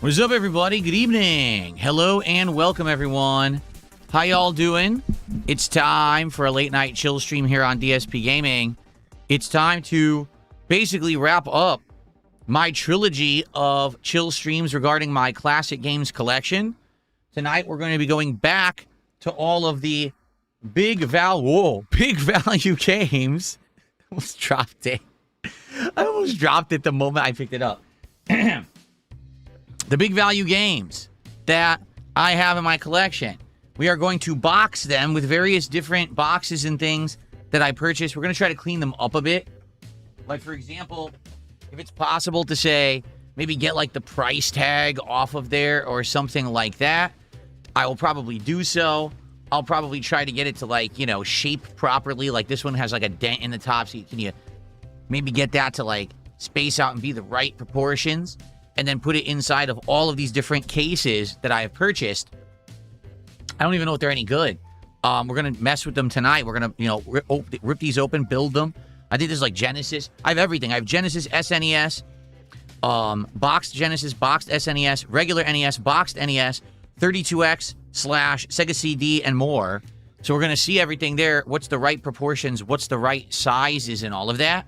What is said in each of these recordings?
What's up, everybody? Good evening. Hello and welcome, everyone. How y'all doing? It's time for a late night chill stream here on DSP Gaming. It's time to basically wrap up my trilogy of chill streams regarding my classic games collection. Tonight, we're going to be going back to all of the big value games. I almost dropped it. I almost dropped it the moment I picked it up. The big value games that I have in my collection. We are going to box them with various different boxes and things that I purchased. We're going to try to clean them up a bit. Like, for example, if it's possible to say, maybe get like the price tag off of there or something like that, I will probably do so. I'll probably try to get it to, like, you know, shape properly. Like, this one has like a dent in the top, so can you maybe get that to like space out and be the right proportions, and then put it inside of all of these different cases that I have purchased. I don't even know if they're any good. We're going to mess with them tonight. We're going to, you know, rip these open, build them. I think this is like Genesis. I have everything. I have Genesis, SNES, boxed Genesis, boxed SNES, regular NES, boxed NES, 32X / Sega CD, and more. So we're going to see everything there. What's the right proportions? What's the right sizes and all of that?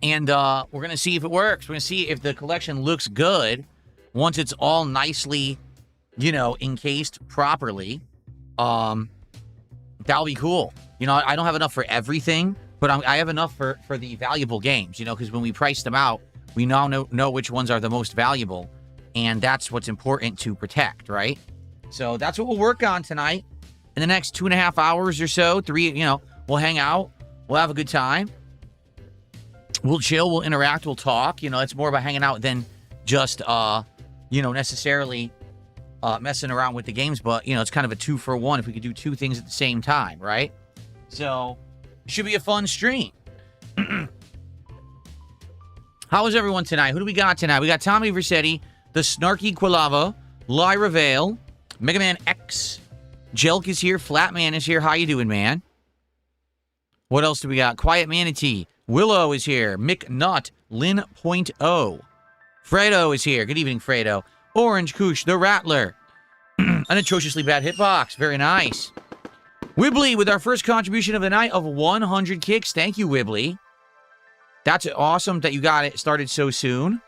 And we're going to see if it works. We're going to see if the collection looks good once it's all nicely, you know, encased properly. That'll be cool. You know, I don't have enough for everything, but I have enough for the valuable games, you know, because when we price them out, we now know which ones are the most valuable, and that's what's important to protect, right? So that's what we'll work on tonight. In the next 2.5 hours or so, 3, you know, we'll hang out. We'll have a good time. We'll chill, we'll interact, we'll talk. You know, it's more about hanging out than just, you know, necessarily messing around with the games. But, you know, it's kind of a 2-for-1 if we could do 2 things at the same time, right? So, it should be a fun stream. How is everyone tonight? Who do we got tonight? We got Tommy Versetti, the Snarky Quilava, Lyra Vale, Mega Man X, Jelk is here, Flatman is here. How you doing, man? What else do we got? Quiet Manatee. Willow is here. Mick Nutt. Lin.0. Fredo is here. Good evening, Fredo. Orange Koosh, the Rattler. An atrociously bad hitbox. Very nice. Wibbly with our first contribution of the night of 100 kicks. Thank you, Wibbly. That's awesome that you got it started so soon.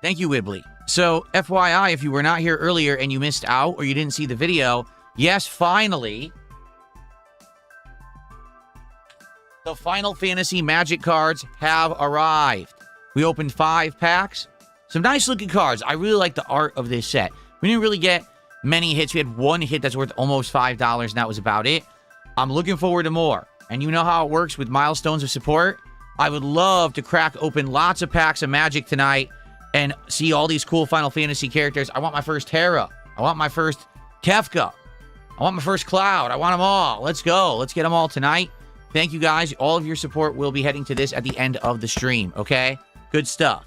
Thank you, Wibbly. So, FYI, if you were not here earlier and you missed out or you didn't see the video, yes, finally, the Final Fantasy Magic cards have arrived. We opened 5 packs. Some nice looking cards. I really like the art of this set. We didn't really get many hits. We had 1 hit that's worth almost $5, and that was about it. I'm looking forward to more. And you know how it works with milestones of support? I would love to crack open lots of packs of Magic tonight and see all these cool Final Fantasy characters. I want my first Terra. I want my first Kefka. I want my first Cloud. I want them all. Let's go. Let's get them all tonight. Thank you, guys. All of your support will be heading to this at the end of the stream, okay? Good stuff.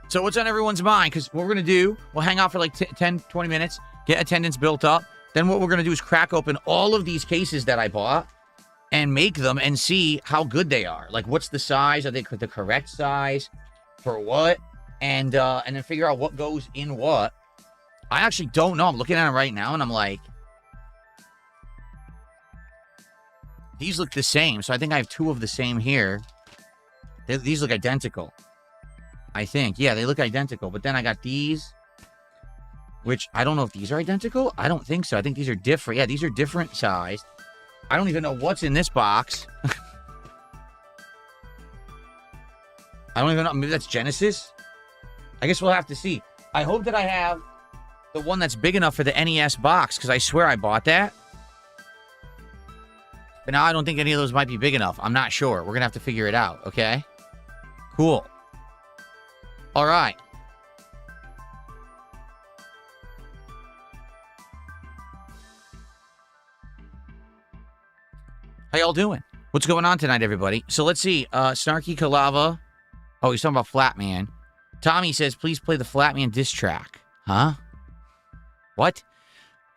So what's on everyone's mind? Because what we're going to do, we'll hang out for like 10, 20 minutes, get attendance built up. Then what we're going to do is crack open all of these cases that I bought and make them and see how good they are. Like, what's the size? Are they the correct size? For what? And then figure out what goes in what. I actually don't know. I'm looking at them right now, and I'm like, these look the same, so I think I have 2 of the same here. These look identical, I think. Yeah, they look identical. But then I got these, which I don't know if these are identical. I don't think so. I think these are different. Yeah, these are different sized. I don't even know what's in this box. I don't even know. Maybe that's Genesis? I guess we'll have to see. I hope that I have the one that's big enough for the NES box, because I swear I bought that. But now I don't think any of those might be big enough. I'm not sure. We're going to have to figure it out, okay? Cool. All right. How y'all doing? What's going on tonight, everybody? So let's see. Snarky Kalava. Oh, he's talking about Flatman. Tommy says, please play the Flatman diss track. Huh? What?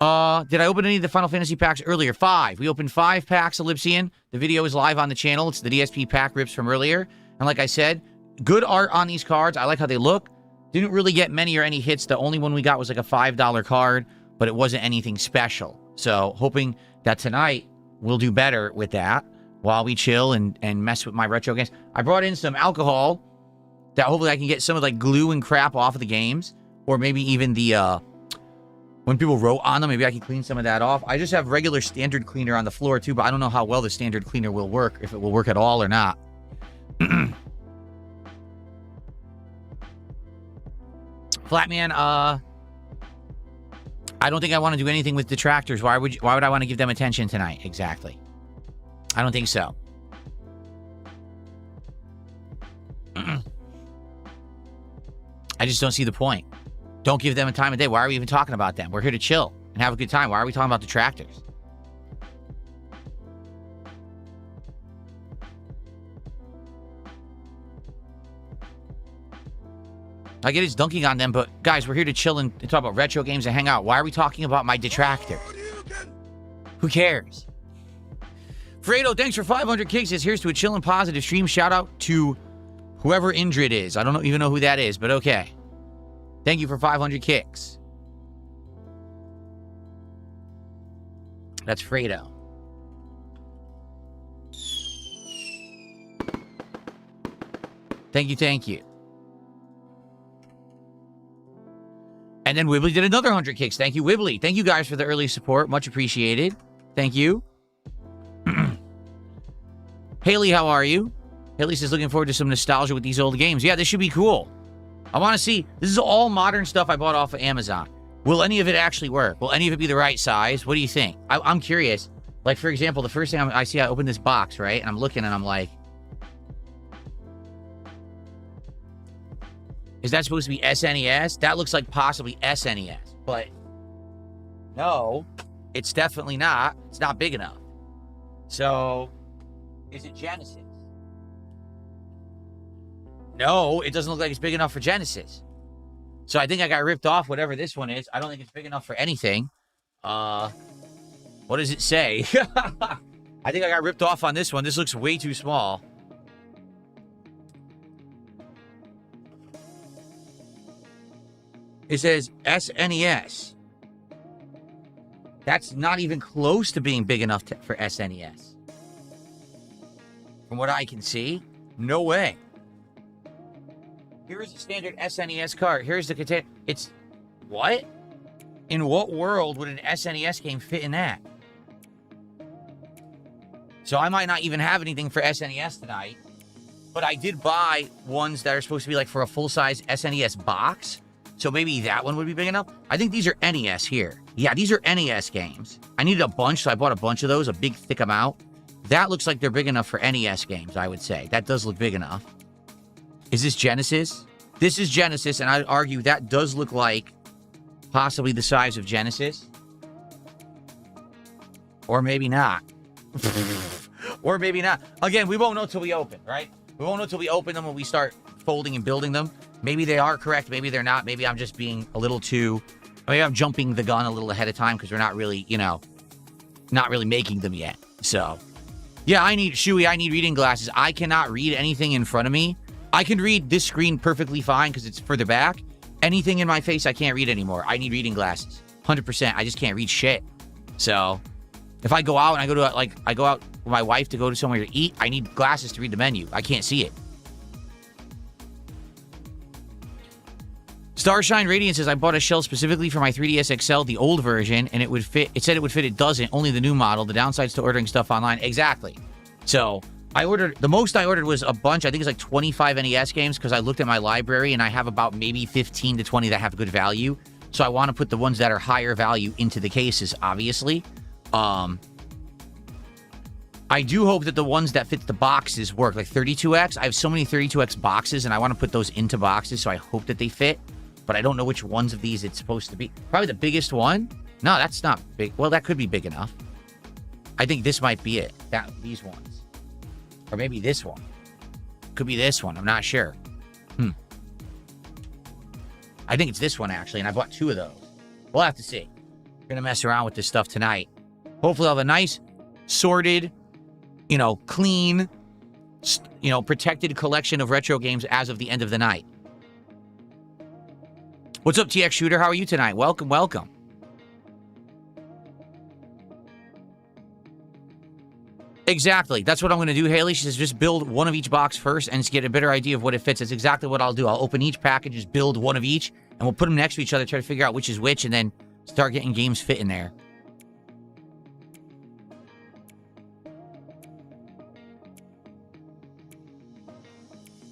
Did I open any of the Final Fantasy packs earlier? 5. We opened 5 packs of Lipsian. The video is live on the channel. It's the DSP pack rips from earlier. And like I said, good art on these cards. I like how they look. Didn't really get many or any hits. The only one we got was like a $5 card, but it wasn't anything special. So hoping that tonight we'll do better with that while we chill and mess with my retro games. I brought in some alcohol that hopefully I can get some of like glue and crap off of the games, or maybe even the when people wrote on them, maybe I can clean some of that off. I just have regular standard cleaner on the floor too, but I don't know how well the standard cleaner will work, if it will work at all or not. Flatman, I don't think I want to do anything with detractors. Why would I want to give them attention tonight? Exactly. I don't think so. I just don't see the point. Don't give them a time of day. Why are we even talking about them? We're here to chill and have a good time. Why are we talking about detractors? I get it's dunking on them, but guys, we're here to chill and talk about retro games and hang out. Why are we talking about my detractors? Who cares? Fredo, thanks for 500 kicks. Here's to a chill and positive stream. Shout out to whoever Indrid is. I don't even know who that is, but okay. Thank you for 500 kicks. That's Fredo. Thank you, thank you. And then Wibbly did another 100 kicks. Thank you, Wibbly. Thank you guys for the early support. Much appreciated. Thank you. Haley, how are you? Haley says looking forward to some nostalgia with these old games. Yeah, this should be cool. I want to see. This is all modern stuff I bought off of Amazon. Will any of it actually work? Will any of it be the right size? What do you think? I'm curious. Like, for example, the first thing I see, I open this box, right? And I'm looking and I'm like, is that supposed to be SNES? That looks like possibly SNES. But no, it's definitely not. It's not big enough. So, is it Genesis? No, it doesn't look like it's big enough for Genesis. So I think I got ripped off, whatever this one is. I don't think it's big enough for anything. What does it say? I think I got ripped off on this one. This looks way too small. It says SNES. That's not even close to being big enough for SNES. From what I can see, no way. Here is a standard SNES card. Here's the container. It's... What? In what world would an SNES game fit in that? So I might not even have anything for SNES tonight. But I did buy ones that are supposed to be like for a full-size SNES box. So maybe that one would be big enough. I think these are NES here. Yeah, these are NES games. I needed a bunch, so I bought a bunch of those, a big, thick amount. That looks like they're big enough for NES games, I would say. That does look big enough. Is this Genesis? This is Genesis, and I'd argue that does look like possibly the size of Genesis. Or maybe not. Or maybe not. Again, we won't know till we open, right? We won't know till we open them when we start folding and building them. Maybe they are correct. Maybe they're not. Maybe I'm just being a little too... Maybe I'm jumping the gun a little ahead of time because we're not really, you know, not really making them yet. So, yeah, I need reading glasses. I cannot read anything in front of me. I can read this screen perfectly fine because it's further back. Anything in my face, I can't read anymore. I need reading glasses. 100%. I just can't read shit. So, if I go out and I go out with my wife to go to somewhere to eat, I need glasses to read the menu. I can't see it. Starshine Radiant says, I bought a shell specifically for my 3DS XL, the old version, and it would fit. It said it would fit. It doesn't. Only the new model. The downside's to ordering stuff online. Exactly. So, I ordered, the most I ordered was a bunch. I think it's like 25 NES games because I looked at my library and I have about maybe 15 to 20 that have good value. So I want to put the ones that are higher value into the cases, obviously. I do hope that the ones that fit the boxes work, like 32X. I have so many 32X boxes and I want to put those into boxes, so I hope that they fit. But I don't know which ones of these it's supposed to be. Probably the biggest one? No, that's not big. Well, that could be big enough. I think this might be it. These ones. Or maybe this one. Could be this one. I'm not sure. I think it's this one, actually, and I bought 2 of those. We'll have to see. Gonna mess around with this stuff tonight. Hopefully I'll have a nice, sorted, you know, clean, you know, protected collection of retro games as of the end of the night. What's up, TX Shooter? How are you tonight? Welcome, welcome. Exactly. That's what I'm going to do, Haley. She says just build one of each box first and just get a better idea of what it fits. That's exactly what I'll do. I'll open each package, just build one of each, and we'll put them next to each other, try to figure out which is which, and then start getting games fit in there.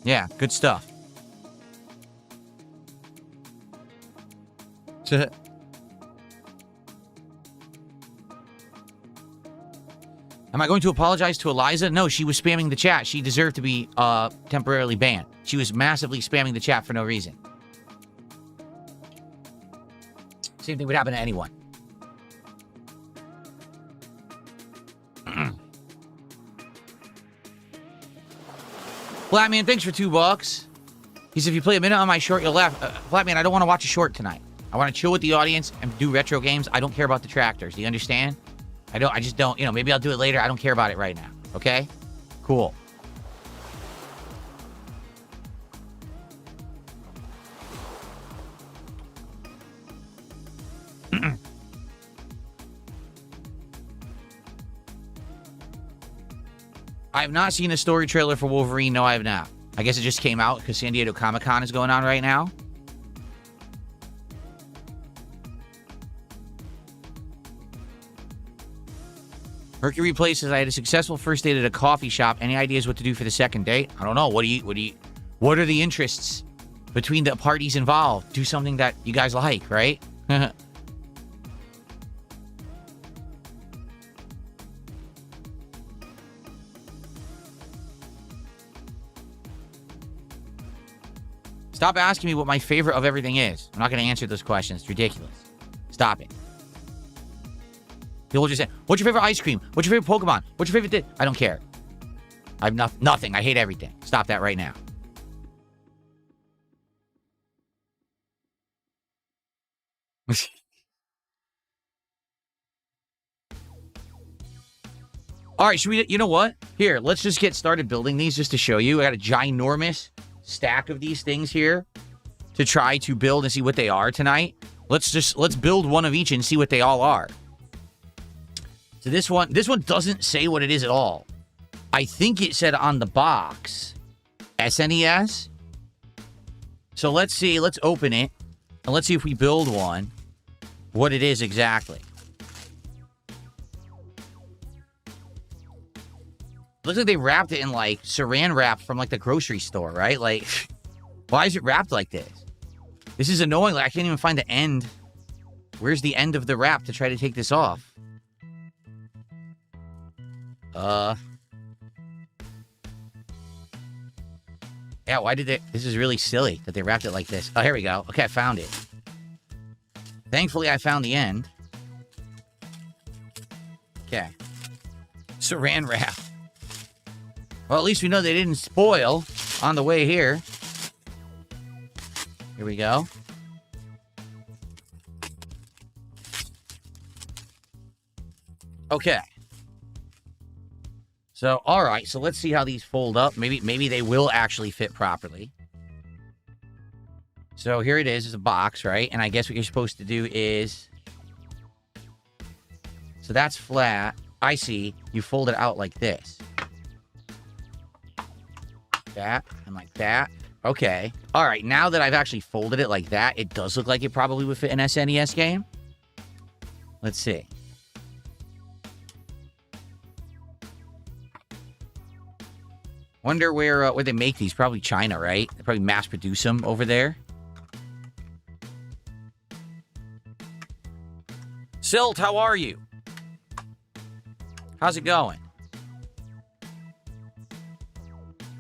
Yeah, good stuff. Am I going to apologize to Eliza? No, she was spamming the chat. She deserved to be temporarily banned. She was massively spamming the chat for no reason. Same thing would happen to anyone. Flatman, thanks for $2. He said, if you play a minute on my short, you'll laugh. Flatman, I don't want to watch a short tonight. I want to chill with the audience and do retro games. I don't care about the tractors. Do you understand? I just don't, you know, maybe I'll do it later. I don't care about it right now. Okay? Cool. I have not seen a story trailer for Wolverine. No, I have not. I guess it just came out because San Diego Comic-Con is going on right now. Mercury Place says, I had a successful first date at a coffee shop. Any ideas what to do for the second date? I don't know. What are the interests between the parties involved? Do something that you guys like, right? Stop asking me what my favorite of everything is. I'm not going to answer those questions. It's ridiculous. Stop it. People just say, what's your favorite ice cream? What's your favorite Pokemon? What's your favorite I don't care. I'm nothing. I hate everything. Stop that right now. All right, should we, you know what? Here, let's just get started building these just to show you. I got a ginormous stack of these things here to try to build and see what they are tonight. Let's build one of each and see what they all are. So this one doesn't say what it is at all. I think it said on the box SNES. So let's see, let's open it and let's see if we build one, what it is exactly. Looks like they wrapped it in like saran wrap from like the grocery store, right? Like, why is it wrapped like this? This is annoying. Like, I can't even find the end. Where's the end of the wrap to try to take this off? Yeah, why did they... This is really silly that they wrapped it like this. Oh, here we go. Okay, I found it. Thankfully, I found the end. Okay. Saran wrap. Well, at least we know they didn't spoil on the way here. Here we go. Okay. So, all right. So let's see how these fold up. Maybe they will actually fit properly. So here it is. It's a box, right? And I guess what you're supposed to do is... So that's flat. I see. You fold it out like this. That and like that. Okay. All right. Now that I've actually folded it like that, it does look like it probably would fit an SNES game. Let's see. Wonder where they make these. Probably China, right? They probably mass produce them over there. Silt, how are you? How's it going?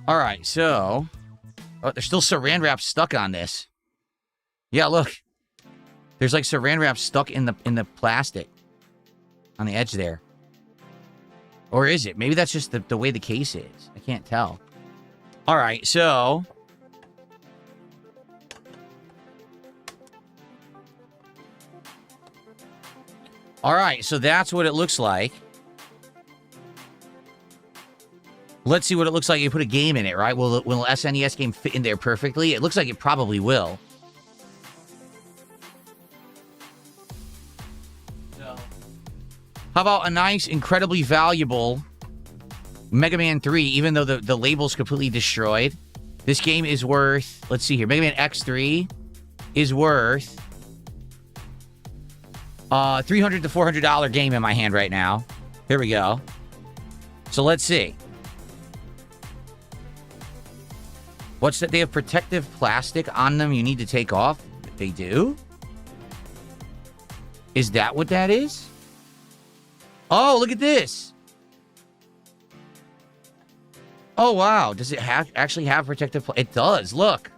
All right, so... Oh, there's still saran wrap stuck on this. Yeah, look. There's like saran wrap stuck in the plastic. On the edge there. Or is it? Maybe that's just the way the case is. I can't tell. All right, so... All right, so that's what it looks like. Let's see what it looks like. You put a game in it, right? Will an SNES game fit in there perfectly? It looks like it probably will. So, how about a nice, incredibly valuable Mega Man 3, even though the label's completely destroyed? This game is worth, let's see here, Mega Man X3 is worth $300 to $400 game in my hand right now. Here we go. So let's see. What's that? They have protective plastic on them you need to take off? They do? Is that what that is? Oh, look at this. Oh, wow. Does it actually have protective plastic? It does. Look.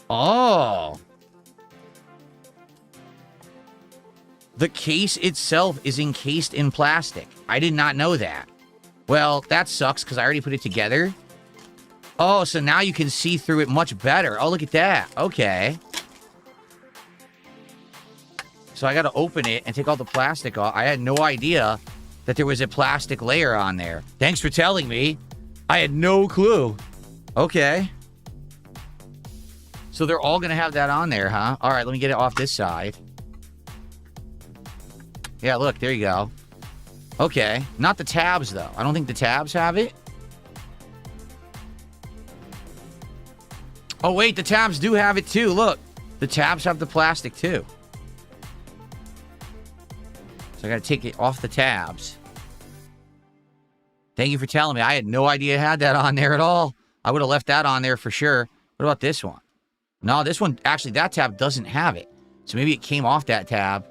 Oh. The case itself is encased in plastic. I did not know that. Well, that sucks because I already put it together. Oh, so now you can see through it much better. Oh, look at that. Okay. So I got to open it and take all the plastic off. I had no idea that there was a plastic layer on there. Thanks for telling me. I had no clue. Okay. So they're all going to have that on there, huh? All right, let me get it off this side. Yeah, look, there you go. Okay. Not the tabs, though. I don't think the tabs have it. Oh, wait, the tabs do have it, too. Look, the tabs have the plastic, too. So I got to take it off the tabs. Thank you for telling me. I had no idea it had that on there at all. I would have left that on there for sure. What about this one? No, this one, actually, that tab doesn't have it. So maybe it came off that tab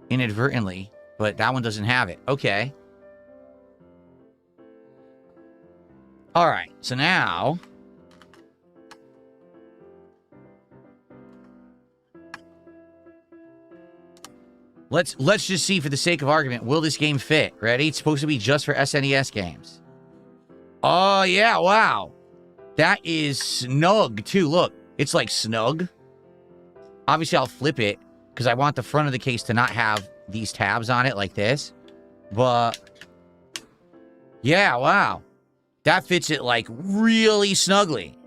inadvertently, but that one doesn't have it. Okay. All right, so now... Let's just see, for the sake of argument, will this game fit? Ready? It's supposed to be just for SNES games. Oh, yeah, wow. That is snug, too. Look, it's like snug. Obviously, I'll flip it, because I want the front of the case to not have these tabs on it like this. But, yeah, wow. That fits it, like, really snugly.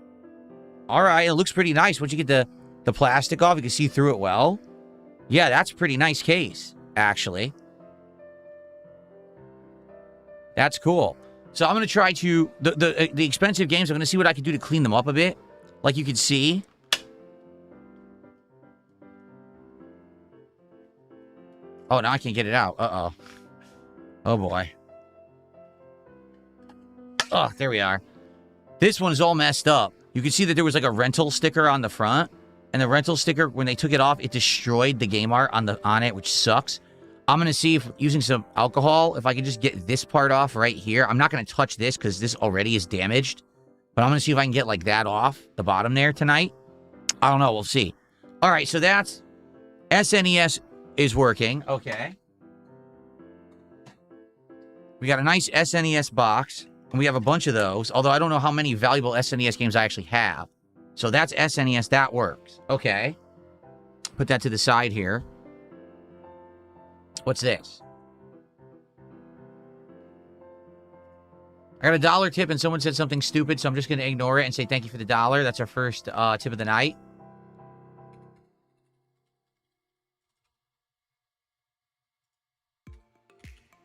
All right, it looks pretty nice. Once you get the plastic off, you can see through it well. Yeah, that's a pretty nice case, actually. That's cool. So I'm going to try to... The expensive games, I'm going to see what I can do to clean them up a bit. Like you can see. Oh, now I can't get it out. Uh-oh. Oh, boy. Oh, there we are. This one is all messed up. You can see that there was like a rental sticker on the front. And the rental sticker, when they took it off, it destroyed the game art on it, which sucks. I'm going to see if, using some alcohol, if I can just get this part off right here. I'm not going to touch this because this already is damaged. But I'm going to see if I can get like that off the bottom there tonight. I don't know. We'll see. All right, so that's... SNES is working. Okay. We got a nice SNES box. And we have a bunch of those. Although I don't know how many valuable SNES games I actually have. So that's SNES. That works. Okay. Put that to the side here. What's this? I got a $1 tip and someone said something stupid, so I'm just going to ignore it and say thank you for the $1. That's our first tip of the night.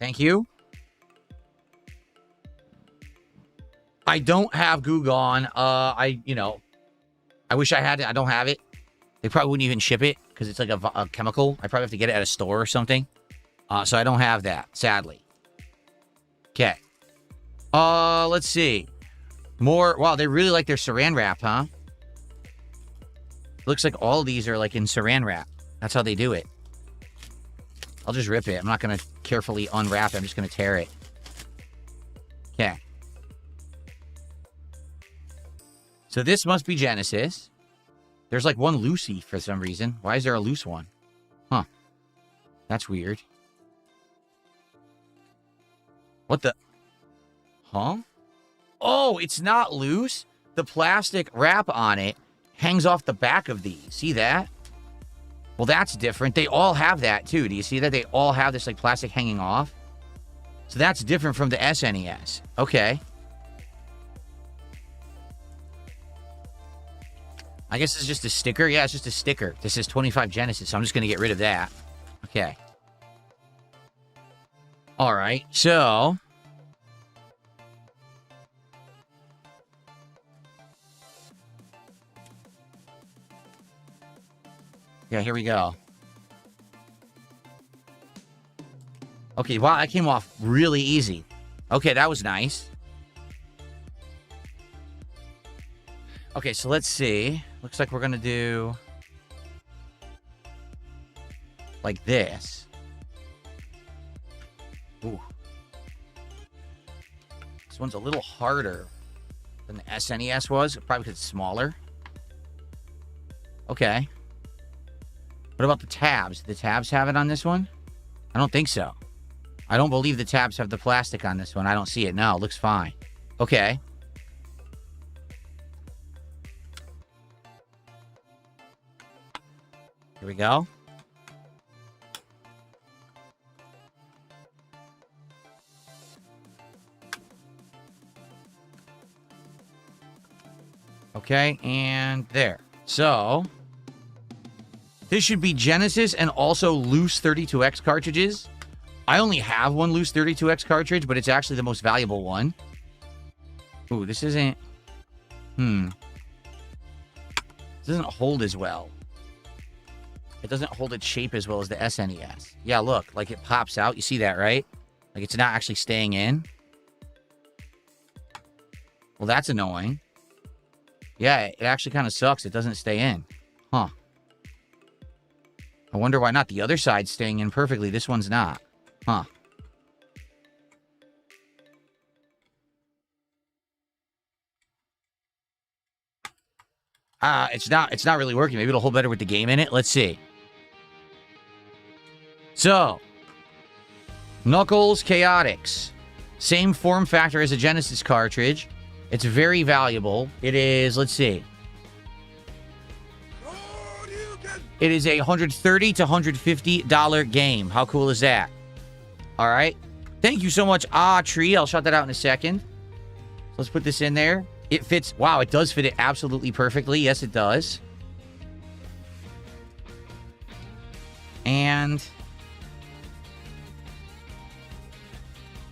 Thank you. I don't have Goo Gone. I wish I had it. I don't have it. They probably wouldn't even ship it because it's like a chemical. I probably have to get it at a store or something. So I don't have that, sadly. Okay. Let's see. More. Wow, they really like their saran wrap, huh? Looks like all of these are like in saran wrap. That's how they do it. I'll just rip it. I'm not going to carefully unwrap it. I'm just going to tear it. Okay. So this must be Genesis. There's like one loosey for some reason. Why is there a loose one? Huh. That's weird. What the... Huh? Oh, it's not loose. The plastic wrap on it hangs off the back of these. See that? Well, that's different. They all have that, too. Do you see that? They all have this, like, plastic hanging off. So that's different from the SNES. Okay. I guess it's just a sticker. Yeah, it's just a sticker. This is 25 Genesis, so I'm just going to get rid of that. Okay. All right, so... yeah, here we go. Okay, wow, that came off really easy. Okay, that was nice. Okay, so let's see. Looks like we're going to do... like this. Ooh. This one's a little harder than the SNES was. Probably because it's smaller. Okay. What about the tabs? Do the tabs have it on this one? I don't think so. I don't believe the tabs have the plastic on this one. I don't see it. No, it looks fine. Okay. Here we go. Okay, and there. So, this should be Genesis and also loose 32X cartridges. I only have one loose 32X cartridge, but it's actually the most valuable one. Ooh, this isn't... This doesn't hold as well. It doesn't hold its shape as well as the SNES. Yeah, look, like it pops out. You see that, right? Like it's not actually staying in. Well, that's annoying. Yeah, it actually kind of sucks. It doesn't stay in. Huh. I wonder why not. The other side's staying in perfectly. This one's not. Huh. It's not really working. Maybe it'll hold better with the game in it. Let's see. So, Knuckles Chaotix. Same form factor as a Genesis cartridge. It's very valuable. It is, let's see. It is a $130 to $150 game. How cool is that? All right. Thank you so much, Tree. I'll shout that out in a second. Let's put this in there. It fits. Wow, it does fit it absolutely perfectly. Yes, it does. And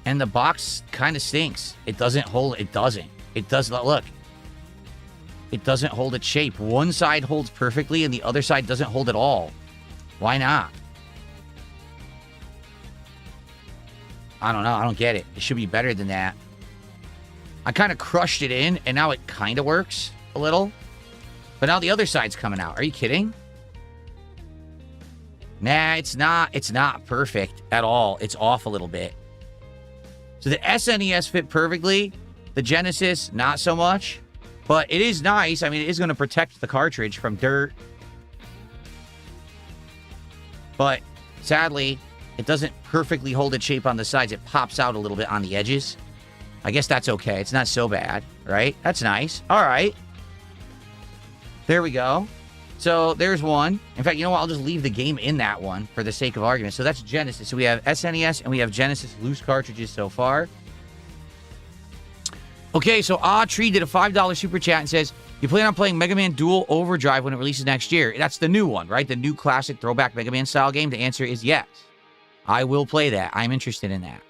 the box kind of stinks. It doesn't hold. It doesn't. It does not. Look. It doesn't hold its shape. One side holds perfectly and the other side doesn't hold at all. Why not? I don't know. I don't get it. It should be better than that. I kind of crushed it in and now it kind of works a little. But now the other side's coming out. Are you kidding? Nah, it's not. It's not perfect at all. It's off a little bit. So the SNES fit perfectly. The Genesis, not so much. But it is nice. I mean, it is going to protect the cartridge from dirt. But sadly, it doesn't perfectly hold its shape on the sides. It pops out a little bit on the edges. I guess that's okay. It's not so bad, right? That's nice. All right. There we go. So there's one. In fact, you know what? I'll just leave the game in that one for the sake of argument. So that's Genesis. So we have SNES and we have Genesis loose cartridges so far. Okay, so Tree did a $5 super chat and says, you plan on playing Mega Man Dual Overdrive when it releases next year? That's the new one, right? The new classic throwback Mega Man style game? The answer is yes. I will play that. I'm interested in that.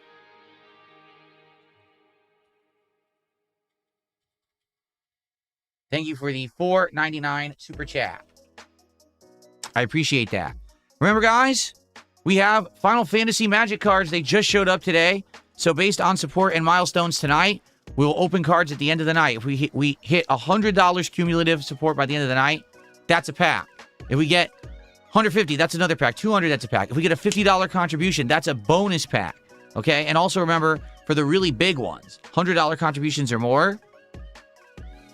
Thank you for the $4.99 super chat. I appreciate that. Remember, guys, we have Final Fantasy Magic cards. They just showed up today. So based on support and milestones tonight, we'll open cards at the end of the night. If we hit $100 cumulative support by the end of the night, that's a pack. If we get $150, that's another pack. $200, that's a pack. If we get a $50 contribution, that's a bonus pack. Okay? And also remember, for the really big ones, $100 contributions or more,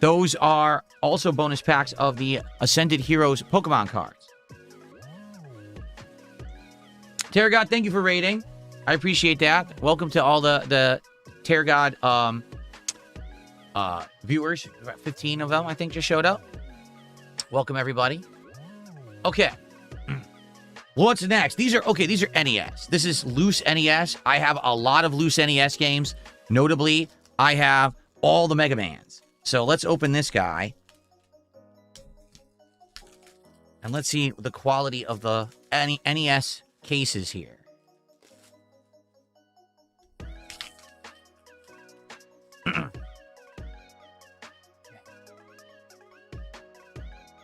those are also bonus packs of the Ascended Heroes Pokemon cards. Terror God, thank you for rating. I appreciate that. Welcome to all the Terror God viewers. About 15 of them, I think, just showed up. Welcome, everybody. Okay. What's next? These are NES. This is loose NES. I have a lot of loose NES games. Notably, I have all the Mega Mans. So let's open this guy. And let's see the quality of the NES cases here.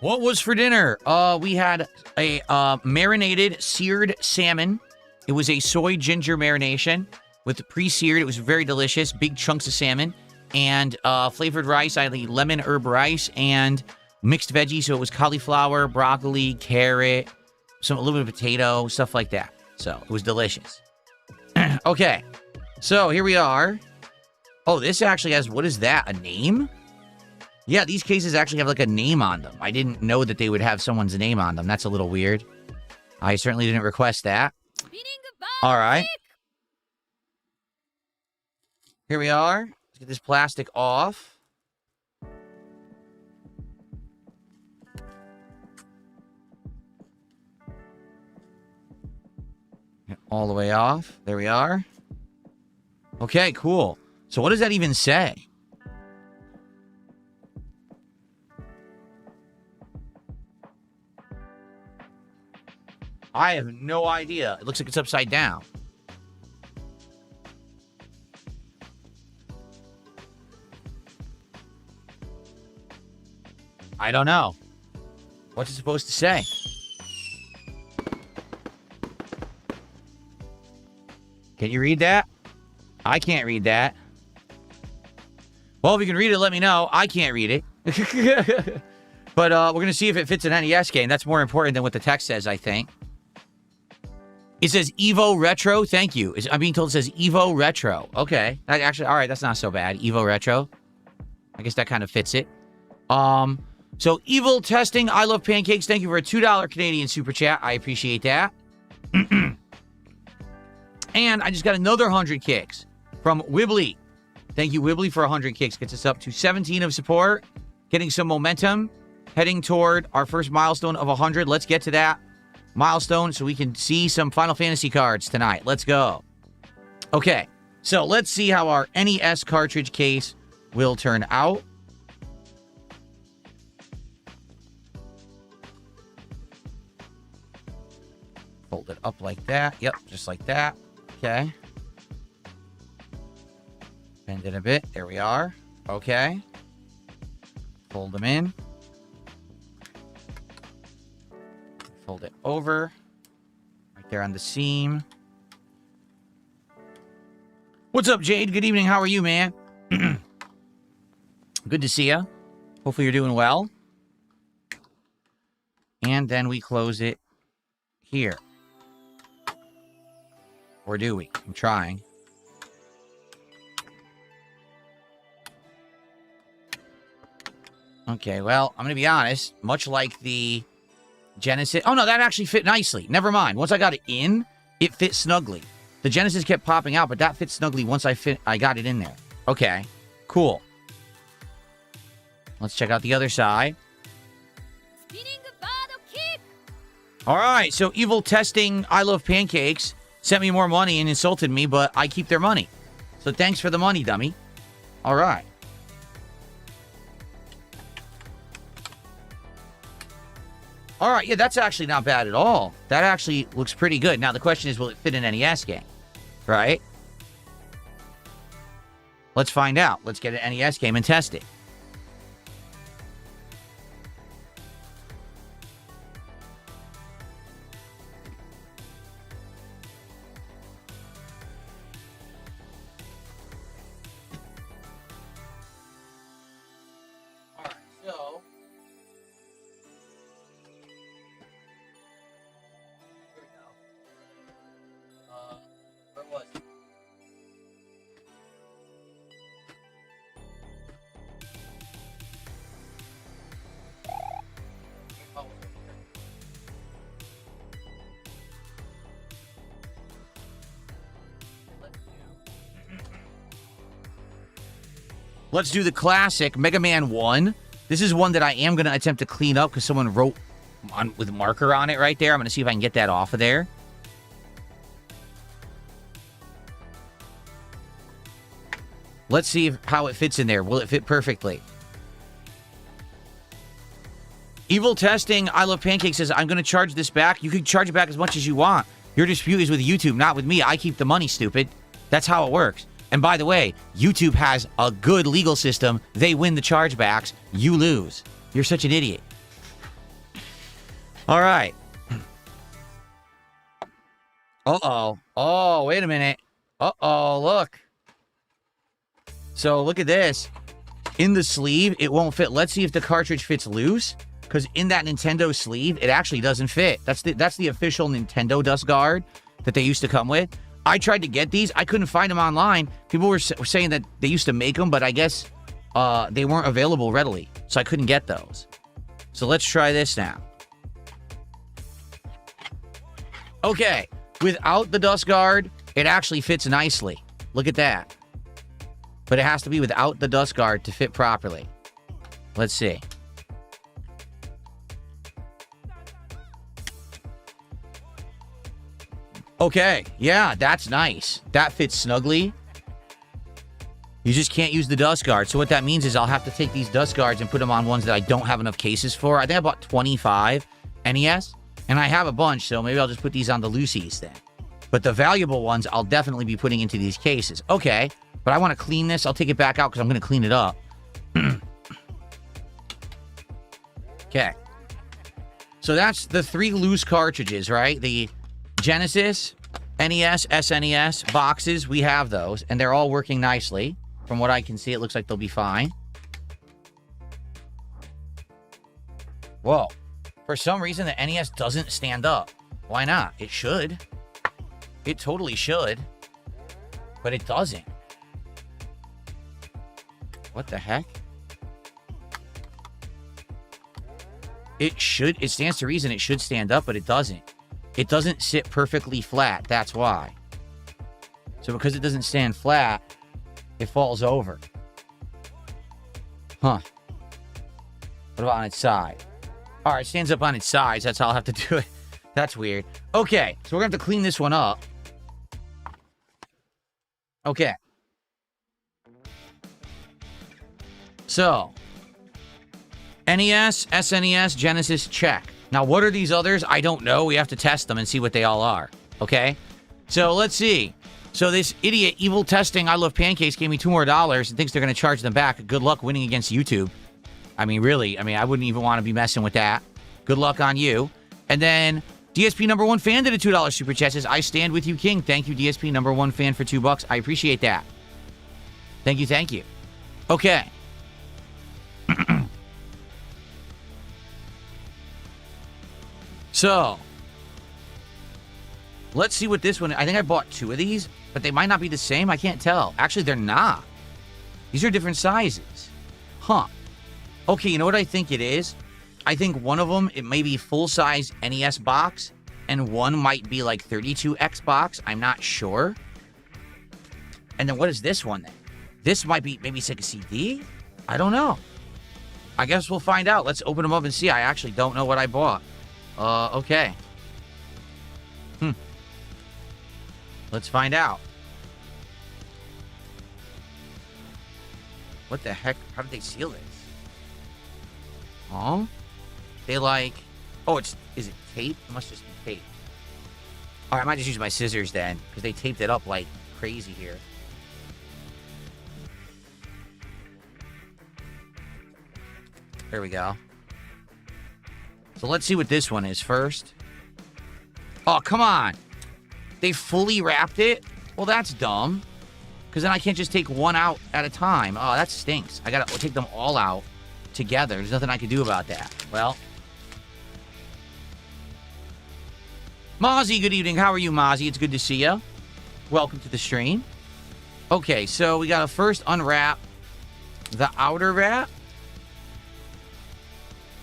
What was for dinner? We had a marinated seared salmon. It was a soy ginger marination with pre-seared. It was very delicious. Big chunks of salmon. And flavored rice. I had the lemon herb rice and mixed veggies. So it was cauliflower, broccoli, carrot, a little bit of potato, stuff like that. So it was delicious. Okay. So here we are. Oh, this actually has, what is that? A name? Yeah, these cases actually have like a name on them. I didn't know that they would have someone's name on them. That's a little weird. I certainly didn't request that. All right. Here we are. Let's get this plastic off. Get all the way off. There we are. Okay, cool. So what does that even say? I have no idea. It looks like it's upside down. I don't know. What's it supposed to say? Can you read that? I can't read that. Well, if you can read it, let me know. I can't read it. But we're going to see if it fits an NES game. That's more important than what the text says, I think. It says Evo Retro. Thank you. I'm being told it says Evo Retro. Okay. That actually, all right, that's not so bad. Evo Retro. I guess that kind of fits it. So Evil Testing, I Love Pancakes. Thank you for a $2 Canadian super chat. I appreciate that. And I just got another 100 kicks from Wibbly. Thank you, Wibbly, for 100 kicks. Gets us up to 17 of support. Getting some momentum. Heading toward our first milestone of 100. Let's get to that milestone so we can see some Final Fantasy cards tonight. Let's go. Okay, so let's see how our NES cartridge case will turn out. Fold it up like that. Yep, just like that. Okay. Bend it a bit. There we are. Okay. Fold them in. Fold it over. Right there on the seam. What's up, Jade? Good evening. How are you, man? Good to see you. Hopefully you're doing well. And then we close it here. Or do we? I'm trying. Okay, well, I'm going to be honest. Much like the Genesis... Oh, no, that actually fit nicely. Never mind. Once I got it in, it fit snugly. The Genesis kept popping out, but that fit snugly once I got it in there. Okay, cool. Let's check out the other side. All right, so Evil Testing, I Love Pancakes, sent me more money and insulted me, but I keep their money. So thanks for the money, dummy. All right. All right, yeah, that's actually not bad at all. That actually looks pretty good. Now, the question is, will it fit in an NES game? Right? Let's find out. Let's get an NES game and test it. Let's do the classic Mega Man 1. This is one that I am going to attempt to clean up because someone wrote with marker on it right there. I'm going to see if I can get that off of there. Let's see how it fits in there. Will it fit perfectly? Evil Testing, I Love Pancakes says, I'm going to charge this back. You can charge it back as much as you want. Your dispute is with YouTube, not with me. I keep the money, stupid. That's how it works. And by the way, YouTube has a good legal system. They win the chargebacks. You lose. You're such an idiot. All right. Uh-oh. Oh, wait a minute. Uh-oh, look. So look at this. In the sleeve, it won't fit. Let's see if the cartridge fits loose. Because in that Nintendo sleeve, it actually doesn't fit. That's the official Nintendo dust guard that they used to come with. I tried to get these. I couldn't find them online. People were saying that they used to make them, but I guess they weren't available readily. So I couldn't get those. So let's try this now. Okay. Without the dust guard, it actually fits nicely. Look at that. But it has to be without the dust guard to fit properly. Let's see. Okay, yeah, that's nice. That fits snugly. You just can't use the dust guard. So what that means is I'll have to take these dust guards and put them on ones that I don't have enough cases for. I think I bought 25 NES, and I have a bunch, so maybe I'll just put these on the loosies then. But the valuable ones, I'll definitely be putting into these cases. Okay, but I want to clean this. I'll take it back out because I'm going to clean it up. Okay. So that's the 3 loose cartridges, right? The Genesis, NES, SNES boxes, we have those, and they're all working nicely. From what I can see, it looks like they'll be fine. Whoa. For some reason, the NES doesn't stand up. Why not? It should. It totally should. But it doesn't. What the heck? It should. It stands to reason it should stand up, but it doesn't. It doesn't sit perfectly flat. That's why. So because it doesn't stand flat, it falls over. Huh. What about on its side? All right, it stands up on its sides. That's how I'll have to do it. That's weird. Okay, so we're going to have to clean this one up. Okay. So, NES, SNES, Genesis, check. Now, what are these others? I don't know. We have to test them and see what they all are. Okay? So, let's see. So, this idiot, Evil Testing, I Love Pancakes, gave me $2 more and thinks they're going to charge them back. Good luck winning against YouTube. I mean, really. I mean, I wouldn't even want to be messing with that. Good luck on you. And then, DSP number 1 fan did a $2 super chat. Says, I stand with you, King. Thank you, DSP number 1 fan, for $2. I appreciate that. Thank you, thank you. Okay. So, let's see what this one... I think I bought 2 of these, but they might not be the same. I can't tell. Actually, they're not. These are different sizes. Huh. Okay, you know what I think it is? I think one of them, it may be full-size NES box, and one might be like 32X box. I'm not sure. And then what is this one then? This might be... maybe it's like a CD? I don't know. I guess we'll find out. Let's open them up and see. I actually don't know what I bought. Okay. Let's find out. What the heck? How did they seal this? Oh? They like... oh, is it tape? It must just be tape. Alright, I might just use my scissors then, because they taped it up like crazy here. There we go. So let's see what this one is first. Oh, come on. They fully wrapped it? Well, that's dumb. Because then I can't just take one out at a time. Oh, that stinks. I gotta take them all out together. There's nothing I can do about that. Well. Mozzie, good evening. How are you, Mozzie? It's good to see you. Welcome to the stream. Okay, so we gotta first unwrap the outer wrap.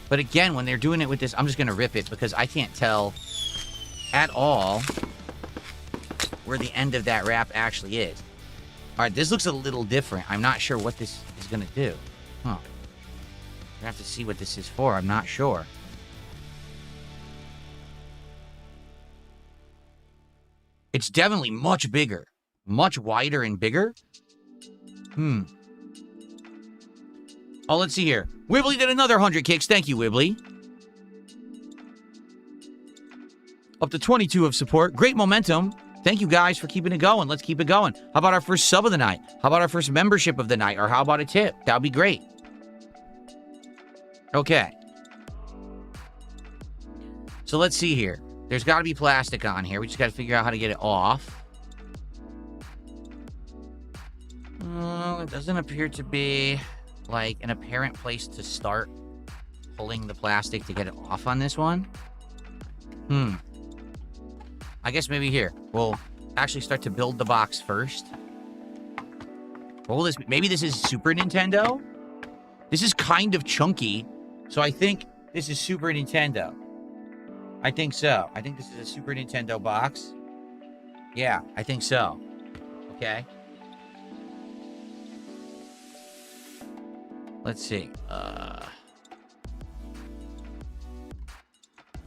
But again, when they're doing it with this, I'm just going to rip it because I can't tell at all where the end of that wrap actually is. All right, this looks a little different. I'm not sure what this is going to do. Huh. I have to see what this is for. I'm not sure. It's definitely much bigger. Much wider and bigger. Oh, let's see here. Wibbly did another 100 kicks. Thank you, Wibbly. Up to 22 of support. Great momentum. Thank you guys for keeping it going. Let's keep it going. How about our first sub of the night? How about our first membership of the night? Or how about a tip? That would be great. Okay. So let's see here. There's got to be plastic on here. We just got to figure out how to get it off. It doesn't appear to be like an apparent place to start pulling the plastic to get it off on this one. I guess maybe here. We'll actually start to build the box first. Maybe this is Super Nintendo? This is kind of chunky. So I think this is Super Nintendo. I think so. I think this is a Super Nintendo box. Yeah, I think so. Okay. Let's see.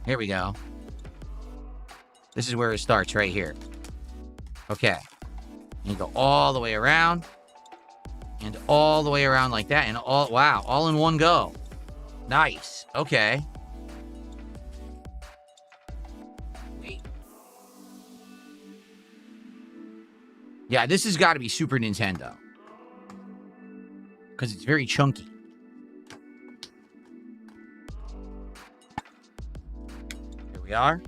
Here we go. This is where it starts, right here. Okay. You go all the way around. And all the way around like that. And all in one go. Nice. Okay. Wait. Yeah, this has got to be Super Nintendo. Because it's very chunky. Here we are.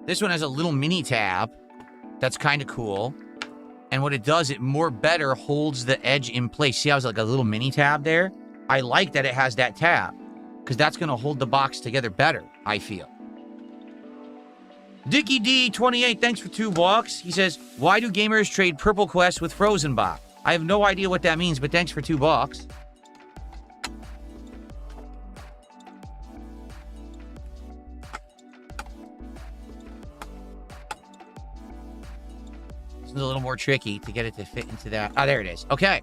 This one has a little mini tab. That's kind of cool. And what it does, it better holds the edge in place. See how it's like a little mini tab there? I like that it has that tab. Because that's going to hold the box together better, I feel. Dickie D28, thanks for $2. He says, why do gamers trade Purple Quest with Frozen Box? I have no idea what that means, but thanks for $2. It's a little more tricky to get it to fit into that. Oh, there it is. Okay.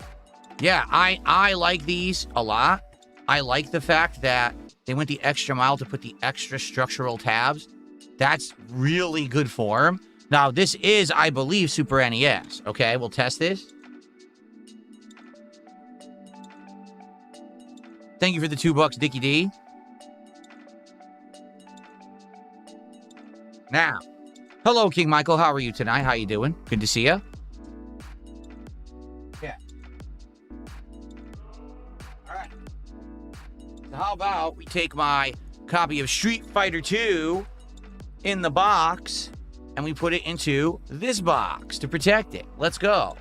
Yeah, I like these a lot. I like the fact that they went the extra mile to put the extra structural tabs. That's really good form. Now, this is, I believe, Super NES. Okay, we'll test this. Thank you for the $2, Dickie D. Now, hello, King Michael. How are you tonight? How you doing? Good to see you. Yeah. All right. So how about we take my copy of Street Fighter 2 in the box, and we put it into this box to protect it. Let's go.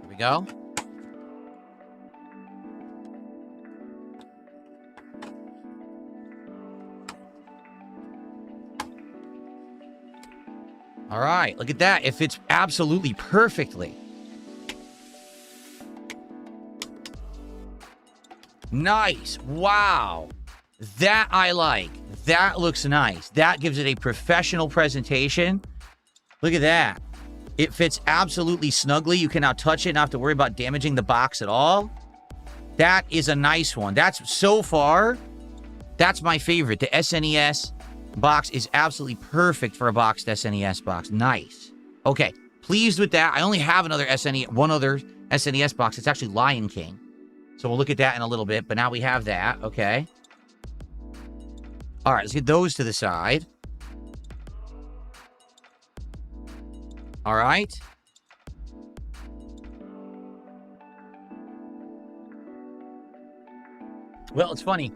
Here we go. All right, look at that. It fits absolutely perfectly. Nice. Wow. That I like. That looks nice. That gives it a professional presentation. Look at that. It fits absolutely snugly. You can now touch it, not have to worry about damaging the box at all. That is a nice one. That's, so far, that's my favorite. The SNES box is absolutely perfect for a boxed SNES box. Nice. Okay. Pleased with that. I only have one other SNES box. It's actually Lion King. So we'll look at that in a little bit, but now we have that. Okay. All right, let's get those to the side. All right. Well, it's funny.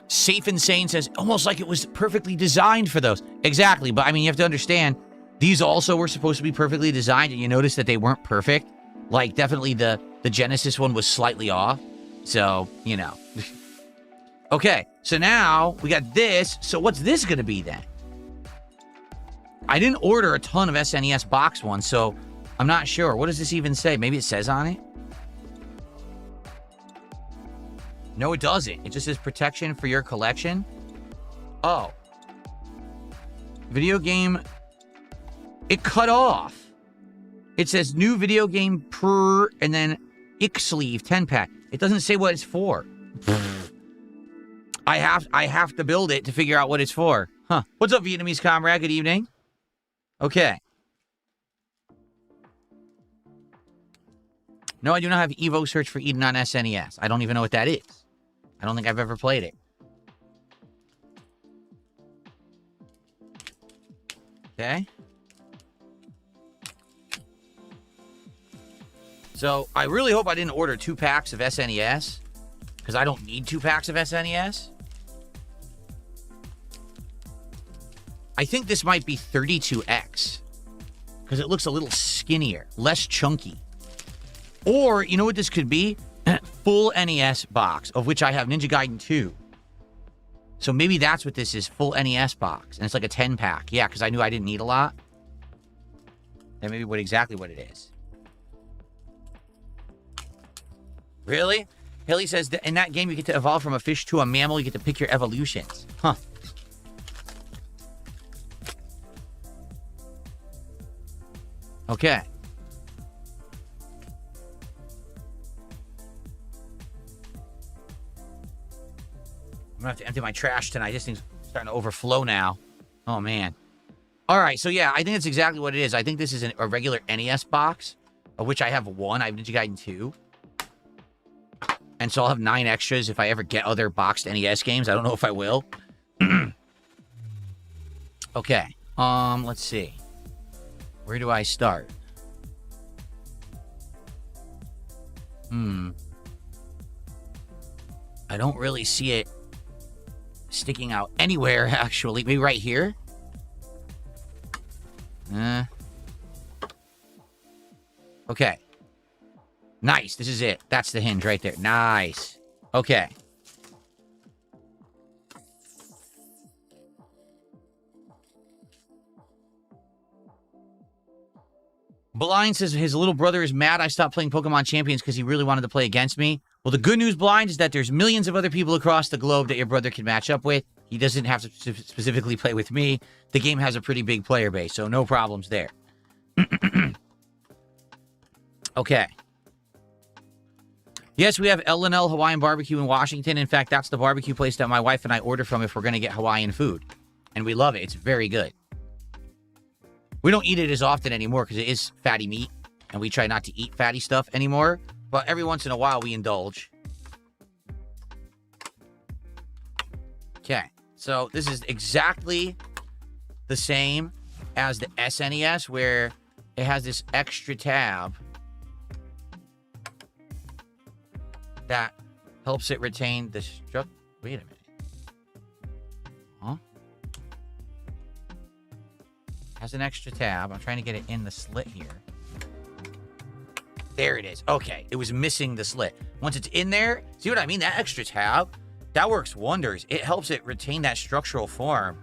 Safe and Sane says, almost like it was perfectly designed for those. Exactly, but I mean, you have to understand, these also were supposed to be perfectly designed, and you notice that they weren't perfect. Like, definitely the Genesis one was slightly off. So, you know. Okay, so now we got this. So what's this going to be then? I didn't order a ton of SNES box ones, so I'm not sure. What does this even say? Maybe it says on it? No, it doesn't. It just says protection for your collection. Oh. Video game It cut off. It says new video game per, and then Ix-Sleeve 10-pack. It doesn't say what it's for. I have to build it to figure out what it's for. Huh. What's up, Vietnamese comrade? Good evening. Okay. No, I do not have Evo Search for Eden on SNES. I don't even know what that is. I don't think I've ever played it. Okay. So, I really hope I didn't order 2 packs of SNES. Because I don't need 2 packs of SNES. I think this might be 32X. Because it looks a little skinnier. Less chunky. Or, you know what this could be? Full NES box, of which I have Ninja Gaiden 2. So maybe that's what this is, full NES box. And it's like a 10-pack. Yeah, because I knew I didn't need a lot. That may be exactly what it is. Really? Haley says that in that game you get to evolve from a fish to a mammal. You get to pick your evolutions. Huh. Okay. I'm gonna have to empty my trash tonight. This thing's starting to overflow now. Oh, man. All right, so yeah, I think that's exactly what it is. I think this is a regular NES box, of which I have 1. I have Ninja Gaiden 2. And so I'll have 9 extras if I ever get other boxed NES games. I don't know if I will. Okay. Let's see. Where do I start? I don't really see it sticking out anywhere, actually. Maybe right here? Okay. Nice. This is it. That's the hinge right there. Nice. Okay. Blind says his little brother is mad I stopped playing Pokemon Champions because he really wanted to play against me. Well, the good news, Blind, is that there's millions of other people across the globe that your brother can match up with. He doesn't have to specifically play with me. The game has a pretty big player base, so no problems there. Okay. Yes, we have L&L Hawaiian Barbecue in Washington. In fact, that's the barbecue place that my wife and I order from if we're going to get Hawaiian food. And we love it. It's very good. We don't eat it as often anymore because it is fatty meat. And we try not to eat fatty stuff anymore. But every once in a while, we indulge. Okay. So this is exactly the same as the SNES, where it has this extra tab that helps it retain the structure. Wait a minute. Huh? Has an extra tab. I'm trying to get it in the slit here. There it is. Okay. It was missing the slit. Once it's in there, see what I mean? That extra tab, that works wonders. It helps it retain that structural form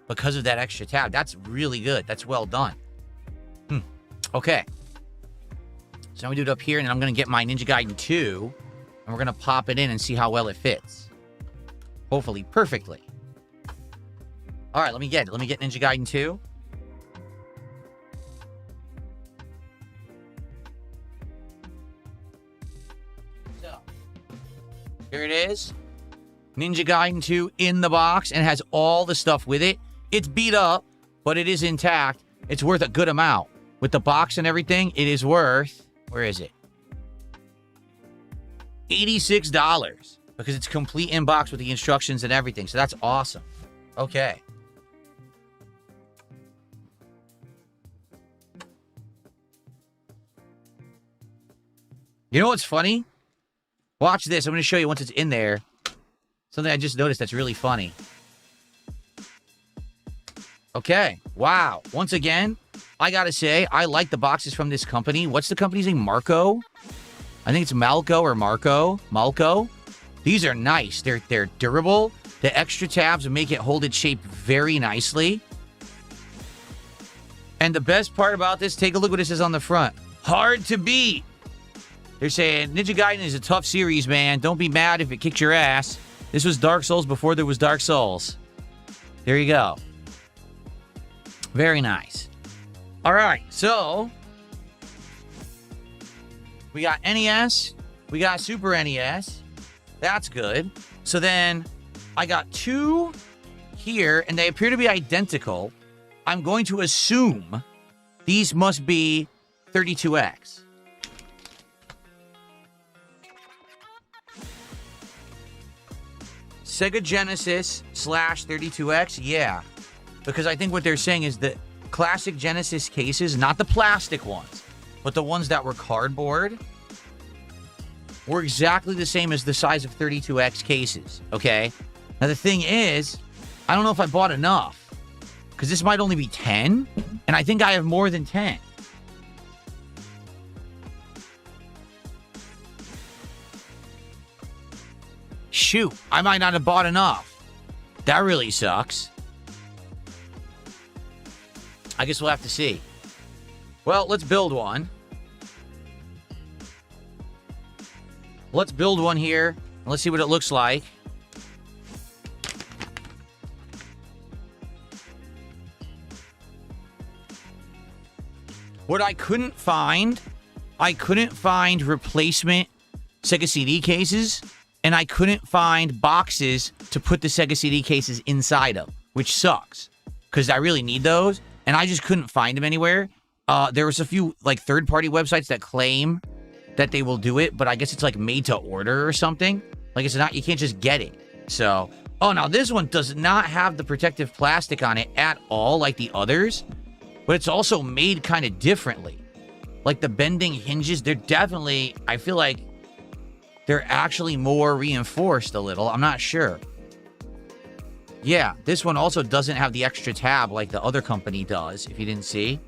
because of that extra tab. That's really good. That's well done. Okay. So now we do it up here, and then I'm going to get my Ninja Gaiden 2, and we're going to pop it in and see how well it fits. Hopefully perfectly. All right, let me get it. Let me get Ninja Gaiden 2. So, here it is. Ninja Gaiden 2 in the box, and has all the stuff with it. It's beat up, but it is intact. It's worth a good amount. With the box and everything, it is worth... Where is it? $86. Because it's complete in box with the instructions and everything. So that's awesome. Okay. You know what's funny? Watch this. I'm going to show you once it's in there. Something I just noticed that's really funny. Okay. Wow. Once again, I gotta say, I like the boxes from this company. What's the company's name? Marco? I think it's Malco or Marco. Malco. These are nice. They're durable. The extra tabs make it hold its shape very nicely. And the best part about this, take a look what it says on the front. Hard to beat. They're saying, Ninja Gaiden is a tough series, man. Don't be mad if it kicked your ass. This was Dark Souls before there was Dark Souls. There you go. Very nice. All right, so we got NES, we got Super NES. That's good. So then I got 2 here, and they appear to be identical. I'm going to assume these must be 32X. Sega Genesis / 32X, yeah. Because I think what they're saying is that classic Genesis cases, not the plastic ones, but the ones that were cardboard, were exactly the same as the size of 32X cases, okay? Now, the thing is, I don't know if I bought enough, because this might only be 10, and I think I have more than 10. Shoot, I might not have bought enough. That really sucks. I guess we'll have to see. Well, let's build one. Let's build one here. Let's see what it looks like. What I couldn't find replacement Sega CD cases, and I couldn't find boxes to put the Sega CD cases inside of, which sucks, because I really need those, and I just couldn't find them anywhere. There was a few, like, third-party websites that claim that they will do it, but I guess it's, like, made to order or something. Like, it's not, you can't just get it. So, oh, now this one does not have the protective plastic on it at all, like the others, but it's also made kind of differently. Like, the bending hinges, they're definitely, I feel like they're actually more reinforced a little. I'm not sure. Yeah, this one also doesn't have the extra tab like the other company does, if you didn't see.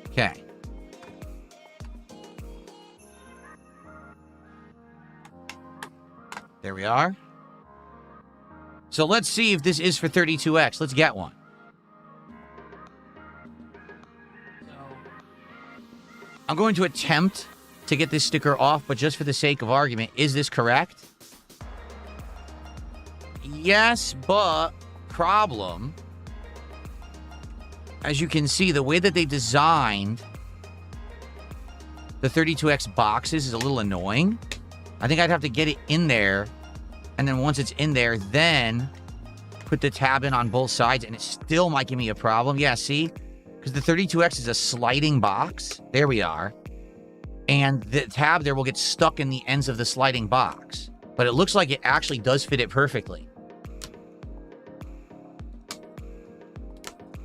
Okay. There we are. So let's see if this is for 32X. Let's get one. I'm going to attempt to get this sticker off, but just for the sake of argument, is this correct? Yes, but problem. As you can see, the way that they designed the 32X boxes is a little annoying. I think I'd have to get it in there, and then once it's in there, then put the tab in on both sides, and it still might give me a problem. Yeah, see? Because the 32X is a sliding box. There we are. And the tab there will get stuck in the ends of the sliding box. But it looks like it actually does fit it perfectly.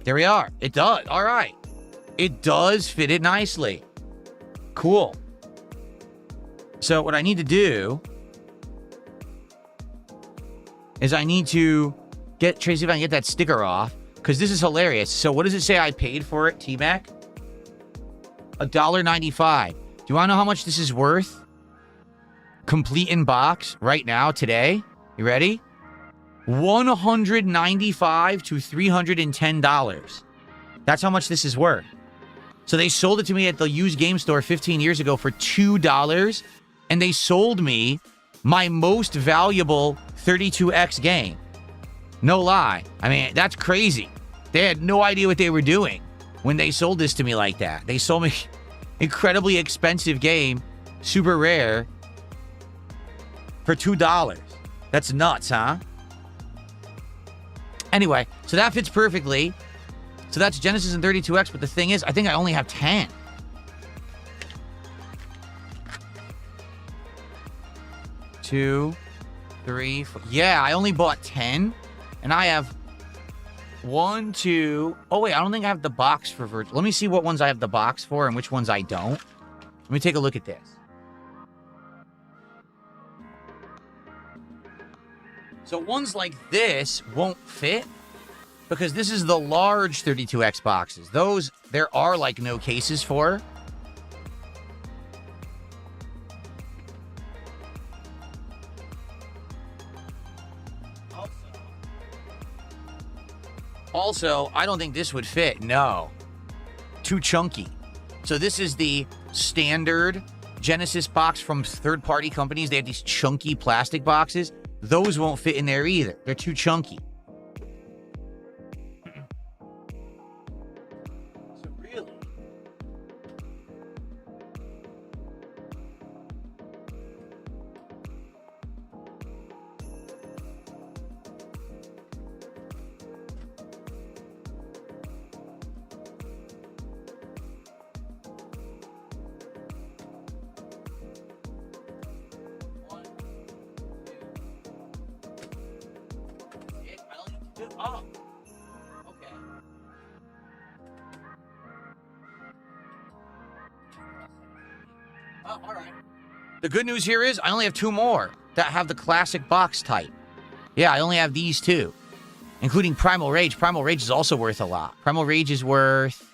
There we are. It does. All right. It does fit it nicely. Cool. So what I need to do is I need to see if I can get that sticker off, because this is hilarious. So what does it say I paid for it, T-Mac? $1.95. Do you want to know how much this is worth? Complete in box right now, today. You ready? $195 to $310. That's how much this is worth. So they sold it to me at the used game store 15 years ago for $2, and they sold me my most valuable 32X game. No lie. I mean, that's crazy. They had no idea what they were doing when they sold this to me like that. They sold me incredibly expensive game, super rare, for $2. That's nuts, huh? Anyway, so that fits perfectly. So that's Genesis and 32X, but the thing is, I think I only have 10. Two, three, four. Yeah, I only bought 10, and I have 1, 2. Oh, wait, I don't think I have the box for virtual. Let me see what ones I have the box for and which ones I don't. Let me take a look at this. So ones like this won't fit because this is the large 32X boxes. Those, there are like no cases for. Also, I don't think this would fit. No. Too chunky. So this is the standard Genesis box from third-party companies. They have these chunky plastic boxes. those won't fit in there either. They're too chunky. So really? Oh, okay. Oh, all right. The good news here is I only have 2 more that have the classic box type. Yeah, I only have these 2, including Primal Rage. Primal Rage is also worth a lot. Primal Rage is worth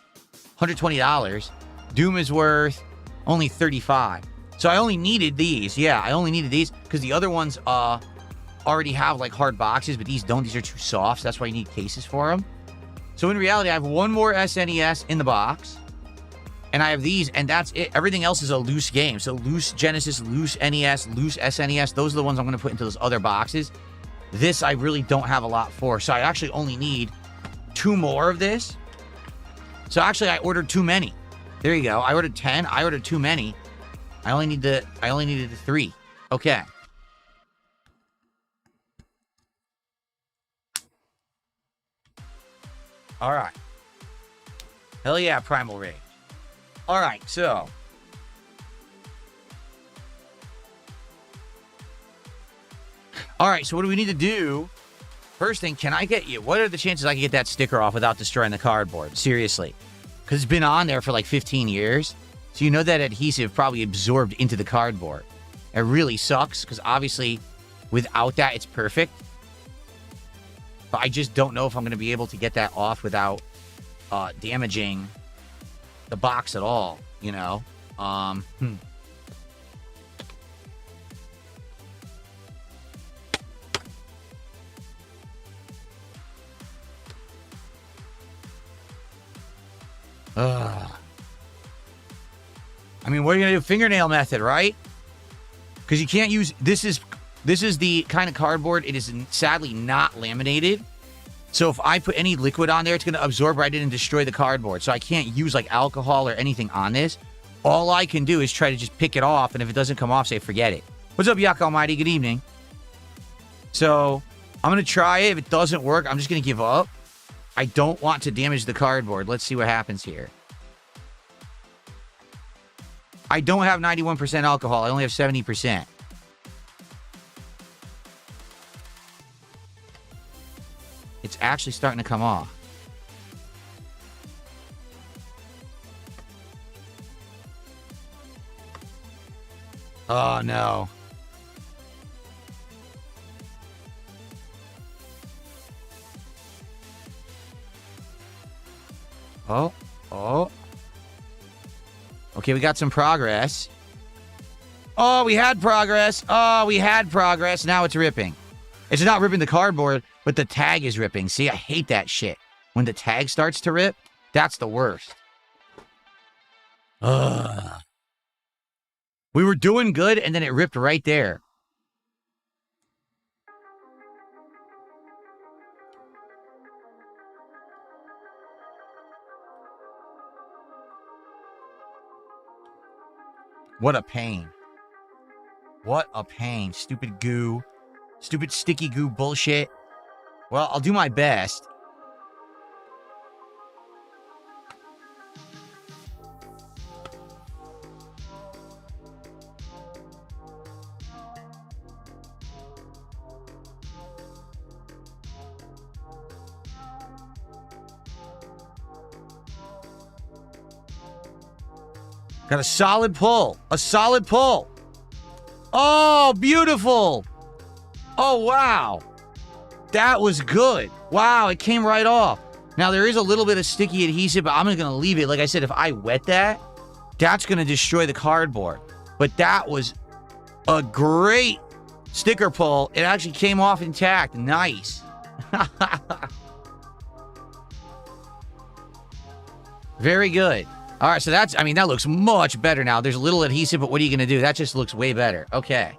$120. Doom is worth only $35. So I only needed these. Yeah, I only needed these because the other ones already have like hard boxes, but these don't. These are too soft, so that's why you need cases for them. So in reality, I have 1 more SNES in the box, and I have these, and that's it. Everything else is a loose game. So loose Genesis, loose NES, loose SNES. Those are the ones I'm going to put into those other boxes. This I really don't have a lot for, so I actually only need 2 more of this. So actually, I ordered too many. There you go. I ordered 10. I ordered too many. I only needed the 3. Okay. All right. Hell yeah, Primal Rage. All right, so. All right, so what do we need to do? First thing, can I get you? What are the chances I can get that sticker off without destroying the cardboard? Seriously. Because it's been on there for like 15 years. So you know that adhesive probably absorbed into the cardboard. It really sucks because obviously without that, it's perfect. But I just don't know if I'm going to be able to get that off without damaging the box at all, you know? I mean, what are you going to do? Fingernail method, right? Because you can't use... This is the kind of cardboard. It is sadly not laminated. So if I put any liquid on there, it's going to absorb right in and destroy the cardboard. So I can't use like alcohol or anything on this. All I can do is try to just pick it off. And if it doesn't come off, say, forget it. What's up, Yak Almighty? Good evening. So I'm going to try it. If it doesn't work, I'm just going to give up. I don't want to damage the cardboard. Let's see what happens here. I don't have 91% alcohol. I only have 70%. It's actually starting to come off. Oh, no. Oh. Okay, we got some progress. Oh, we had progress. Now it's ripping. It's not ripping the cardboard, but the tag is ripping. See, I hate that shit. When the tag starts to rip, that's the worst. Ugh. We were doing good, and then it ripped right there. What a pain. What a pain. Stupid goo. Stupid sticky goo bullshit. Well, I'll do my best. Got a solid pull. A solid pull. Oh, beautiful. Oh, wow. That was good. Wow, it came right off. Now, there is a little bit of sticky adhesive, but I'm going to leave it. Like I said, if I wet that, that's going to destroy the cardboard. But that was a great sticker pull. It actually came off intact. Nice. Very good. All right, so that's, I mean, that looks much better now. There's a little adhesive, but what are you going to do? That just looks way better. Okay.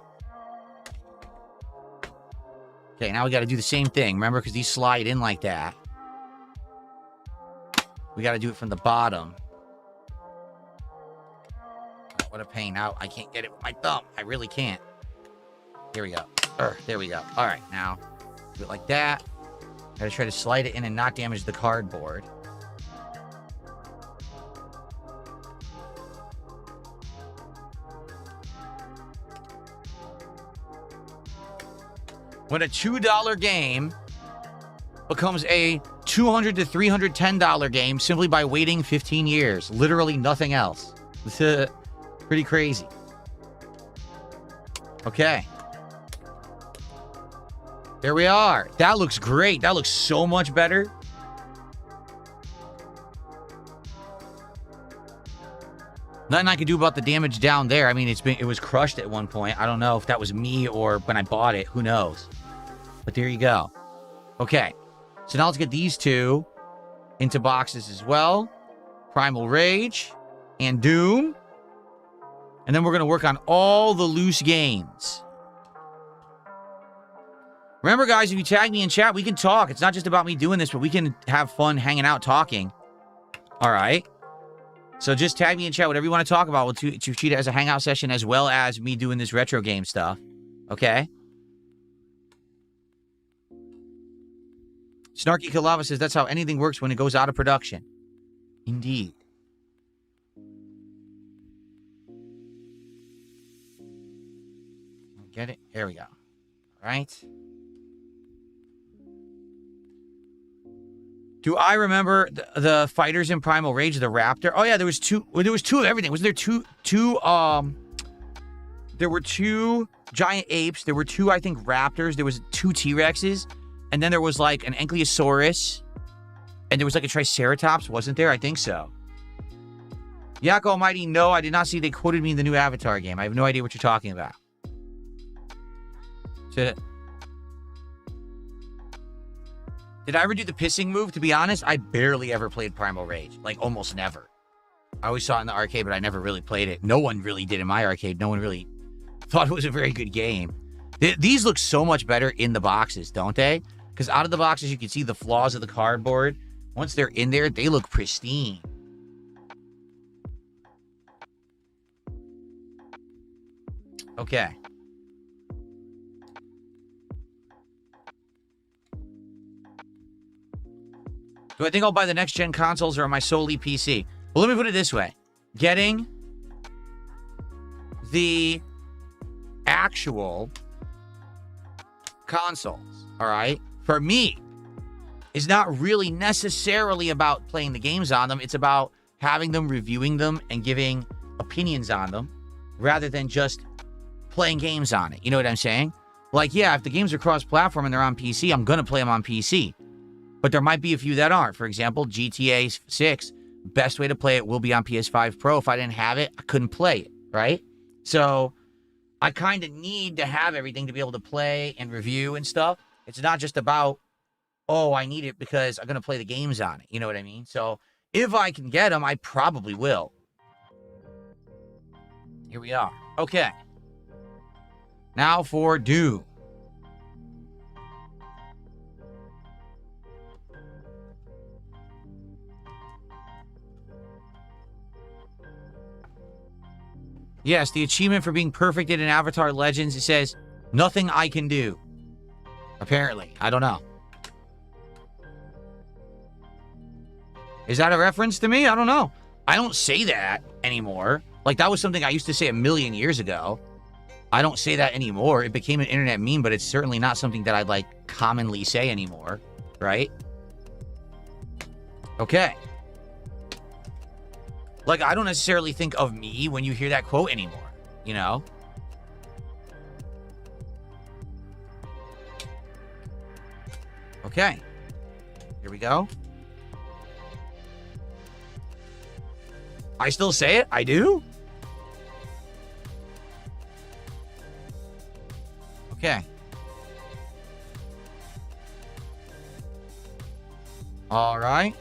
Okay, now we got to do the same thing. Remember, because these slide in like that. We got to do it from the bottom. Oh, what a pain. Now I can't get it with my thumb. I really can't. Here we go. There we go. All right, now do it like that. Got to try to slide it in and not damage the cardboard. When a $2 game becomes a $200 to $310 game simply by waiting 15 years. Literally nothing else. It's pretty crazy. Okay. There we are. That looks great. That looks so much better. Nothing I can do about the damage down there. I mean, it was crushed at one point. I don't know if that was me or when I bought it. Who knows? But there you go. Okay. So now let's get these two into boxes as well. Primal Rage and Doom. And then we're going to work on all the loose games. Remember, guys, if you tag me in chat, we can talk. It's not just about me doing this, but we can have fun hanging out talking. All right. So just tag me in chat, whatever you want to talk about. We'll treat it as a hangout session as well as me doing this retro game stuff. Okay? Snarky Kalava says that's how anything works when it goes out of production. Indeed. Get it? There we go. All right. Do I remember the fighters in Primal Rage, the Raptor? Oh yeah, there was two. Well, there was two of everything. Was there two? There were two giant apes. There were two, I think, raptors. There was two T-Rexes, and then there was like an Ankylosaurus, and there was like a Triceratops. Wasn't there? I think so. Yak Almighty, no, I did not see they quoted me in the new Avatar game. I have no idea what you're talking about. Did I ever do the pissing move? To be honest, I barely ever played Primal Rage. Like, almost never. I always saw it in the arcade, but I never really played it. No one really did in my arcade. No one really thought it was a very good game. These look so much better in the boxes, don't they? Because out of the boxes, you can see the flaws of the cardboard. Once they're in there, they look pristine. Okay. Do I think I'll buy the next-gen consoles or am I solely PC? Well, let me put it this way. Getting the actual consoles, all right, for me, is not really necessarily about playing the games on them. It's about having them, reviewing them, and giving opinions on them rather than just playing games on it. You know what I'm saying? Like, yeah, if the games are cross-platform and they're on PC, I'm going to play them on PC. But there might be a few that aren't. For example, GTA 6, best way to play it will be on PS5 Pro. If I didn't have it, I couldn't play it, right? So I kind of need to have everything to be able to play and review and stuff. It's not just about, oh, I need it because I'm going to play the games on it. You know what I mean? So if I can get them, I probably will. Here we are. Okay. Now for Doom. Yes, the achievement for being perfect in Avatar Legends, it says, nothing I can do. Apparently. I don't know. Is that a reference to me? I don't know. I don't say that anymore. Like, that was something I used to say a million years ago. I don't say that anymore. It became an internet meme, but it's certainly not something that I'd, like, commonly say anymore. Right? Okay. Like, I don't necessarily think of me when you hear that quote anymore, you know? Okay. Here we go. I still say it? I do? Okay. All right.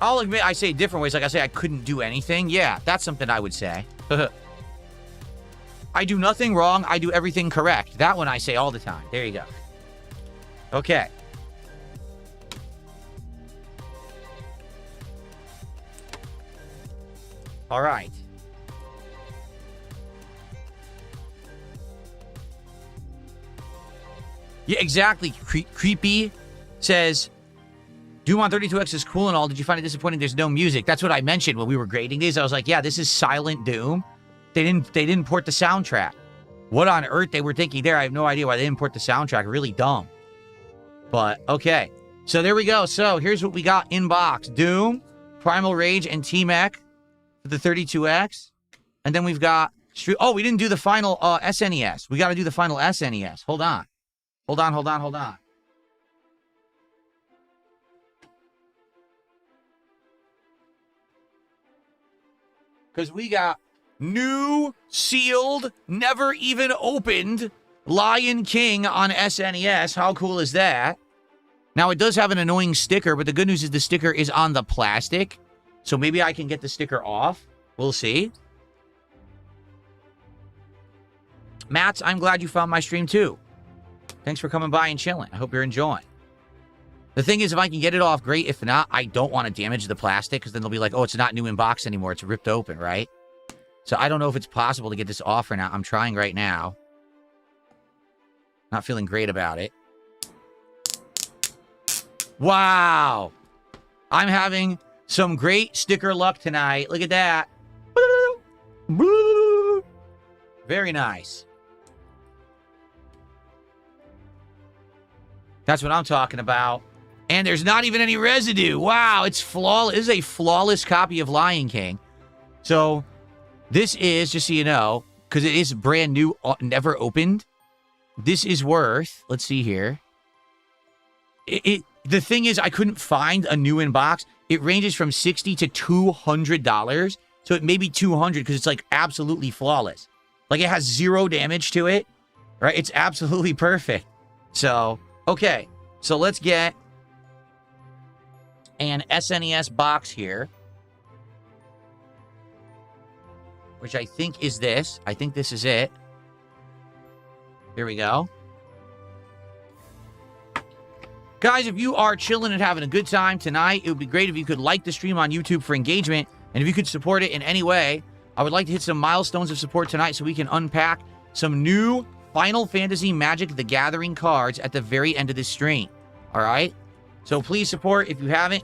I'll admit I say it different ways. Like I say I couldn't do anything. Yeah, that's something I would say. I do nothing wrong. I do everything correct. That one I say all the time. There you go. Okay. All right. Yeah, exactly. Creepy says, Doom on 32X is cool and all. Did you find it disappointing there's no music? That's what I mentioned when we were grading these. I was like, yeah, this is silent Doom. They didn't port the soundtrack. What on earth they were thinking there? I have no idea why they didn't port the soundtrack. Really dumb. But, okay. So, there we go. So, here's what we got in box. Doom, Primal Rage, and T-Mech for the 32X. And then we've got... Oh, we didn't do the final SNES. We got to do the final SNES. Hold on. Hold on. Because we got new, sealed, never even opened Lion King on SNES. How cool is that? Now, it does have an annoying sticker, but the good news is the sticker is on the plastic. So maybe I can get the sticker off. We'll see. Matt, I'm glad you found my stream too. Thanks for coming by and chilling. I hope you're enjoying. The thing is, if I can get it off, great. If not, I don't want to damage the plastic because then they'll be like, oh, it's not new in box anymore. It's ripped open, right? So I don't know if it's possible to get this off or not. I'm trying right now. Not feeling great about it. Wow. I'm having some great sticker luck tonight. Look at that. Very nice. That's what I'm talking about. And there's not even any residue. Wow, it's flawless. This is a flawless copy of Lion King. So, this is, just so you know, because it is brand new, never opened, this is worth, let's see here. The thing is, I couldn't find a new in box. It ranges from $60 to $200. So, it may be $200 because it's like absolutely flawless. Like, it has zero damage to it, right? It's absolutely perfect. So, okay. So, let's get an SNES box here, which I think is this. I think this is it. Here we go. Guys, if you are chilling and having a good time tonight, it would be great if you could like the stream on YouTube for engagement, and if you could support it in any way. I would like to hit some milestones of support tonight so we can unpack some new Final Fantasy Magic the Gathering cards at the very end of this stream. All right? So please support if you haven't.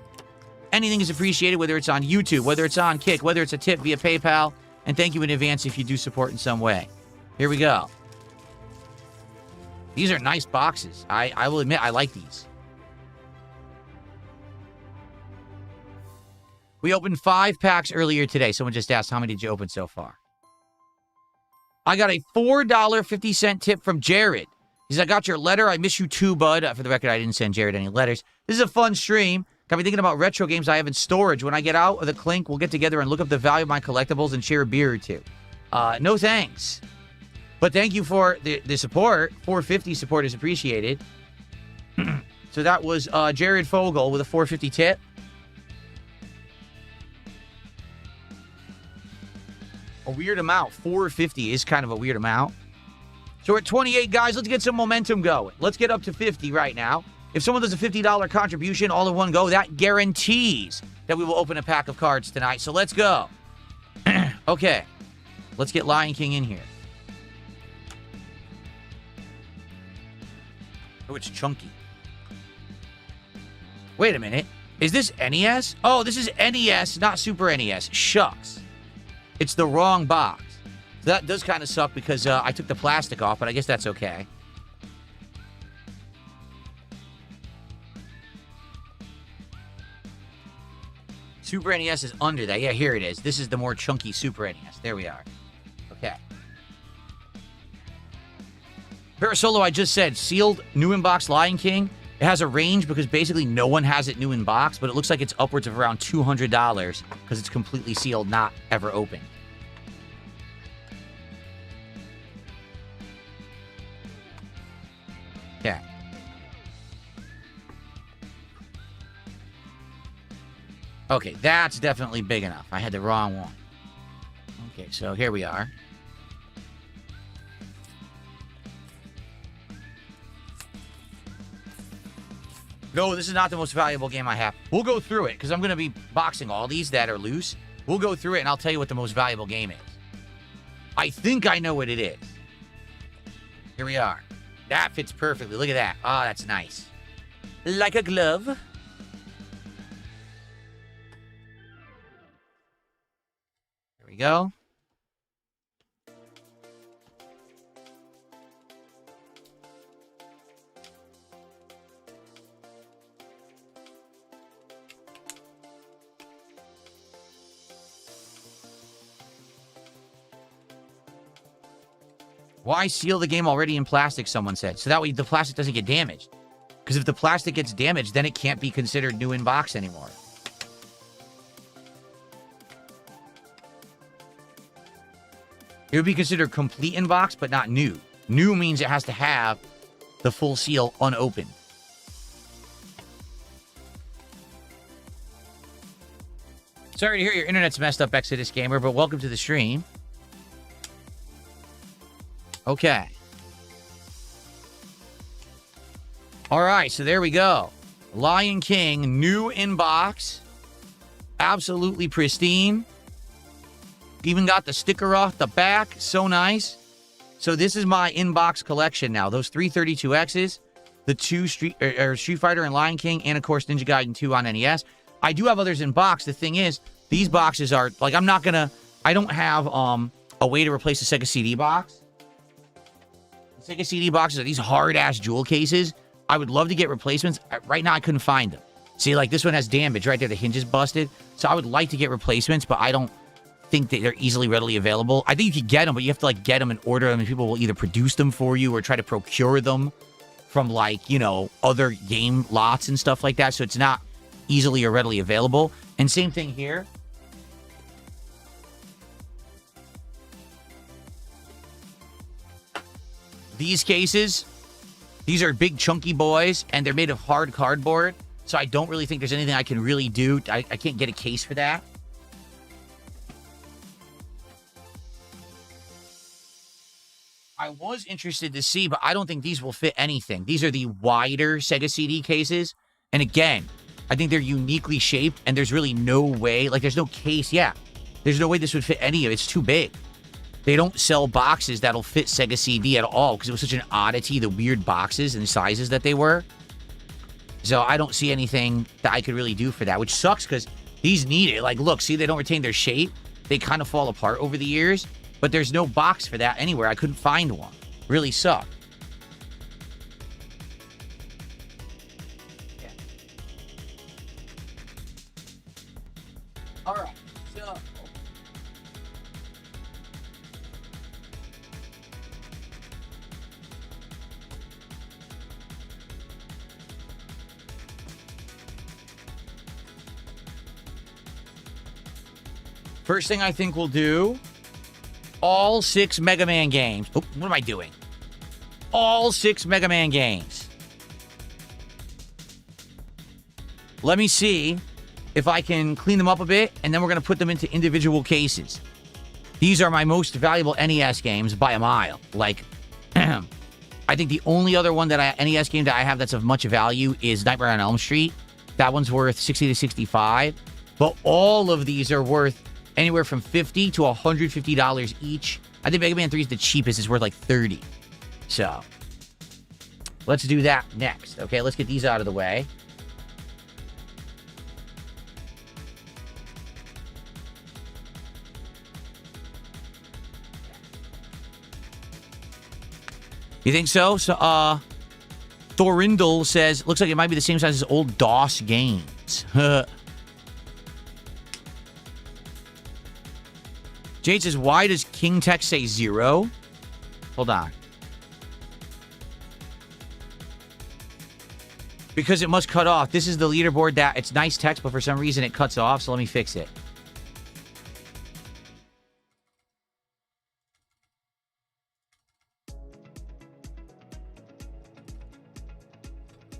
Anything is appreciated, whether it's on YouTube, whether it's on Kick, whether it's a tip via PayPal. And thank you in advance if you do support in some way. Here we go. These are nice boxes. I will admit, I like these. We opened 5 packs earlier today. Someone just asked, how many did you open so far? I got a $4.50 tip from Jared. He says, I got your letter. I miss you too, bud. For the record, I didn't send Jared any letters. This is a fun stream. Got me thinking about retro games I have in storage. When I get out of the clink, we'll get together and look up the value of my collectibles and share a beer or two. No thanks. But thank you for the support. $4.50 support is appreciated. So that was Jared Fogel with a $4.50 tip. A weird amount. $4.50 is kind of a weird amount. So we're at 28, guys. Let's get some momentum going. Let's get up to 50 right now. If someone does a $50 contribution all in one go, that guarantees that we will open a pack of cards tonight. So let's go. Okay. Let's get Lion King in here. Oh, it's chunky. Wait a minute. Is this NES? Oh, this is NES, not Super NES. Shucks. It's the wrong box. So that does kind of suck because I took the plastic off, but I guess that's okay. Super NES is under that. Yeah, here it is. This is the more chunky Super NES. There we are. Okay. Parasolo, I just said, sealed new in box Lion King. It has a range because basically no one has it new in box, but it looks like it's upwards of around $200 because it's completely sealed, not ever opened. Okay. Okay, that's definitely big enough. I had the wrong one. Okay, so here we are. No, this is not the most valuable game I have. We'll go through it, because I'm going to be boxing all these that are loose. We'll go through it, and I'll tell you what the most valuable game is. I think I know what it is. Here we are. That fits perfectly. Look at that. Oh, that's nice. Like a glove. There we go. Why seal the game already in plastic, someone said. So that way the plastic doesn't get damaged. Because if the plastic gets damaged, then it can't be considered new in box anymore. It would be considered complete in box, but not new. New means it has to have the full seal unopened. Sorry to hear your internet's messed up, Exodus Gamer, but welcome to the stream. Okay. All right, so there we go. Lion King, new in box. Absolutely pristine. Even got the sticker off the back. So nice. So this is my in-box collection now. Those 332Xs, the two Street Fighter and Lion King, and of course Ninja Gaiden 2 on NES. I do have others in box. The thing is, these boxes are, like, I don't have a way to replace the Sega CD box. The Sega CD boxes are these hard-ass jewel cases. I would love to get replacements. Right now, I couldn't find them. See, like, this one has damage right there. The hinge is busted. So I would like to get replacements, but I don't think that they're easily readily available. I think you could get them, but you have to, like, get them and order them, and people will either produce them for you or try to procure them from, like, you know, other game lots and stuff like that. So it's not easily or readily available. And same thing here. These cases, these are big chunky boys, and they're made of hard cardboard, so I don't really think there's anything I can really do. I can't get a case for that. I was interested to see, but I don't think these will fit anything. These are the wider Sega CD cases, and again, I think they're uniquely shaped, and there's really no way, like, there's no case, there's no way this would fit any of it. It's too big. They don't sell boxes that'll fit Sega CD at all because it was such an oddity, the weird boxes and sizes that they were. So I don't see anything that I could really do for that, which sucks because these need it. Like, look, see, they don't retain their shape. They kind of fall apart over the years, but there's no box for that anywhere. I couldn't find one. Really sucked. Yeah. All right. So... First thing I think we'll do, all 6 Mega Man games. Oh, what am I doing? All 6 Mega Man games. Let me see if I can clean them up a bit, and then we're going to put them into individual cases. These are my most valuable NES games by a mile. Like, I think the only other one that NES game that I have that's of much value is Nightmare on Elm Street. That one's worth $60 to $65. But all of these are worth anywhere from $50 to $150 each. I think Mega Man 3 is the cheapest. It's worth like $30. So, let's do that next. Okay, let's get these out of the way. You think so? So, Thorindel says, looks like it might be the same size as old DOS games. Jade says, why does King Tech say 0? Hold on. Because it must cut off. This is the leaderboard that it's nice text, but for some reason it cuts off, so let me fix it.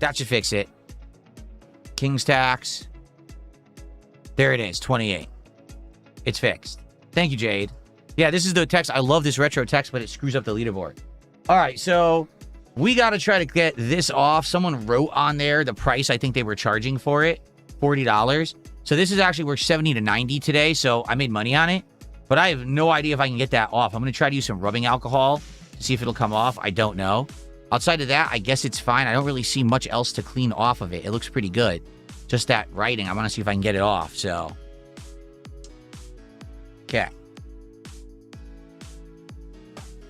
That should fix it. King's Tax. There it is, 28. It's fixed. Thank you, Jade. Yeah, this is the text. I love this retro text, but it screws up the leaderboard. All right, so We got to try to get this off. Someone wrote on there the price I think they were charging for it, $40. So this is actually worth 70 to 90 today, so I made money on it. But I have no idea if I can get that off. I'm going to try to use some rubbing alcohol to see if it'll come off. I don't know. Outside of that, I guess it's fine. I don't really see much else to clean off of it. It looks pretty good. Just that writing. I want to see if I can get it off, so. Okay.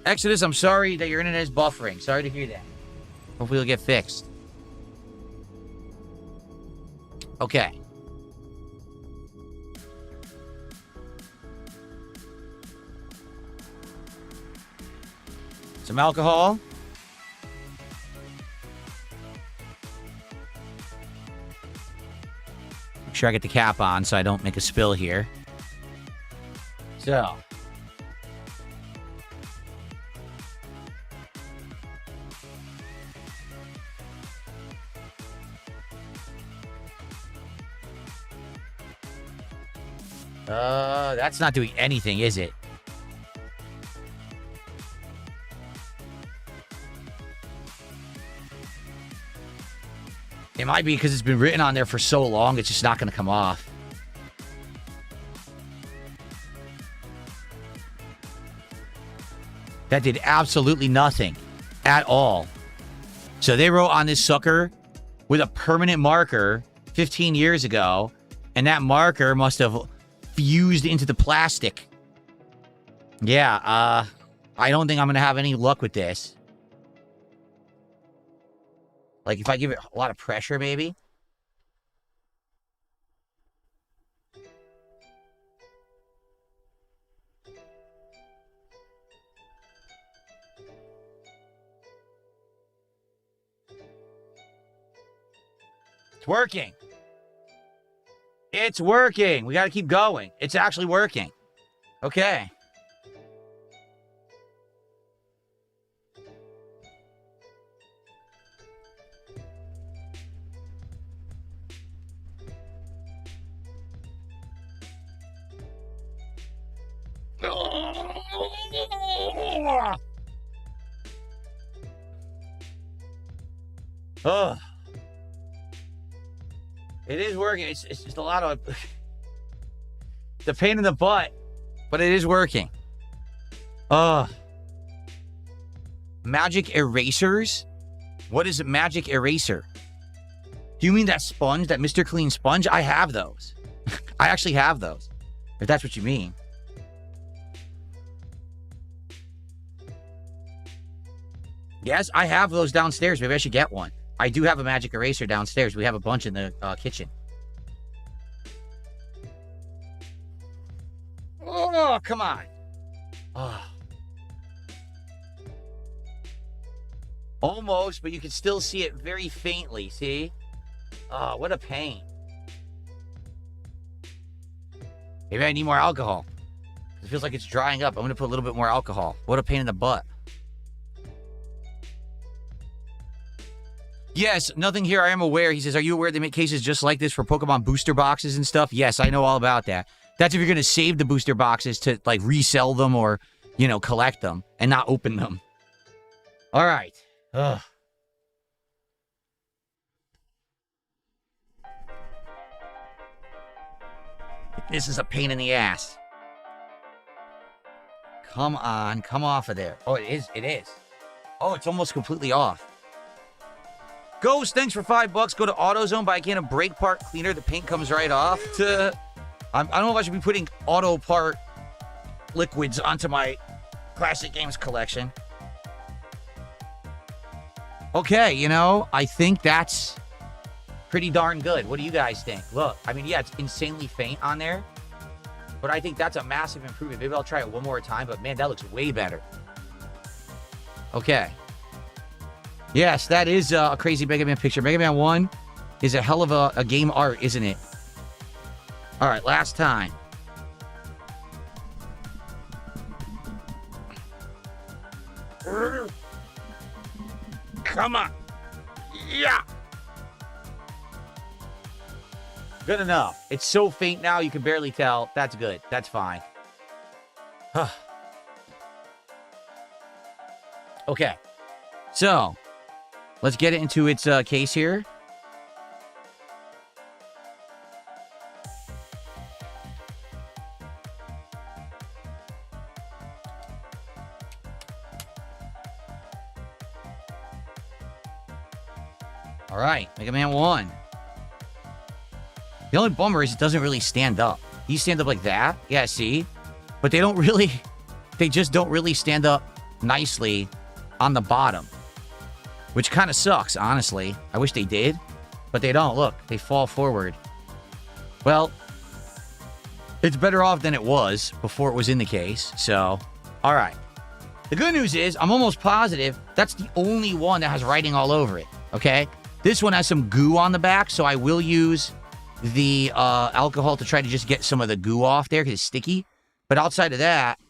Exodus, I'm sorry that your internet is buffering. Sorry to hear that. Hopefully it'll get fixed. Okay. Some alcohol. Make sure I get the cap on so I don't make a spill here. So. That's not doing anything, is it? It might be because it's been written on there for so long, it's just not going to come off. That did absolutely nothing at all. So they wrote on this sucker with a permanent marker 15 years ago, and that marker must have fused into the plastic. Yeah, I don't think I'm going to have any luck with this. Like, if I give it a lot of pressure, maybe. It's working. It's working. We got to keep going. It's actually working. Okay. Oh. It is working. It's just a lot of the pain in the butt, but it is working. Magic erasers? What is a magic eraser? Do you mean that sponge, that Mr. Clean sponge? I have those. I actually have those, if that's what you mean. Yes, I have those downstairs. Maybe I should get one. I do have a magic eraser downstairs. We have a bunch in the kitchen. Oh, come on. Oh. Almost, but you can still see it very faintly, see? Oh, what a pain. Maybe I need more alcohol. It feels like it's drying up. I'm going to put a little bit more alcohol. What a pain in the butt. Yes, nothing here. I am aware. He says, are you aware they make cases just like this for Pokemon booster boxes and stuff? Yes, I know all about that. That's if you're going to save the booster boxes to, like, resell them or, you know, collect them and not open them. All right. Ugh. This is a pain in the ass. Come on. Come off of there. Oh, it is. It is. Oh, it's almost completely off. Ghost, thanks for $5. Go to AutoZone, buy a can of brake part cleaner. The paint comes right off. I don't know if I should be putting auto part liquids onto my classic games collection. Okay, you know, I think that's pretty darn good. What do you guys think? Look, I mean, yeah, it's insanely faint on there, but I think that's a massive improvement. Maybe I'll try it one more time, but man, that looks way better. Okay. Yes, that is a crazy Mega Man picture. Mega Man 1 is a hell of a game art, isn't it? All right, last time. Come on. Yeah. Good enough. It's so faint now, you can barely tell. That's good. That's fine. Okay. So, Let's get it into its case here. All right, Mega Man 1. The only bummer is it doesn't really stand up. These stand up like that. Yeah, see? But they don't really... They just don't really stand up nicely on the bottom. Which kind of sucks, honestly. I wish they did. But they don't. Look, they fall forward. Well, it's better off than it was before it was in the case. So, all right. The good news is I'm almost positive that's the only one that has writing all over it. Okay? This one has some goo on the back, so I will use the alcohol to try to just get some of the goo off there because it's sticky. But outside of that,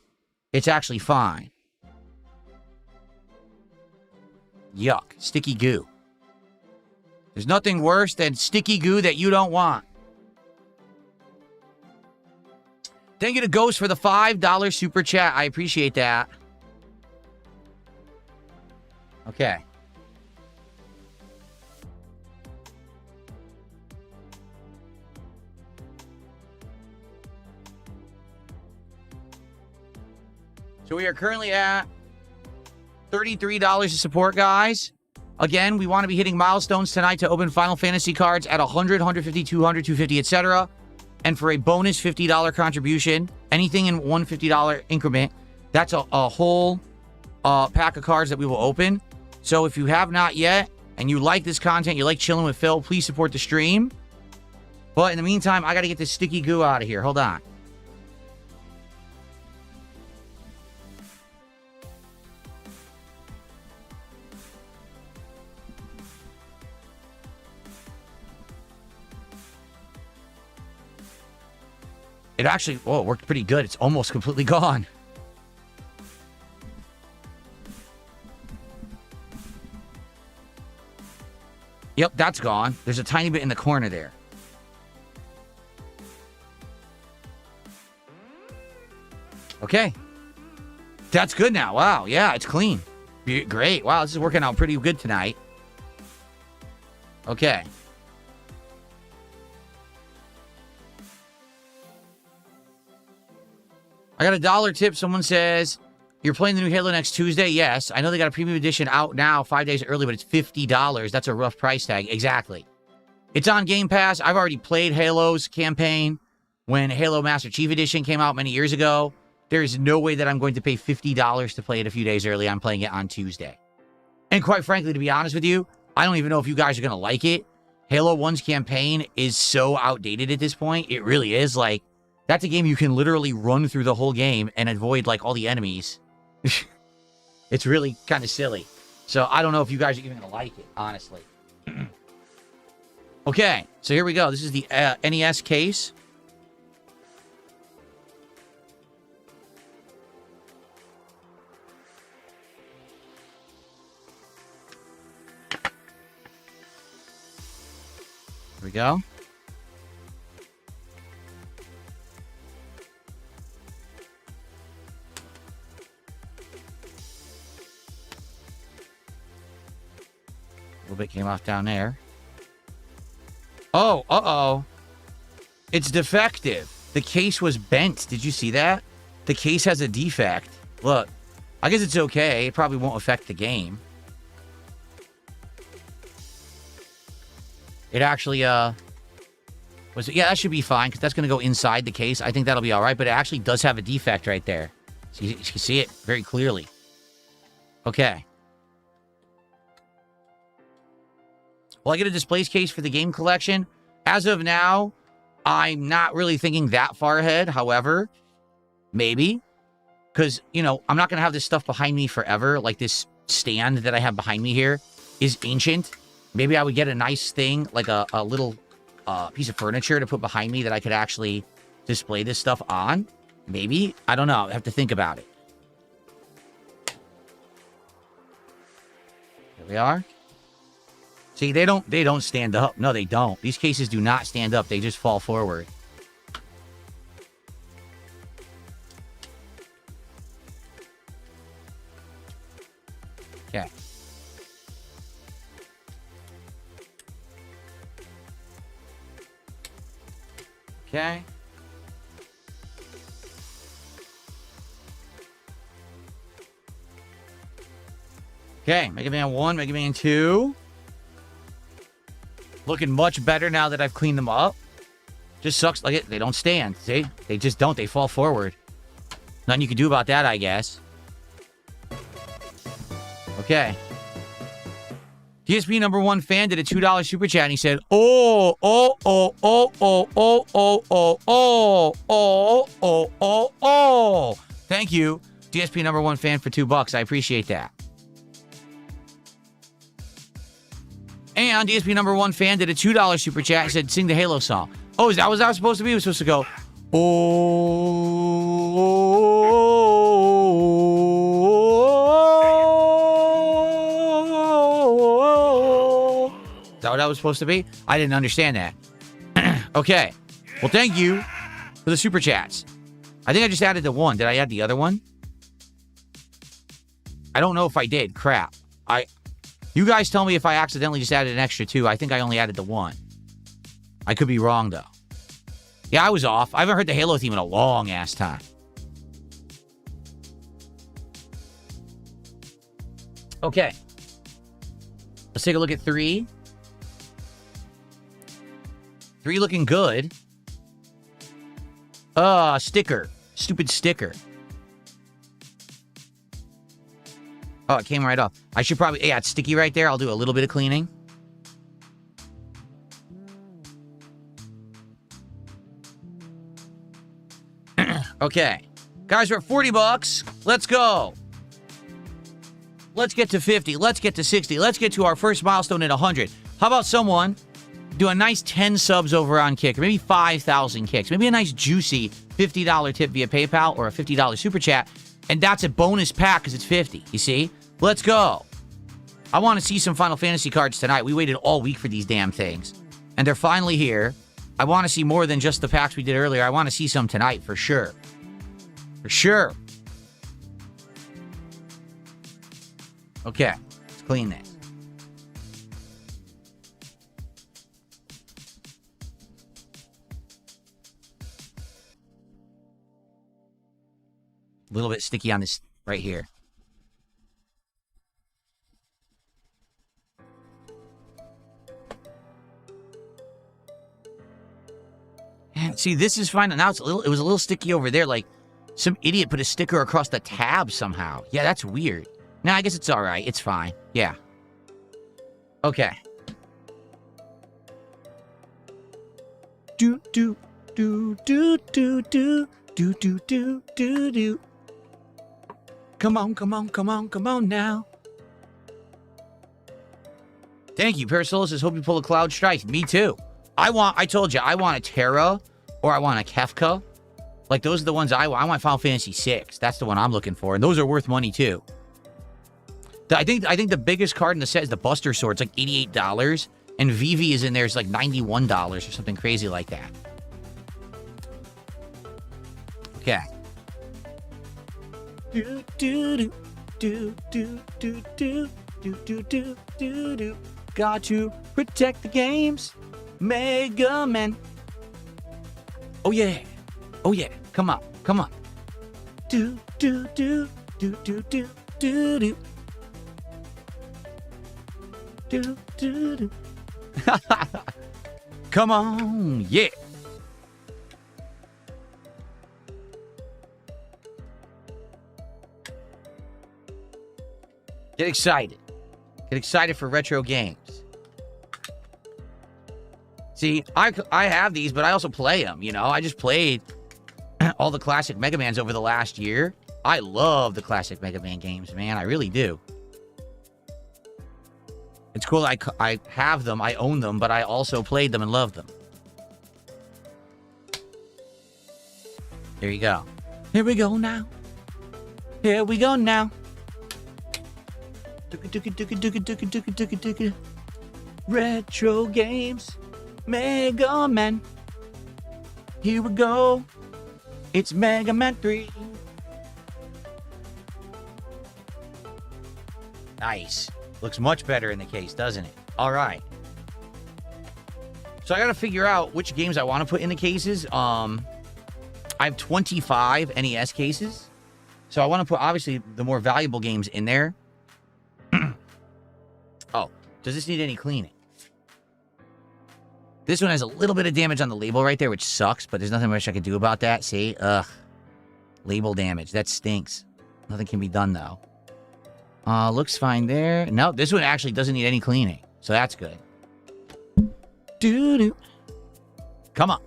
it's actually fine. Yuck. Sticky goo. There's nothing worse than sticky goo that you don't want. Thank you to Ghost for the $5 super chat. I appreciate that. Okay. So we are currently at $33 to support, guys. Again, we want to be hitting milestones tonight to open Final Fantasy cards at 100, 150, 200, 250, etc. And for a bonus $50 contribution, anything in one $50 increment, that's a whole pack of cards that we will open. So if you have not yet, and you like this content, you like chilling with Phil, please support the stream. But in the meantime, I got to get this sticky goo out of here. Hold on. It actually, oh, it worked pretty good. It's almost completely gone. Yep, that's gone. There's a tiny bit in the corner there. Okay. That's good now. Wow. Yeah, it's clean. Great. Wow, this is working out pretty good tonight. Okay. I got a $1 tip. Someone says, you're playing the new Halo next Tuesday? Yes. I know they got a premium edition out now 5 days early, but it's $50. That's a rough price tag. Exactly. It's on Game Pass. I've already played Halo's campaign when Halo Master Chief Edition came out many years ago. There is no way that I'm going to pay $50 to play it a few days early. I'm playing it on Tuesday. And quite frankly, to be honest with you, I don't even know if you guys are going to like it. Halo 1's campaign is so outdated at this point. It really is. Like, that's a game you can literally run through the whole game and avoid, like, all the enemies. It's really kind of silly. So I don't know if you guys are even going to like it, honestly. Okay, so here we go. This is the NES case. Here we go. A little bit came off down there. Oh, uh-oh. It's defective. The case was bent. Did you see that? The case has a defect. Look, I guess it's okay. It probably won't affect the game. It actually, yeah, that should be fine, because that's going to go inside the case. I think that'll be all right, but it actually does have a defect right there. So you can see it very clearly. Okay. Will I get a displays case for the game collection? As of now, I'm not really thinking that far ahead. However, maybe. Because, you know, I'm not going to have this stuff behind me forever. Like this stand that I have behind me here is ancient. Maybe I would get a nice thing, like a little piece of furniture to put behind me that I could actually display this stuff on. Maybe. I don't know. I have to think about it. Here we are. See, they don't stand up. No, they don't. These cases do not stand up. They just fall forward. Okay. Okay. Okay, Mega Man 1, Mega Man 2. Looking much better now that I've cleaned them up. Just sucks. Like they don't stand. See? They just don't. They fall forward. Nothing you can do about that, I guess. Okay. DSP number 1 fan did a $2 super chat and he said, oh, oh, oh, oh, oh, oh, oh, oh, oh, oh, oh, oh, oh. Thank you, DSP number 1 fan, for $2. I appreciate that. And DSP number 1 fan did a $2 super chat and said, sing the Halo song. Oh, is that what I was supposed to be? I was supposed to go, oh. Is that what I was supposed to be? I didn't understand that. Okay. Well, thank you for the super chats. I think I just added the one. Did I add the other one? I don't know if I did. Crap. You guys tell me if I accidentally just added an extra 2. I think I only added the 1. I could be wrong, though. Yeah, I was off. I haven't heard the Halo theme in a long-ass time. Okay. Let's take a look at 3. 3 looking good. Sticker. Stupid sticker. Oh, it came right off. I should probably... Yeah, it's sticky right there. I'll do a little bit of cleaning. Okay. Guys, we're at $40. Let's go. Let's get to 50. Let's get to 60. Let's get to our first milestone at 100. How about someone do a nice 10 subs over on Kick, or maybe 5,000 kicks, maybe a nice juicy $50 tip via PayPal or a $50 super chat, and that's a bonus pack because it's 50, you see? Let's go. I want to see some Final Fantasy cards tonight. We waited all week for these damn things, and they're finally here. I want to see more than just the packs we did earlier. I want to see some tonight for sure. For sure. Okay, let's clean this. A little bit sticky on this right here. And see, this is fine. Now it was a little sticky over there. Like some idiot put a sticker across the tab somehow. Yeah, that's weird. No, I guess it's all right. It's fine. Yeah. Okay. Do do do do do do do do do do do. Come on, come on, come on, come on now. Thank you, Parasolis says, hope you pull a Cloud Strike. Me too. I told you, I want a Terra or I want a Kefka. Like, those are the ones I want. I want Final Fantasy VI. That's the one I'm looking for. And those are worth money too. I think the biggest card in the set is the Buster Sword. It's like $88. And Vivi is in there. It's like $91 or something crazy like that. Okay. Do do do do do do do do do do do. Got to protect the games, Mega Man. Oh yeah, oh yeah. Come on, come on. Do do do do do do do do do do do. Come on, yeah. Get excited. Get excited for retro games. See, I have these, but I also play them, you know? I just played all the classic Mega Mans over the last year. I love the classic Mega Man games, man. I really do. It's cool I have them, I own them, but I also played them and loved them. Here you go. Here we go now. Here we go now. Retro games, Mega Man. Here we go. It's Mega Man 3. Nice. Looks much better in the case, doesn't it? All right. So I got to figure out which games I want to put in the cases. I have 25 NES cases. So I want to put, obviously, the more valuable games in there. Oh, does this need any cleaning? This one has a little bit of damage on the label right there, which sucks, but there's nothing much I can do about that. See? Ugh. Label damage. That stinks. Nothing can be done, though. Looks fine there. No, this one actually doesn't need any cleaning. So that's good. Doo-doo. Come on.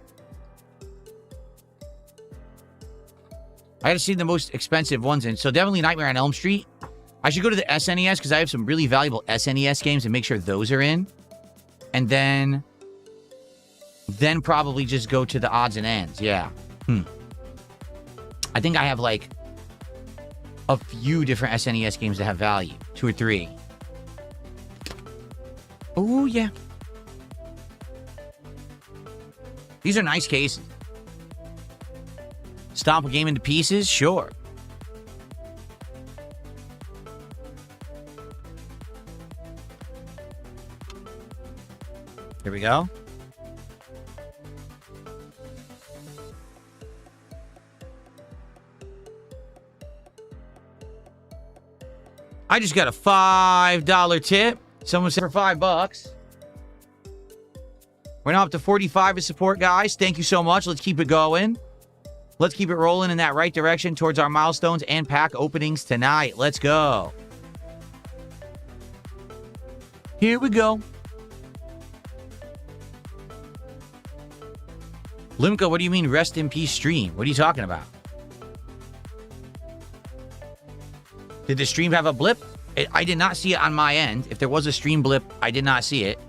I gotta see the most expensive ones in. So definitely Nightmare on Elm Street. I should go to the SNES because I have some really valuable SNES games and make sure those are in. And then probably just go to the odds and ends. Yeah. I think I have like a few different SNES games that have value. 2 or 3. Oh, yeah. These are nice cases. Stomp a game into pieces? Sure. Here we go. I just got a $5 tip. Someone said for $5. We're now up to 45 as support, guys. Thank you so much. Let's keep it going. Let's keep it rolling in that right direction towards our milestones and pack openings tonight. Let's go. Here we go. Limca, what do you mean rest in peace stream? What are you talking about? Did the stream have a blip? I did not see it on my end. If there was a stream blip, I did not see it.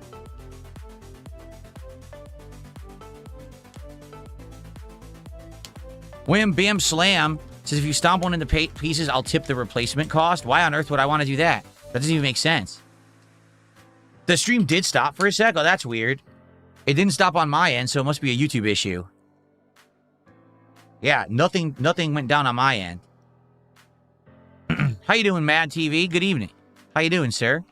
Wham Bam Slam says if you stomp one into pieces, I'll tip the replacement cost. Why on earth would I want to do that? That doesn't even make sense. The stream did stop for a sec. Oh, that's weird. It didn't stop on my end, so it must be a YouTube issue. Yeah, nothing went down on my end. How you doing, Mad TV? Good evening. How you doing, sir?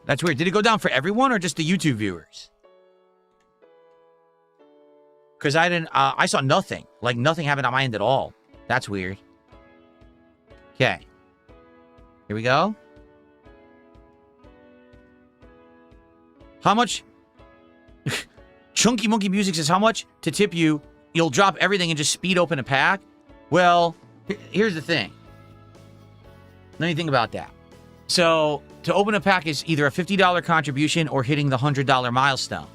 That's weird. Did it go down for everyone or just the YouTube viewers? Because I saw nothing. Like, nothing happened on my end at all. That's weird. Okay. Here we go. How much? Chunky Monkey Music says, how much to tip you? You'll drop everything and just speed open a pack? Well, here's the thing. Let me think about that. So, to open a pack is either a $50 contribution or hitting the $100 milestone.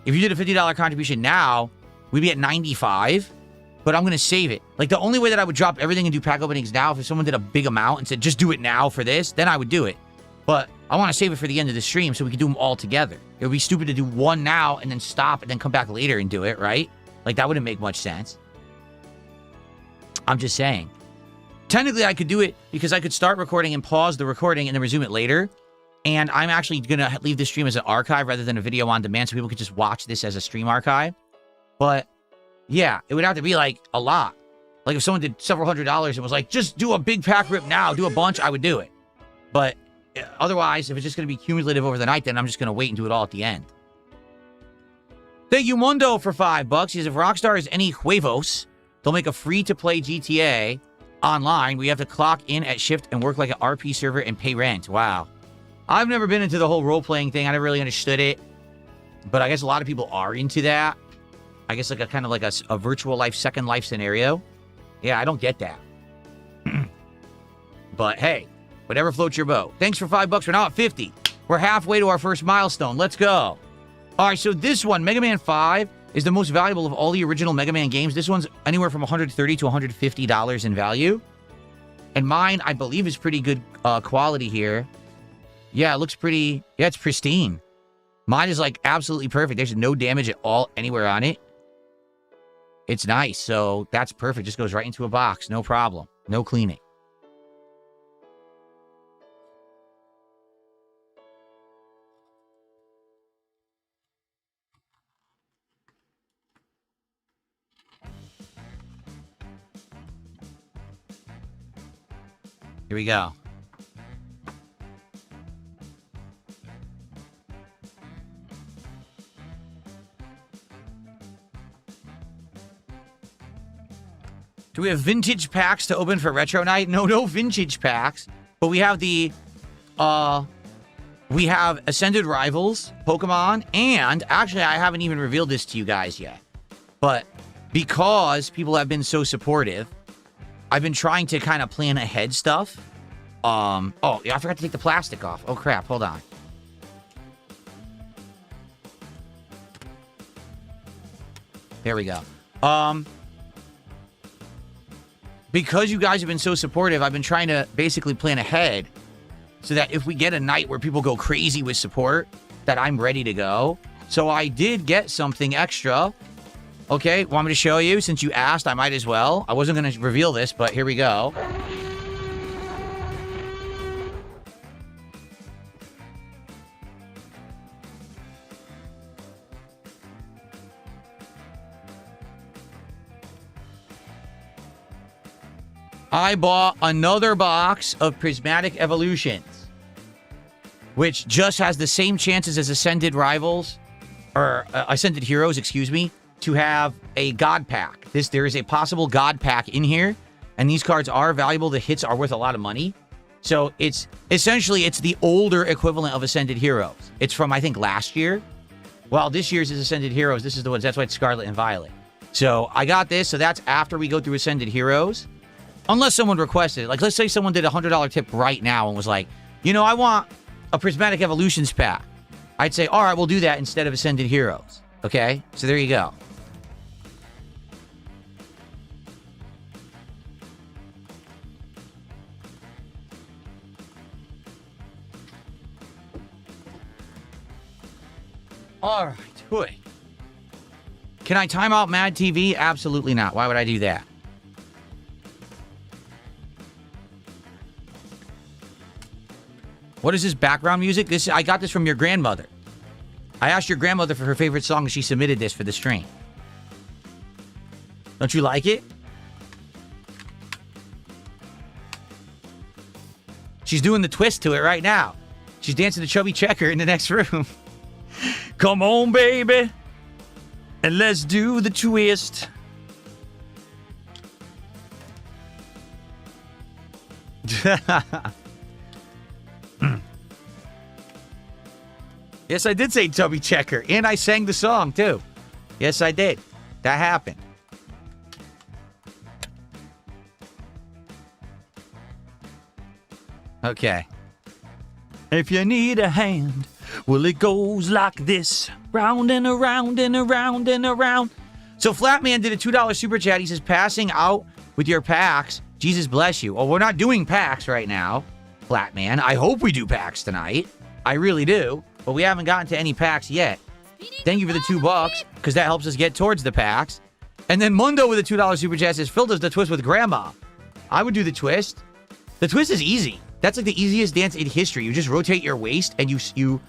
If you did a $50 contribution now, we'd be at 95, but I'm going to save it. Like, the only way that I would drop everything and do pack openings now, if someone did a big amount and said, just do it now for this, then I would do it. But I want to save it for the end of the stream so we can do them all together. It would be stupid to do one now and then stop and then come back later and do it, right? Like, that wouldn't make much sense. I'm just saying. Technically, I could do it because I could start recording and pause the recording and then resume it later. And I'm actually going to leave the stream as an archive rather than a video on demand so people could just watch this as a stream archive. But, yeah, it would have to be, like, a lot. Like, if someone did several $100s and was like, just do a big pack rip now, do a bunch, I would do it. But otherwise, if it's just going to be cumulative over the night, then I'm just going to wait and do it all at the end. Thank you, Mundo, for $5. He says, if Rockstar is any huevos, they'll make a free-to-play GTA online. We have to clock in at shift and work like an RP server and pay rent. Wow. I've never been into the whole role-playing thing. I never really understood it. But I guess a lot of people are into that. I guess like a kind of like a virtual life, second life scenario. Yeah, I don't get that. But hey, whatever floats your boat. Thanks for $5. We're now at 50. We're halfway to our first milestone. Let's go. All right, so this one, Mega Man 5, is the most valuable of all the original Mega Man games. This one's anywhere from $130 to $150 in value. And mine, I believe, is pretty good quality here. Yeah, it looks pretty... Yeah, it's pristine. Mine is, like, absolutely perfect. There's no damage at all anywhere on it. It's nice, so that's perfect. Just goes right into a box. No problem. No cleaning. Here we go. Do we have vintage packs to open for Retro Night? No vintage packs. But we have the, we have Ascended Rivals, Pokemon, and actually I haven't even revealed this to you guys yet. But because people have been so supportive, I've been trying to kind of plan ahead stuff. Oh, yeah, I forgot to take the plastic off. Oh, crap. Hold on. There we go. Because you guys have been so supportive, I've been trying to basically plan ahead so that if we get a night where people go crazy with support, that I'm ready to go. So I did get something extra. Okay, want me to show you? Since you asked, I might as well. I wasn't going to reveal this, but here we go. I bought another box of Prismatic Evolutions, which just has the same chances as Ascended Rivals, or Ascended Heroes, excuse me, to have a God Pack. There is a possible God Pack in here, and these cards are valuable. The hits are worth a lot of money. So it's essentially, it's the older equivalent of Ascended Heroes. It's from, I think, last year. Well, this year's is Ascended Heroes. This is the ones. That's why it's Scarlet and Violet. So I got this. So that's after we go through Ascended Heroes. Unless someone requested it. Like, let's say someone did a $100 tip right now and was like, you know, I want a Prismatic Evolutions pack. I'd say, all right, we'll do that instead of Ascended Heroes. Okay? So there you go. All right. Hooey. Can I time out Mad TV? Absolutely not. Why would I do that? What is this background music? I got this from your grandmother. I asked your grandmother for her favorite song, and she submitted this for the stream. Don't you like it? She's doing the twist to it right now. She's dancing the chubby checker in the next room. Come on, baby, and let's do the twist. Yes, I did say chubby checker, and I sang the song, too. Yes, I did. That happened. Okay. If you need a hand, well, it goes like this. Round and around and around and around. So Flatman did a $2 super chat. He says, passing out with your packs. Jesus bless you. Well, we're not doing packs right now, Flatman. I hope we do packs tonight. I really do. But we haven't gotten to any packs yet. Thank you for the $2, because that helps us get towards the packs. And then Mundo with a $2 super chat says, Phil does the twist with Grandma. I would do the twist. The twist is easy. That's like the easiest dance in history. You just rotate your waist and you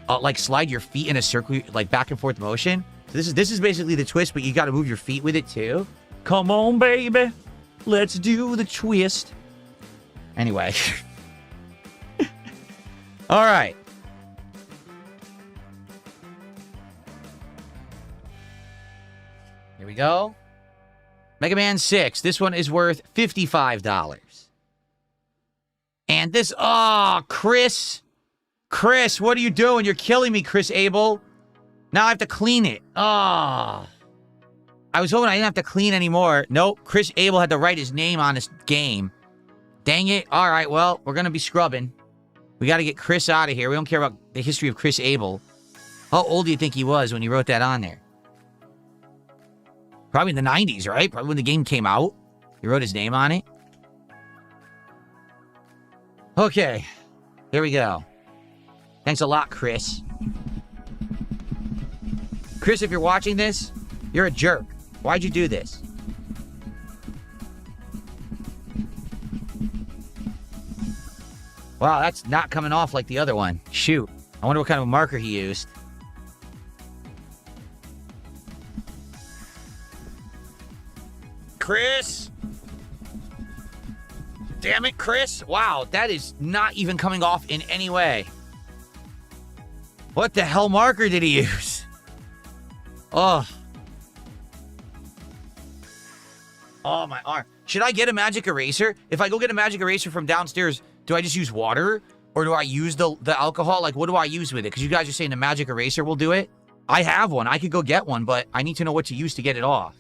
like slide your feet in a circle, like back and forth motion. So this is basically the twist, but you got to move your feet with it too. Come on, baby. Let's do the twist. Anyway. All right. Here we go. Mega Man 6. This one is worth $55. And this, Chris. Chris, what are you doing? You're killing me, Chris Abel. Now I have to clean it. I was hoping I didn't have to clean anymore. Nope, Chris Abel had to write his name on this game. Dang it. All right, well, we're going to be scrubbing. We got to get Chris out of here. We don't care about the history of Chris Abel. How old do you think he was when he wrote that on there? Probably in the 90s, right? Probably when the game came out. He wrote his name on it. Okay. Here we go. Thanks a lot, Chris. Chris, if you're watching this, you're a jerk. Why'd you do this? Wow, that's not coming off like the other one. Shoot. I wonder what kind of marker he used. Chris? Damn it, Chris. Wow, that is not even coming off in any way. What the hell marker did he use? Oh. Oh, my arm. Should I get a magic eraser? If I go get a magic eraser from downstairs, do I just use water? Or do I use the alcohol? Like, what do I use with it? Because you guys are saying the magic eraser will do it. I have one. I could go get one, but I need to know what to use to get it off.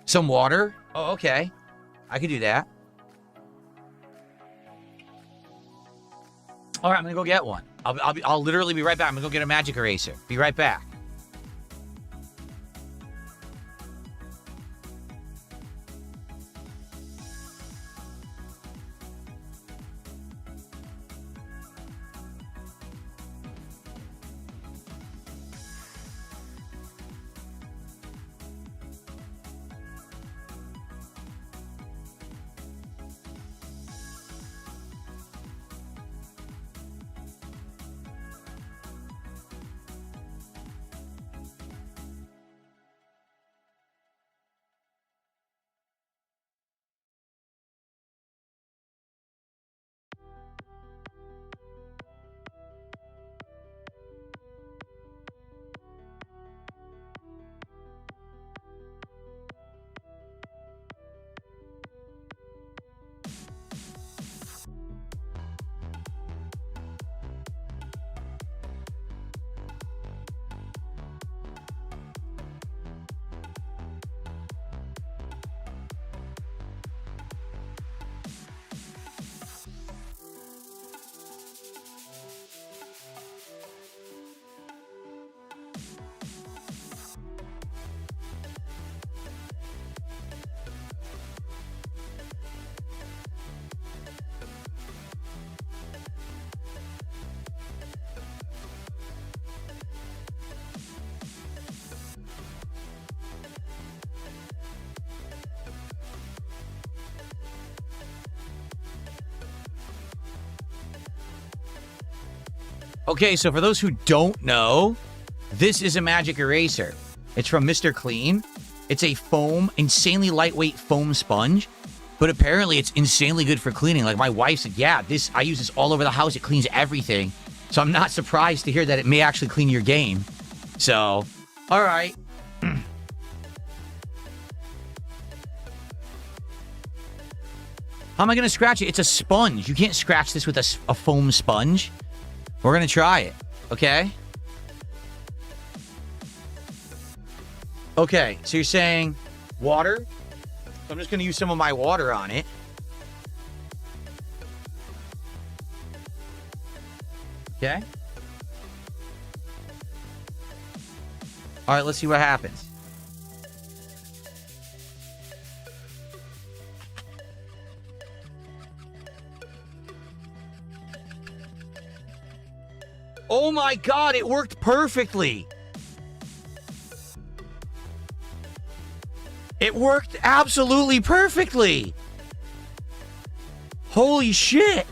Some water? Oh, okay. I could do that. All right, I'm going to go get one. I'll literally be right back. I'm going to go get a magic eraser. Be right back. Okay, so for those who don't know, this is a magic eraser. It's from Mr. Clean. It's a foam, insanely lightweight foam sponge, but apparently it's insanely good for cleaning. Like my wife said, yeah, I use this all over the house. It cleans everything. So I'm not surprised to hear that it may actually clean your game. So, all right. How am I going to scratch it? It's a sponge. You can't scratch this with a foam sponge. We're going to try it, okay? Okay, so you're saying water? So I'm just going to use some of my water on it. Okay. All right, let's see what happens. Oh my God, it worked perfectly. It worked absolutely perfectly. Holy shit.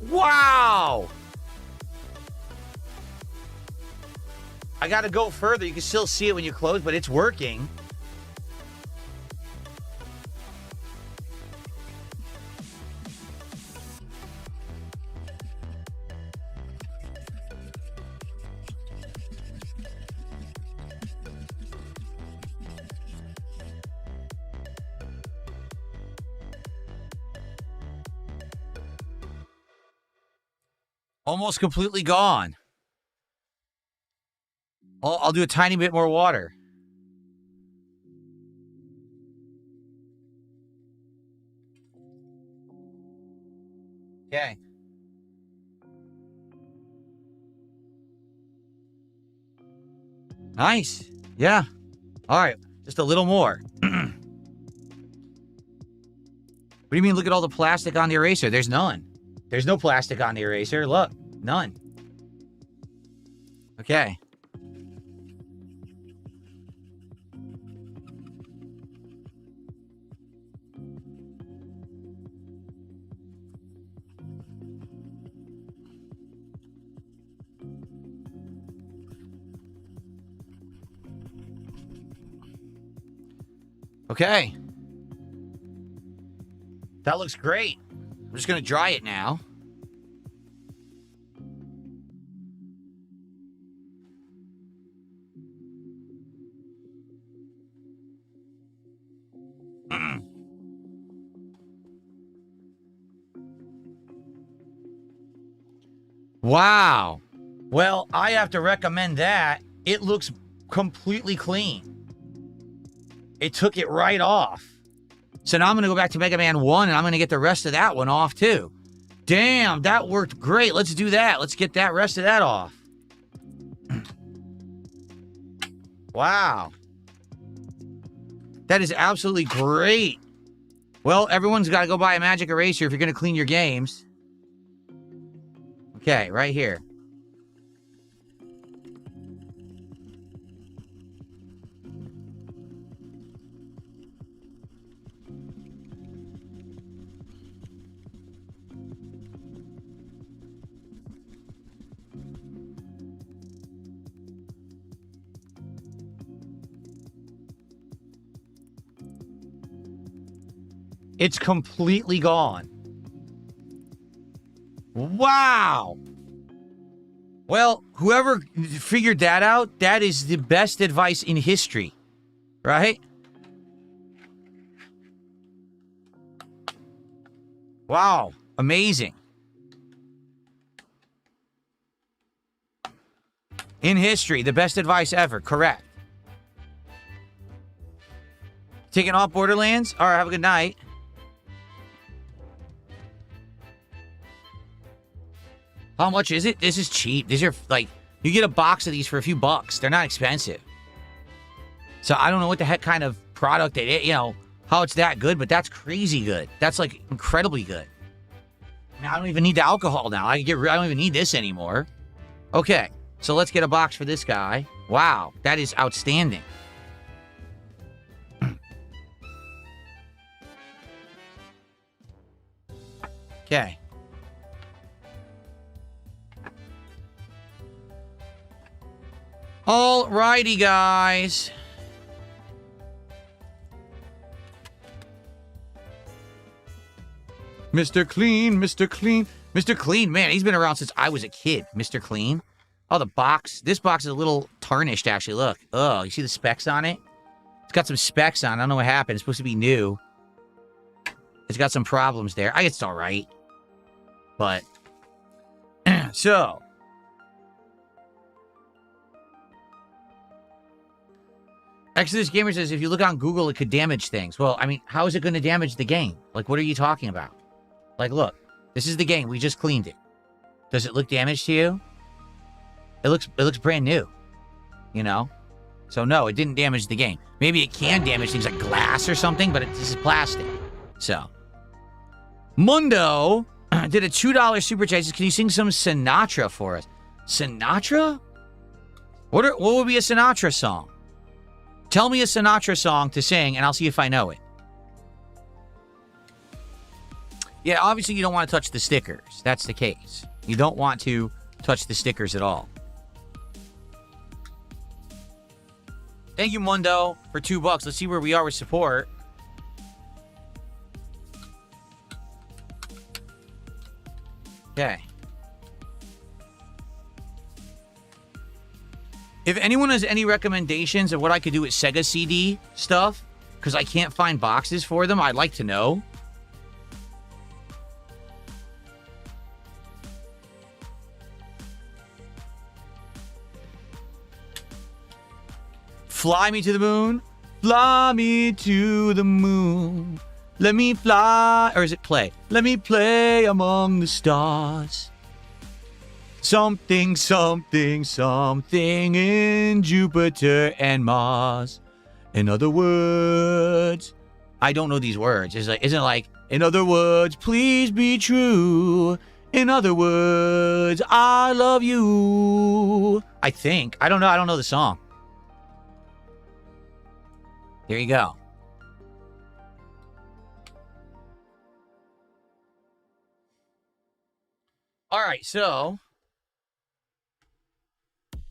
Wow. I gotta go further. You can still see it when you close, but it's working. Almost completely gone. I'll do a tiny bit more water. Okay. Nice. Yeah. All right. Just a little more. What do you mean, look at all the plastic on the eraser? There's none. There's no plastic on the eraser. Look. None. Okay. Okay. That looks great. I'm just going to dry it now. Wow. Well, I have to recommend that. It looks completely clean. It took it right off. So now I'm going to go back to Mega Man 1 and I'm going to get the rest of that one off too. Damn, that worked great. Let's do that. Let's get that rest of that off. Wow. That is absolutely great. Well, everyone's got to go buy a magic eraser if you're going to clean your games. Okay, right here. It's completely gone. Wow. Well, whoever figured that out, that is the best advice in history. Right? Wow. Amazing. In history, the best advice ever. Correct. Taking off Borderlands? All right, have a good night. How much is it? This is cheap. These are like, you get a box of these for a few bucks. They're not expensive. So I don't know what the heck kind of product it is, you know, how it's that good, but that's crazy good. That's like incredibly good. I mean, I don't even need the alcohol now. I don't even need this anymore. Okay, so let's get a box for this guy. Wow, that is outstanding. Okay. Alrighty, guys. Mr. Clean, Mr. Clean. Mr. Clean, man, he's been around since I was a kid. Mr. Clean. Oh, the box. This box is a little tarnished, actually. Look. Oh, you see the specs on it? It's got some specs on it. I don't know what happened. It's supposed to be new. It's got some problems there. I guess it's alright. But, so... Exodus Gamer says, if you look on Google, it could damage things. Well, I mean, how is it going to damage the game? Like, what are you talking about? Like, look, this is the game. We just cleaned it. Does it look damaged to you? It looks brand new, you know? So, no, it didn't damage the game. Maybe it can damage things like glass or something, but this is plastic. So, Mundo did a $2 super chat. Can you sing some Sinatra for us? Sinatra? What would be a Sinatra song? Tell me a Sinatra song to sing, and I'll see if I know it. Yeah, obviously you don't want to touch the stickers. That's the case. You don't want to touch the stickers at all. Thank you, Mundo, for $2. Let's see where we are with support. Okay. If anyone has any recommendations of what I could do with Sega CD stuff, because I can't find boxes for them, I'd like to know. Fly me to the moon. Fly me to the moon. Let me fly. Or is it play? Let me play among the stars. Something, something, something in Jupiter and Mars. In other words, I don't know these words. Isn't it like, in other words, please be true. In other words, I love you. I think. I don't know. I don't know the song. There you go. All right, so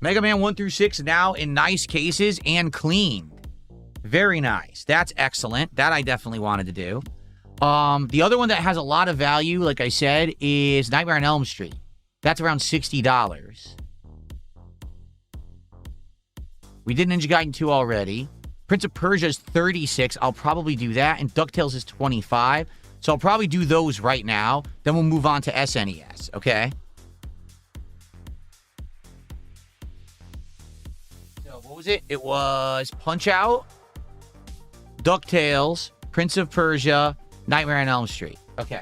Mega Man 1 through 6 now in nice cases and clean. Very nice. That's excellent. That I definitely wanted to do. The other one that has a lot of value, like I said, is Nightmare on Elm Street. That's around $60. We did Ninja Gaiden 2 already. Prince of Persia is $36. I'll probably do that. And DuckTales is $25. So I'll probably do those right now. Then we'll move on to SNES, okay? So what was it? It was Punch-Out, DuckTales, Prince of Persia, Nightmare on Elm Street. Okay.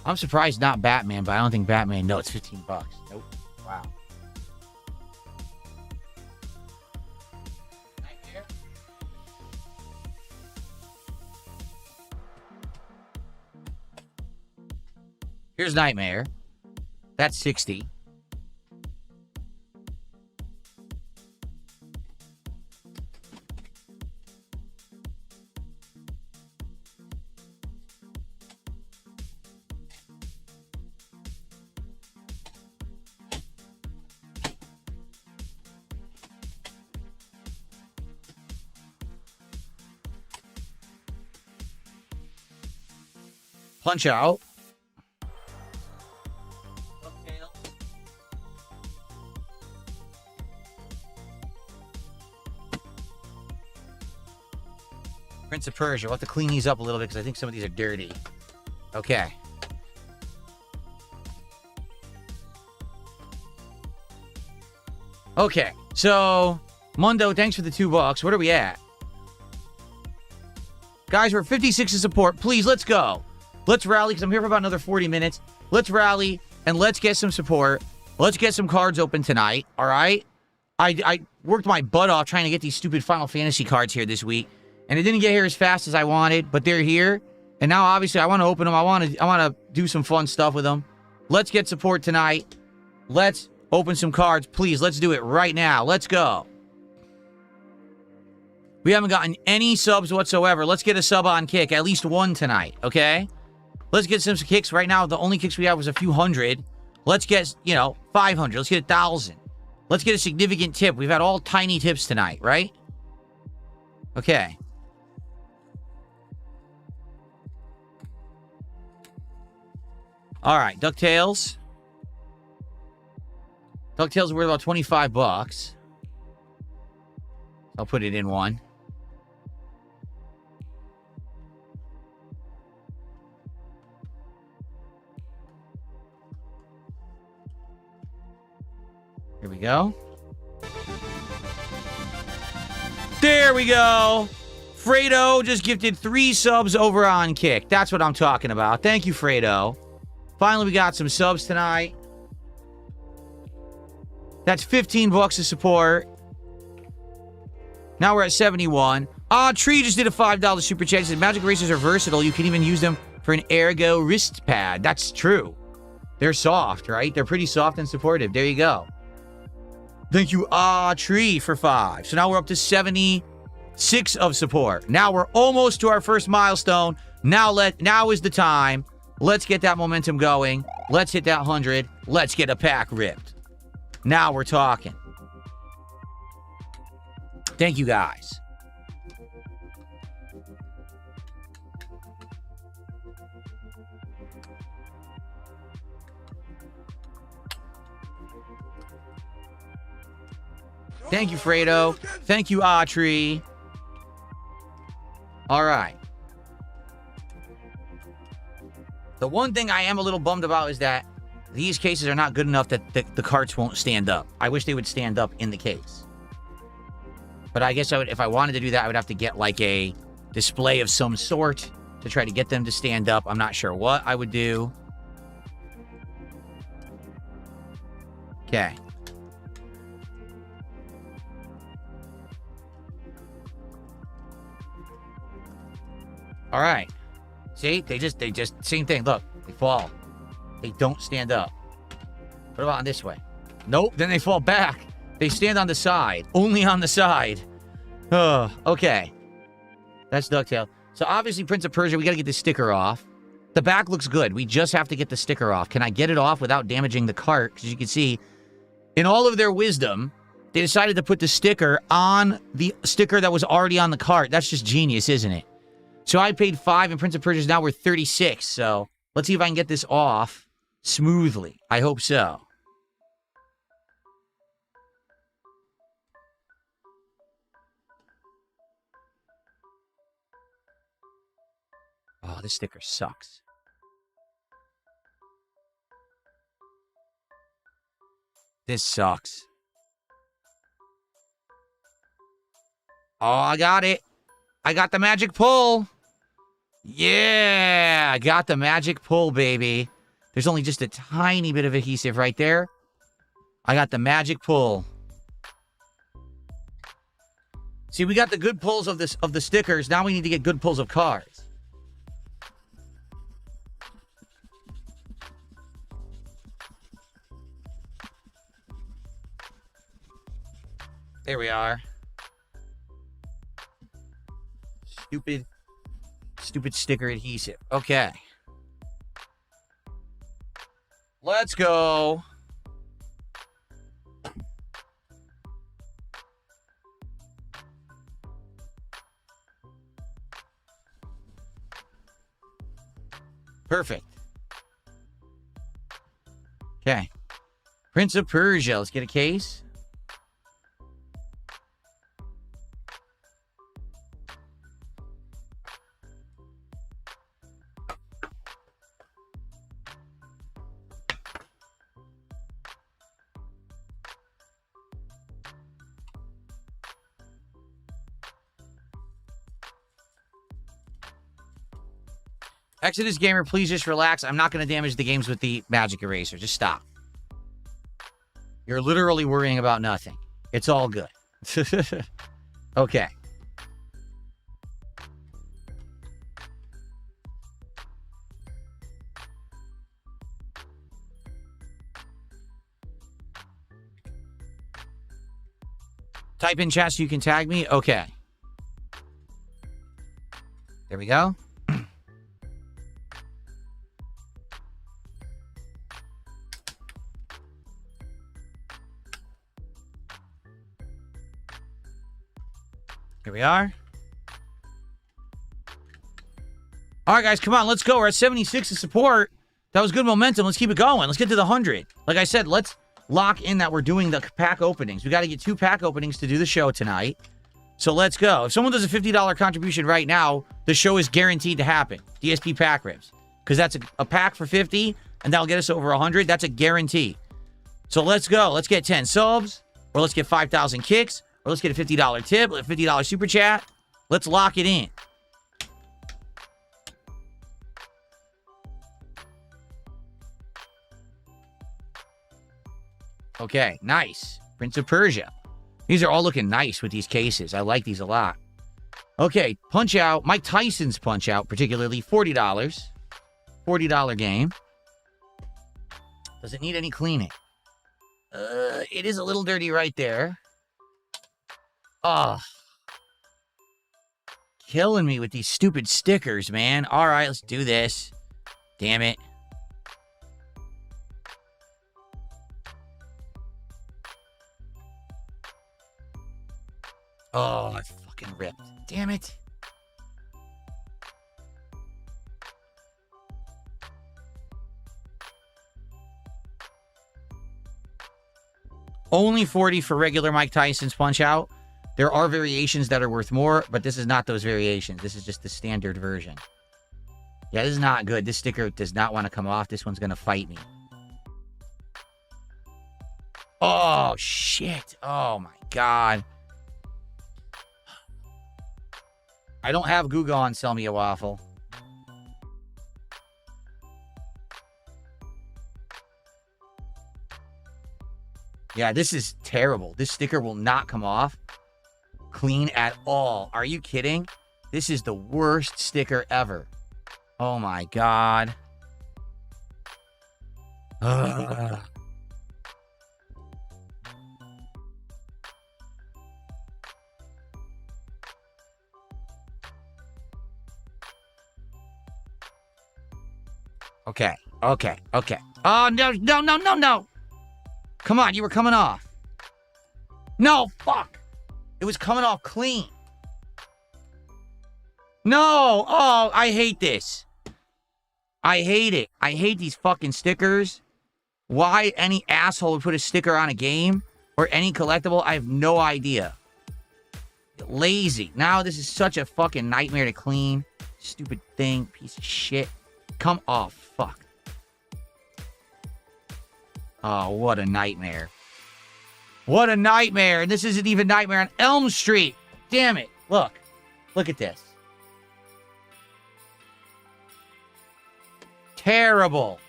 I'm surprised not Batman, but I don't think Batman. No, it's $15. Nope. Wow. Nightmare. Here's Nightmare. That's 60. Punch-Out. Prince of Persia. We'll have to clean these up a little bit because I think some of these are dirty. Okay. Okay. So, Mundo, thanks for the $2. What are we at? Guys, we're 56 to support. Please, let's go. Let's rally, because I'm here for about another 40 minutes. Let's rally, and let's get some support. Let's get some cards open tonight, all right? I worked my butt off trying to get these stupid Final Fantasy cards here this week, and it didn't get here as fast as I wanted, but they're here. And now, obviously, I want to open them. I want to do some fun stuff with them. Let's get support tonight. Let's open some cards. Please, let's do it right now. Let's go. We haven't gotten any subs whatsoever. Let's get a sub on kick. At least one tonight, okay? Let's get some kicks. Right now, the only kicks we have was a few hundred. Let's get, 500. Let's get 1,000. Let's get a significant tip. We've had all tiny tips tonight, right? Okay. All right, DuckTales. DuckTales are worth about $25. I'll put it in one. Here we go. There we go. Fredo just gifted 3 subs over on Kick. That's what I'm talking about. Thank you, Fredo. Finally, we got some subs tonight. That's $15 of support. Now we're at 71. Tree just did a $5 super chat. He said, Magic Erasers are versatile. You can even use them for an Ergo wrist pad. That's true. They're soft, right? They're pretty soft and supportive. There you go. Thank you, Tree, for 5. So now we're up to 76 of support. Now we're almost to our first milestone. Now is the time. Let's get that momentum going. Let's hit that 100. Let's get a pack ripped. Now we're talking. Thank you, guys. Thank you, Fredo. Thank you, Autry. All right. The one thing I am a little bummed about is that these cases are not good enough that the carts won't stand up. I wish they would stand up in the case. But I guess if I wanted to do that, I would have to get like a display of some sort to try to get them to stand up. I'm not sure what I would do. Okay. All right. See? They just, same thing. Look, they fall. They don't stand up. What about on this way? Nope. Then they fall back. They stand on the side. Only on the side. Oh, okay. That's ducktail. So obviously, Prince of Persia, we got to get the sticker off. The back looks good. We just have to get the sticker off. Can I get it off without damaging the cart? Because you can see, in all of their wisdom, they decided to put the sticker on the sticker that was already on the cart. That's just genius, isn't it? So I paid $5, and Prince of Persia is now worth $36. So let's see if I can get this off smoothly. I hope so. Oh, this sticker sucks. This sucks. Oh, I got it. I got the magic pull. Yeah, I got the magic pull, baby. There's only just a tiny bit of adhesive right there. I got the magic pull. See, we got the good pulls of the stickers. Now we need to get good pulls of cards. There we are. Stupid sticker adhesive. Okay. Let's go. Perfect. Okay. Prince of Persia. Let's get a case. Exodus Gamer, please just relax. I'm not going to damage the games with the magic eraser. Just stop. You're literally worrying about nothing. It's all good. Okay. Type in chat so you can tag me. Okay. There we go. Here we are. All right, guys, come on. Let's go. We're at 76 of support. That was good momentum. Let's keep it going. Let's get to the 100. Like I said, let's lock in that we're doing the pack openings. We got to get 2 pack openings to do the show tonight. So let's go. If someone does a $50 contribution right now, the show is guaranteed to happen. DSP pack ribs. Because that's a pack for 50, and that'll get us over 100. That's a guarantee. So let's go. Let's get 10 subs, or let's get 5,000 kicks, or let's get a $50 tip, a $50 super chat. Let's lock it in. Okay, nice. Prince of Persia. These are all looking nice with these cases. I like these a lot. Okay, Punch Out. Mike Tyson's Punch Out, particularly $40. $40 game. Does it need any cleaning? It is a little dirty right there. Oh. Killing me with these stupid stickers, man. All right, let's do this. Damn it. Oh, I fucking ripped. Damn it. Only 40 for regular Mike Tyson's Punch Out. There are variations that are worth more, but this is not those variations. This is just the standard version. Yeah, this is not good. This sticker does not want to come off. This one's going to fight me. Oh, shit. Oh, my God. I don't have Google on Sell Me a Waffle. Yeah, this is terrible. This sticker will not come off clean at all. Are you kidding? This is the worst sticker ever. Oh my God. Ugh. Okay. Okay. Okay. Oh, no, no, no, no, no. Come on, you were coming off. No, fuck. It was coming off clean. No. Oh, I hate this. I hate it. I hate these fucking stickers. Why any asshole would put a sticker on a game or any collectible, I have no idea. Lazy. Now this is such a fucking nightmare to clean. Stupid thing. Piece of shit. Come off. Fuck. Oh, what a nightmare. What a nightmare. And this isn't even Nightmare on Elm Street. Damn it. Look. Look at this. Terrible.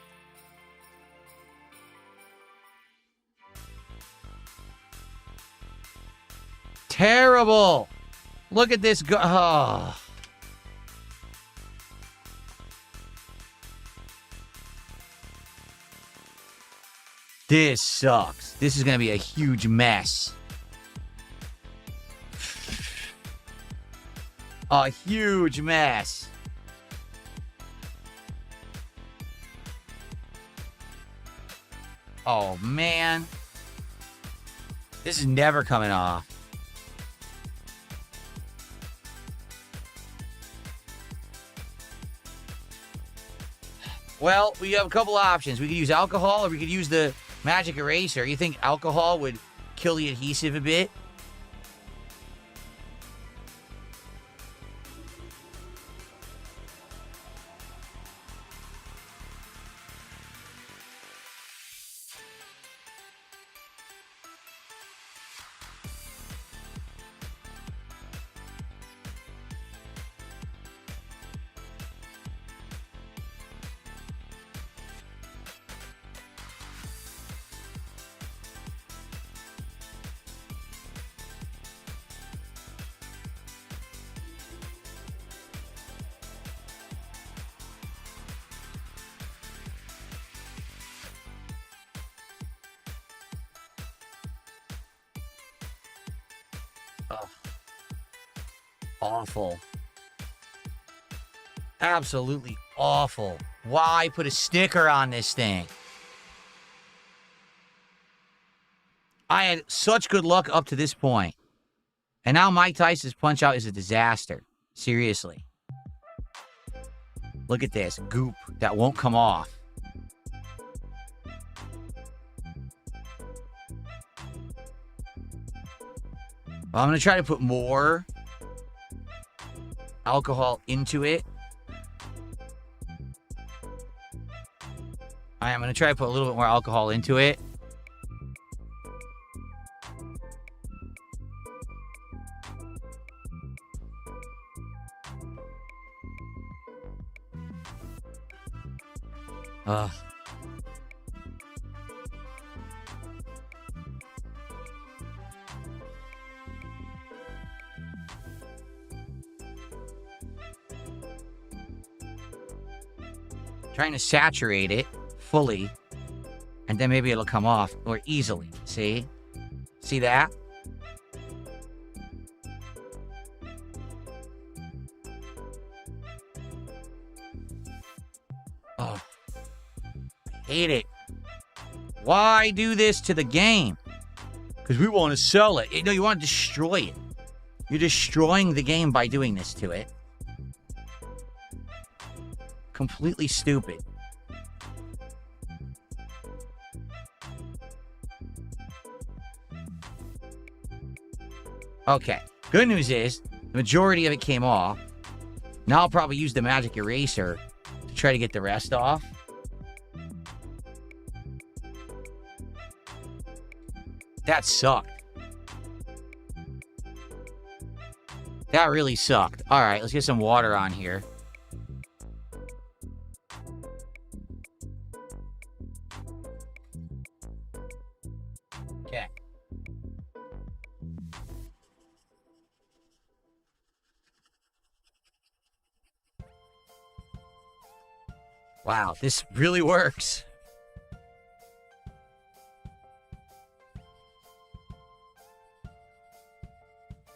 Terrible. Look at this. Oh. This sucks. This is going to be a huge mess. A huge mess. Oh, man. This is never coming off. Well, we have a couple options. We could use alcohol or we could use the magic eraser. You think alcohol would kill the adhesive a bit? Oh. Awful. Absolutely awful. Why put a sticker on this thing? I had such good luck up to this point. And now Mike Tyson's Punch-Out is a disaster. Seriously. Look at this. Goop that won't come off. Well, I'm going to try to put more alcohol into it. I'm going to try to put a little bit more alcohol into it. Ugh. Trying to saturate it fully, and then maybe it'll come off more easily. See? See that? Oh. I hate it. Why do this to the game? Because we want to sell it. No, you want to destroy it. You're destroying the game by doing this to it. Completely stupid. Okay. Good news is, the majority of it came off. Now I'll probably use the magic eraser to try to get the rest off. That sucked. That really sucked. Alright, let's get some water on here. Okay. Wow, this really works.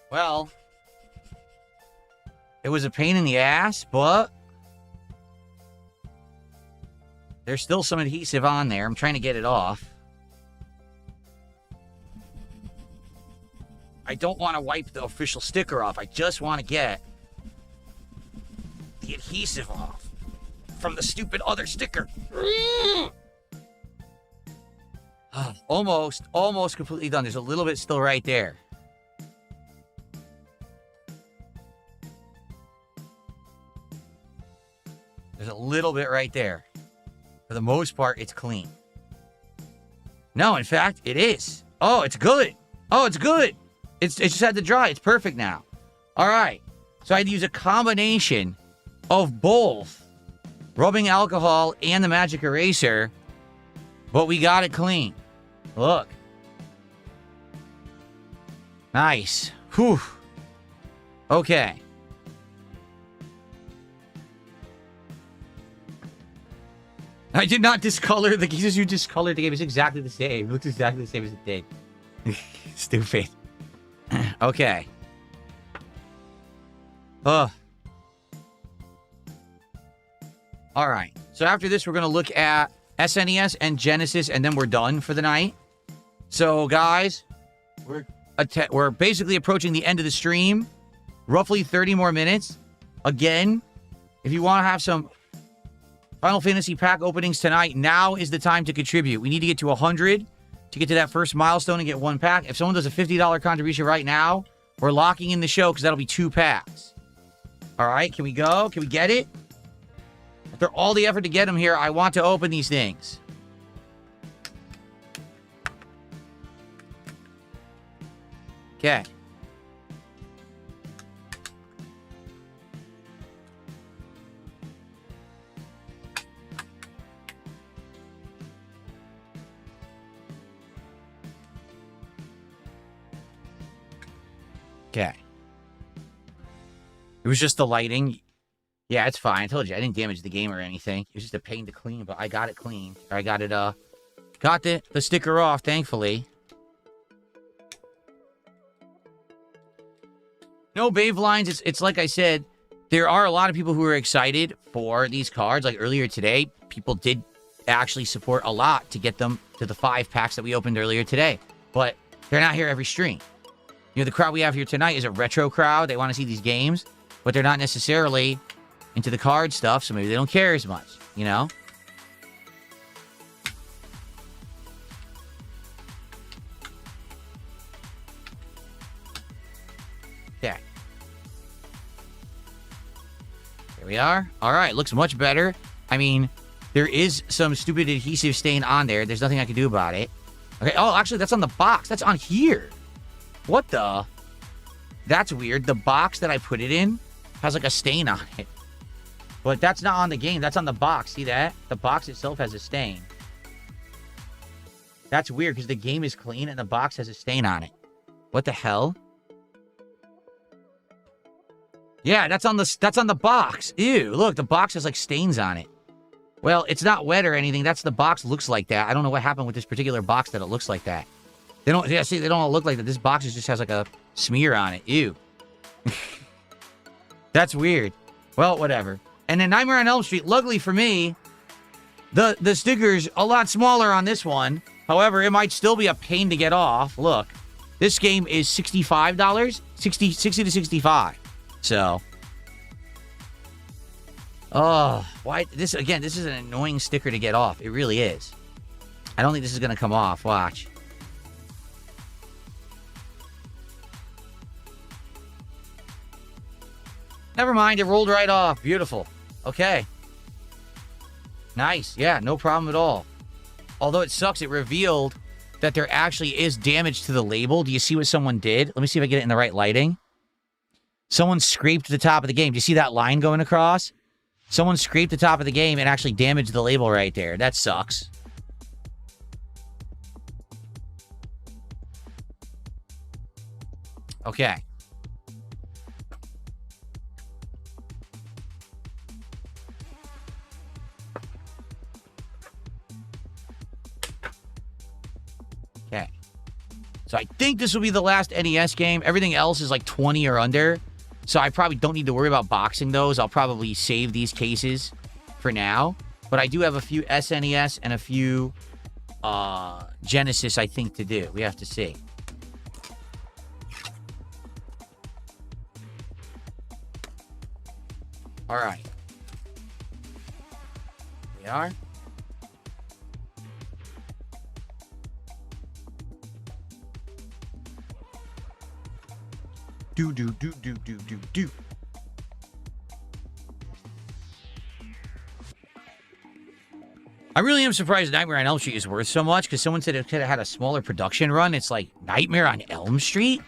Well, it was a pain in the ass, but There's still some adhesive on there. I'm trying to get it off. I don't want to wipe the official sticker off. I just want to get the adhesive off from the stupid other sticker. Almost completely done. There's a little bit still right there. There's a little bit right there. For the most part, it's clean. No, in fact, it is. Oh, it's good. Oh, it's good. It just had to dry. It's perfect now. All right. So I had to use a combination of both rubbing alcohol and the magic eraser, but we got it clean. Look. Nice. Whew. Okay. I did not discolor the geezers. You discolored the game. It's exactly the same. It looks exactly the same as it did. Stupid. Okay. All right. So after this, we're going to look at SNES and Genesis, and then we're done for the night. So, guys, we're basically approaching the end of the stream. Roughly 30 more minutes. Again, if you want to have some Final Fantasy pack openings tonight, now is the time to contribute. We need to get to 100 to get to that first milestone and get one pack. If someone does a $50 contribution right now, we're locking in the show because that'll be 2 packs. All right, can we go? Can we get it? After all the effort to get them here, I want to open these things. Okay. Okay. It was just the lighting. Yeah, it's fine. I told you, I didn't damage the game or anything. It was just a pain to clean, but I got it clean. I got it, got the sticker off, thankfully. No Bave lines. It's like I said, there are a lot of people who are excited for these cards. Like earlier today, people did actually support a lot to get them to the 5 packs that we opened earlier today. But they're not here every stream. You know, the crowd we have here tonight is a retro crowd. They want to see these games, but they're not necessarily into the card stuff, so maybe they don't care as much, you know? Okay. There we are. All right, looks much better. I mean, there is some stupid adhesive stain on there. There's nothing I can do about it. Okay, oh, actually, that's on the box. That's on here. What the? That's weird. The box that I put it in has like a stain on it. But that's not on the game. That's on the box. See that? The box itself has a stain. That's weird because the game is clean and the box has a stain on it. What the hell? Yeah, that's on the box. Ew, look, the box has like stains on it. Well, it's not wet or anything. That's the box looks like that. I don't know what happened with this particular box that it looks like that. They don't, yeah, see, they don't all look like that. This box just has like a smear on it. Ew. That's weird. Well, whatever. And then Nightmare on Elm Street, luckily for me, the sticker's a lot smaller on this one. However, it might still be a pain to get off. Look, this game is $65, 60 to 65. So, oh, why this again? This is an annoying sticker to get off. It really is. I don't think this is gonna come off. Watch. Never mind, it rolled right off. Beautiful. Okay. Nice. Yeah, no problem at all. Although it sucks, it revealed that there actually is damage to the label. Do you see what someone did? Let me see if I get it in the right lighting. Someone scraped the top of the game. Do you see that line going across? Someone scraped the top of the game and actually damaged the label right there. That sucks. Okay. Okay. So I think this will be the last NES game. Everything else is like 20 or under. So I probably don't need to worry about boxing those. I'll probably save these cases for now. But I do have a few SNES and a few Genesis, I think, to do. We have to see. All right. We are. Do. I really am surprised Nightmare on Elm Street is worth so much, because someone said it could have had a smaller production run. It's like, Nightmare on Elm Street?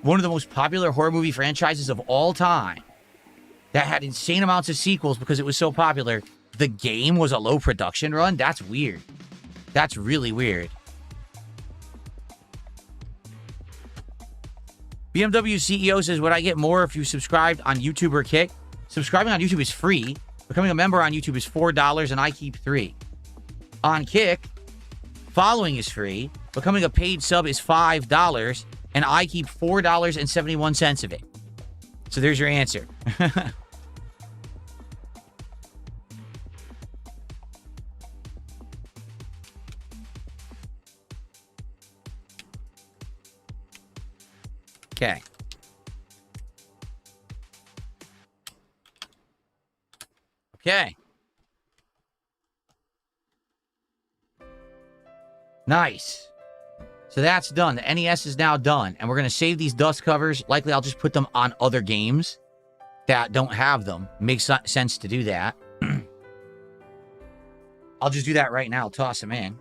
One of the most popular horror movie franchises of all time that had insane amounts of sequels because it was so popular. The game was a low production run? That's weird. That's really weird. BMW CEO says, would I get more if you subscribed on YouTube or Kick? Subscribing on YouTube is free. Becoming a member on YouTube is $4 and I keep $3. On Kick, following is free. Becoming a paid sub is $5 and I keep $4.71 of it. So there's your answer. Okay. Okay. Nice. So that's done. The NES is now done. And we're going to save these dust covers. Likely I'll just put them on other games that don't have them. Makes sense to do that. I'll just do that right now. I'll toss them in.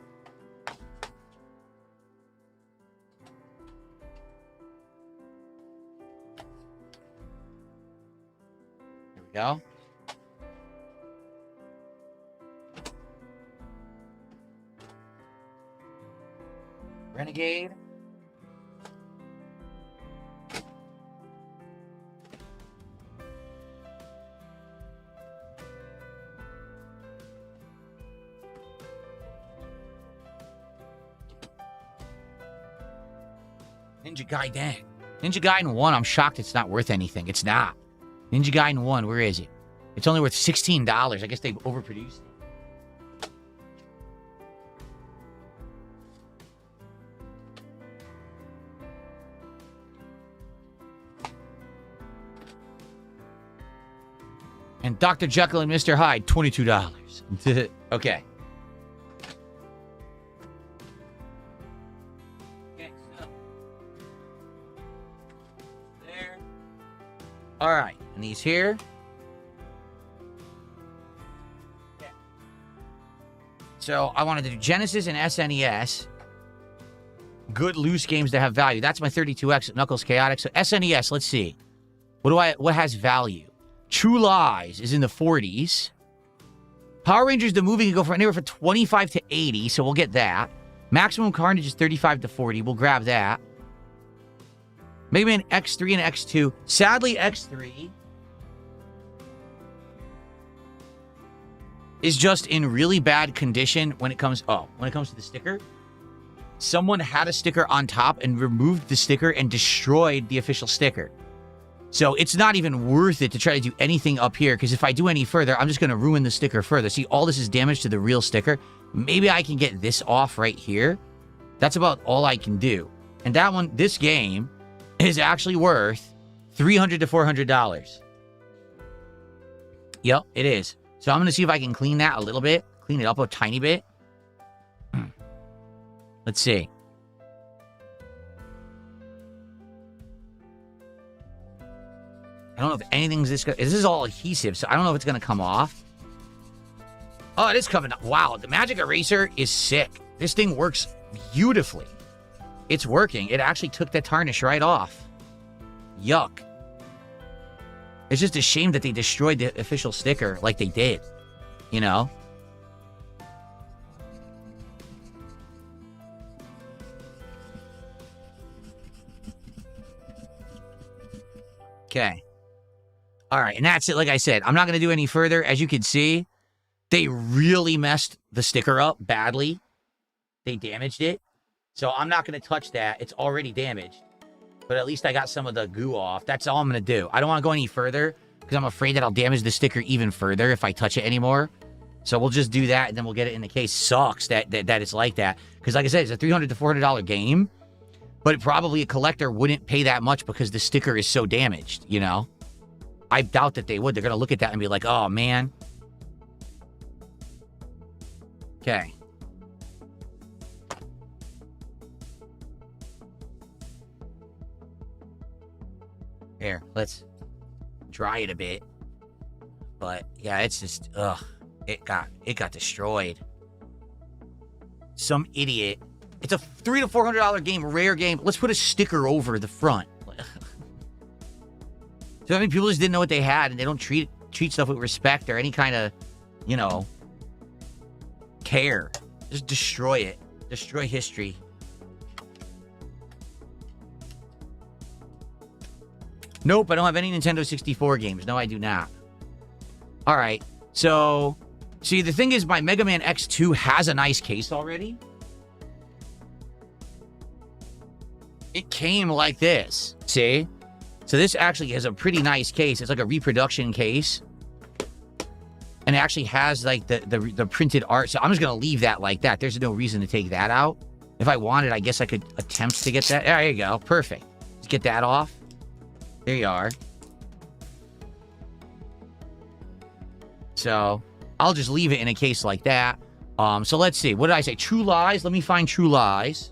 Here we go. Renegade. Ninja Gaiden. Ninja Gaiden 1, I'm shocked it's not worth anything. It's not. Ninja Gaiden 1, where is it? It's only worth $16. I guess they've overproduced it. And Dr. Jekyll and Mr. Hyde, $22. Okay. Okay, so. There. All right. And these here. Okay. So I wanted to do Genesis and SNES. Good loose games that have value. That's my 32X Knuckles Chaotic. So SNES, let's see. What has value? True Lies is in the 40s. Power Rangers the movie can go for anywhere from 25 to 80, so we'll get that. Maximum Carnage is 35 to 40. We'll grab that. Maybe an X3 and X2. Sadly, X3 is just in really bad condition when it comes to the sticker. Someone had a sticker on top and removed the sticker and destroyed the official sticker. So it's not even worth it to try to do anything up here, because if I do any further, I'm just going to ruin the sticker further. See, all this is damage to the real sticker. Maybe I can get this off right here. That's about all I can do. And that one, this game, is actually worth $300 to $400. Yep, it is. So I'm going to see if I can clean that a little bit. Clean it up a tiny bit. Let's see. I don't know if anything's this good. This is all adhesive, so I don't know if it's going to come off. Oh, it is coming up. Wow, the Magic Eraser is sick. This thing works beautifully. It's working. It actually took the tarnish right off. Yuck. It's just a shame that they destroyed the official sticker like they did. You know? Okay. All right, and that's it. Like I said, I'm not going to do any further. As you can see, they really messed the sticker up badly. They damaged it. So I'm not going to touch that. It's already damaged. But at least I got some of the goo off. That's all I'm going to do. I don't want to go any further because I'm afraid that I'll damage the sticker even further if I touch it anymore. So we'll just do that, and then we'll get it in the case. Sucks that it's like that. Because like I said, it's a $300 to $400 game. But probably a collector wouldn't pay that much because the sticker is so damaged, you know? I doubt that they would. They're going to look at that and be like, oh, man. Okay. Here, let's dry it a bit. But, yeah, it's just, ugh. It got destroyed. Some idiot. It's a $300 to $400 game, rare game. Let's put a sticker over the front. So I mean, people just didn't know what they had, and they don't treat stuff with respect or any kind of, you know, care. Just destroy it. Destroy history. Nope, I don't have any Nintendo 64 games. No, I do not. All right. So, see, the thing is, my Mega Man X2 has a nice case already. It came like this. See? So this actually has a pretty nice case. It's like a reproduction case. And it actually has like the printed art. So I'm just going to leave that like that. There's no reason to take that out. If I wanted, I guess I could attempt to get that. There you go. Perfect. Let's get that off. There you are. So I'll just leave it in a case like that. So let's see. What did I say? True Lies. Let me find True Lies.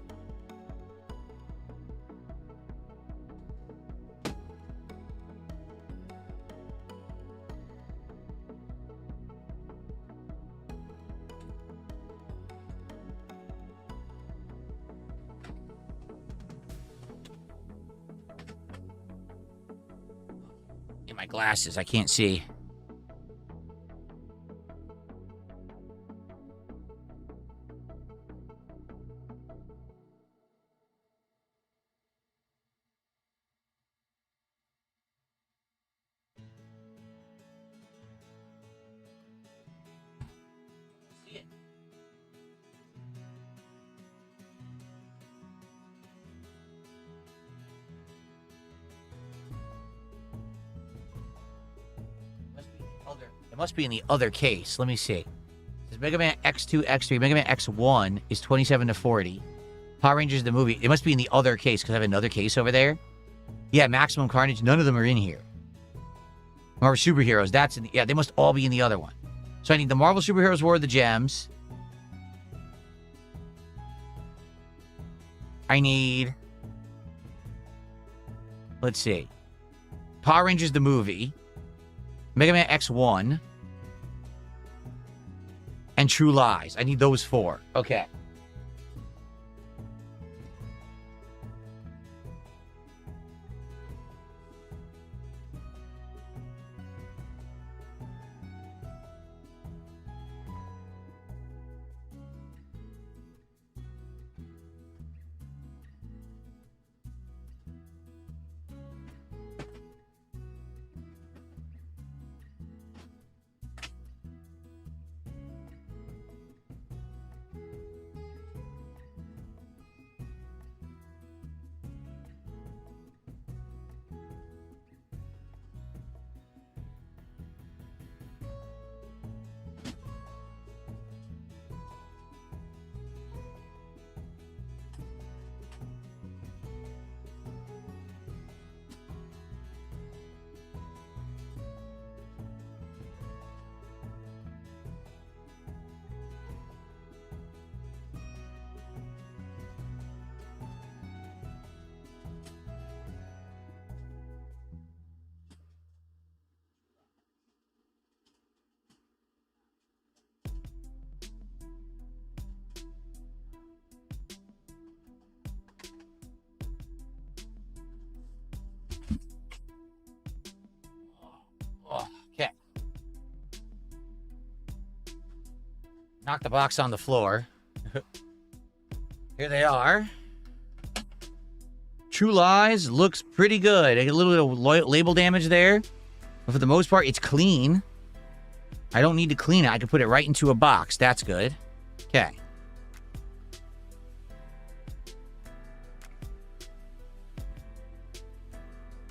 In my glasses, I can't see. It must be in the other case. Let me see. There's Mega Man X2, X3. Mega Man X1 is 27 to 40. Power Rangers the movie. It must be in the other case because I have another case over there. Yeah, Maximum Carnage. None of them are in here. Marvel Superheroes. That's in the... Yeah, they must all be in the other one. So I need the Marvel Superheroes War of the Gems. I need... Let's see. Power Rangers the movie. Mega Man X1. And True Lies. I need those 4. Okay. Okay. Knock the box on the floor. Here they are. True Lies looks pretty good. I get a little bit of label damage there. But for the most part, it's clean. I don't need to clean it. I can put it right into a box. That's good. Okay.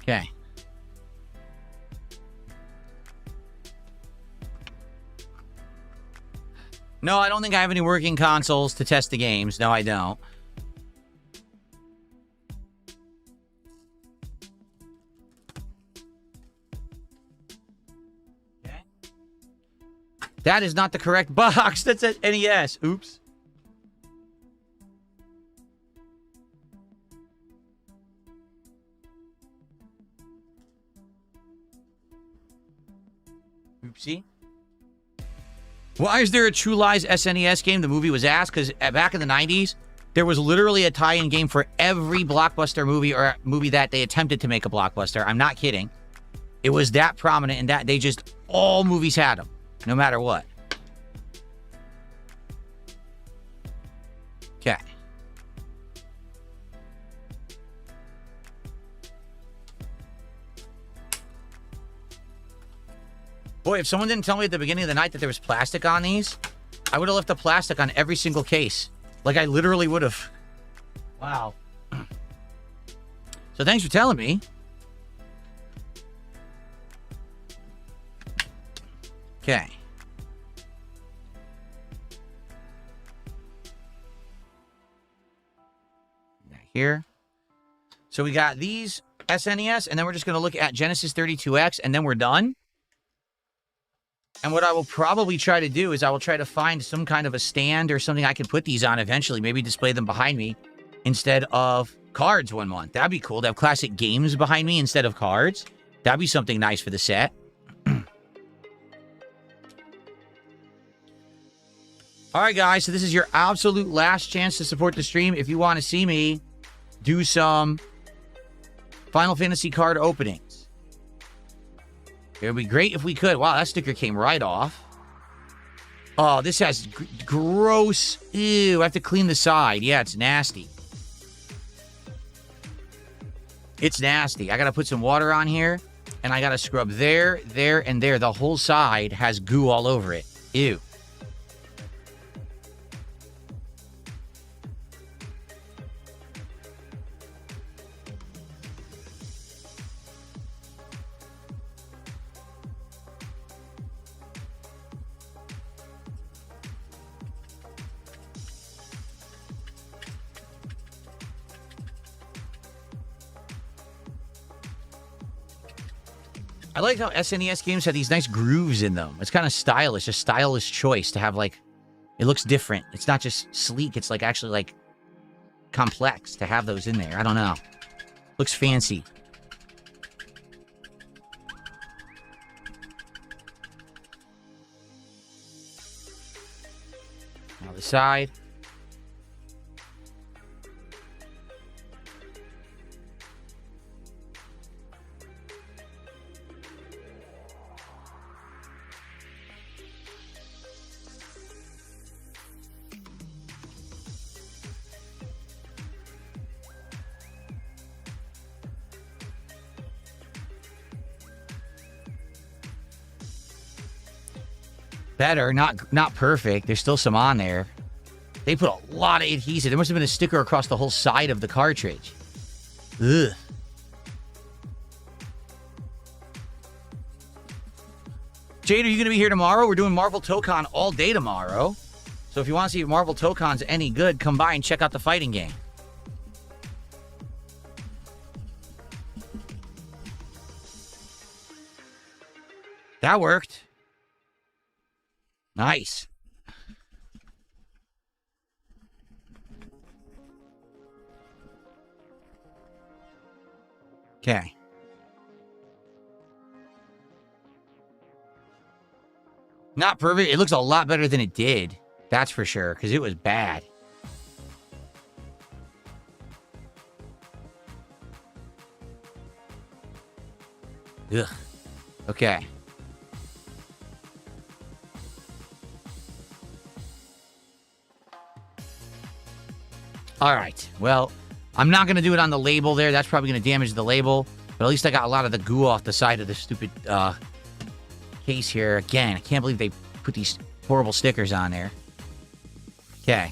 Okay. No, I don't think I have any working consoles to test the games. No, I don't. Okay. That is not the correct box. That's an NES. Oops. Oopsie. Why is there a True Lies SNES game? The movie was asked because back in the 90s, there was literally a tie-in game for every blockbuster movie or movie that they attempted to make a blockbuster. I'm not kidding. It was that prominent and that they just, all movies had them, no matter what. Okay. Boy, if someone didn't tell me at the beginning of the night that there was plastic on these, I would have left the plastic on every single case. Like, I literally would have. Wow. So thanks for telling me. Okay. Here. So we got these SNES, and then we're just going to look at Genesis 32X, and then we're done. And what I will probably try to do is I will try to find some kind of a stand or something I can put these on eventually. Maybe display them behind me instead of cards one month. That'd be cool to have classic games behind me instead of cards. That'd be something nice for the set. All right, guys. So this is your absolute last chance to support the stream. If you want to see me do some Final Fantasy card openings. It would be great if we could. Wow, that sticker came right off. Oh, this has gross. Ew, I have to clean the side. Yeah, it's nasty. It's nasty. I got to put some water on here, and I got to scrub there, there, and there. The whole side has goo all over it. Ew. I like how SNES games have these nice grooves in them. It's kind of stylish, a stylish choice to have, like, it looks different. It's not just sleek, it's like actually like complex to have those in there. I don't know. Looks fancy. Now the side. Better, not perfect. There's still some on there. They put a lot of adhesive. There must have been a sticker across the whole side of the cartridge. Ugh. Jade, are you going to be here tomorrow? We're doing Marvel Tokon all day tomorrow. So if you want to see if Marvel Tokon's any good, come by and check out the fighting game. That worked. Nice. Okay. Not perfect. It looks a lot better than it did. That's for sure, because it was bad. Ugh. Okay. All right. Well, I'm not going to do it on the label there. That's probably going to damage the label. But at least I got a lot of the goo off the side of the stupid case here. Again, I can't believe they put these horrible stickers on there. Okay.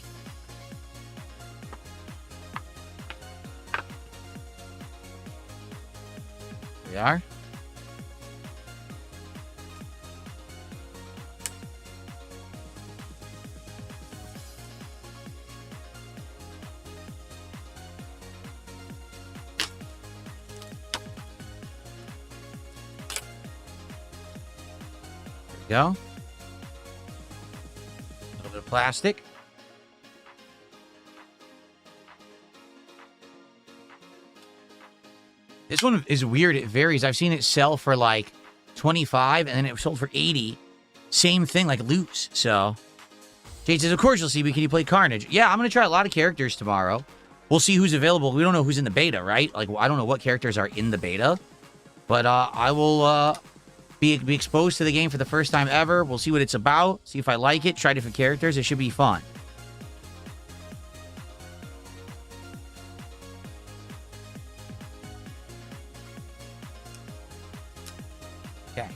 Here we are. Go. A little bit of plastic. This one is weird. It varies. I've seen it sell for like 25 and then it sold for 80. Same thing, like loose. So, Jade says, of course you'll see me. Can you play Carnage? Yeah, I'm going to try a lot of characters tomorrow. We'll see who's available. We don't know who's in the beta, right? Like, I don't know what characters are in the beta. But I will be exposed to the game for the first time ever. We'll see what it's about. See if I like it. Try different characters. It should be fun. Okay.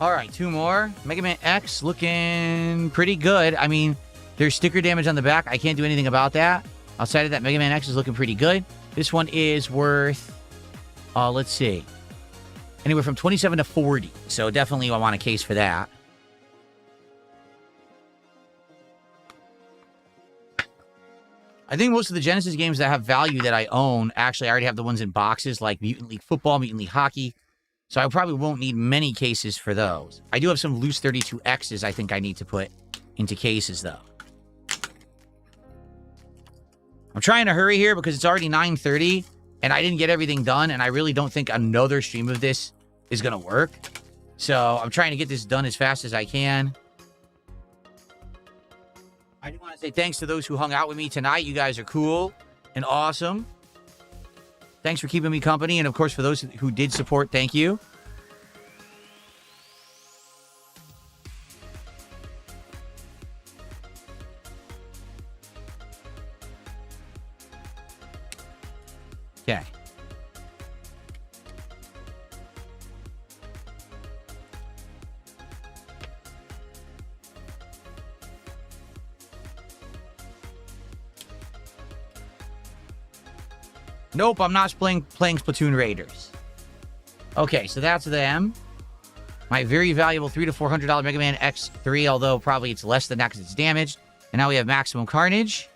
All right, 2 more. Mega Man X looking pretty good. I mean, there's sticker damage on the back. I can't do anything about that. Outside of that, Mega Man X is looking pretty good. This one is worth, let's see, anywhere from 27 to 40. So definitely I want a case for that. I think most of the Genesis games that have value that I own, actually, I already have the ones in boxes, like Mutant League Football, Mutant League Hockey. So I probably won't need many cases for those. I do have some loose 32Xs I think I need to put into cases, though. I'm trying to hurry here because it's already 9:30, and I didn't get everything done, and I really don't think another stream of this is going to work. So I'm trying to get this done as fast as I can. I do want to say thanks to those who hung out with me tonight. You guys are cool and awesome. Thanks for keeping me company. And, of course, for those who did support, thank you. Okay. Nope, I'm not playing Splatoon Raiders. Okay, so that's them. My very valuable $300 to $400 Mega Man X3, although probably it's less than that because it's damaged. And now we have Maximum Carnage,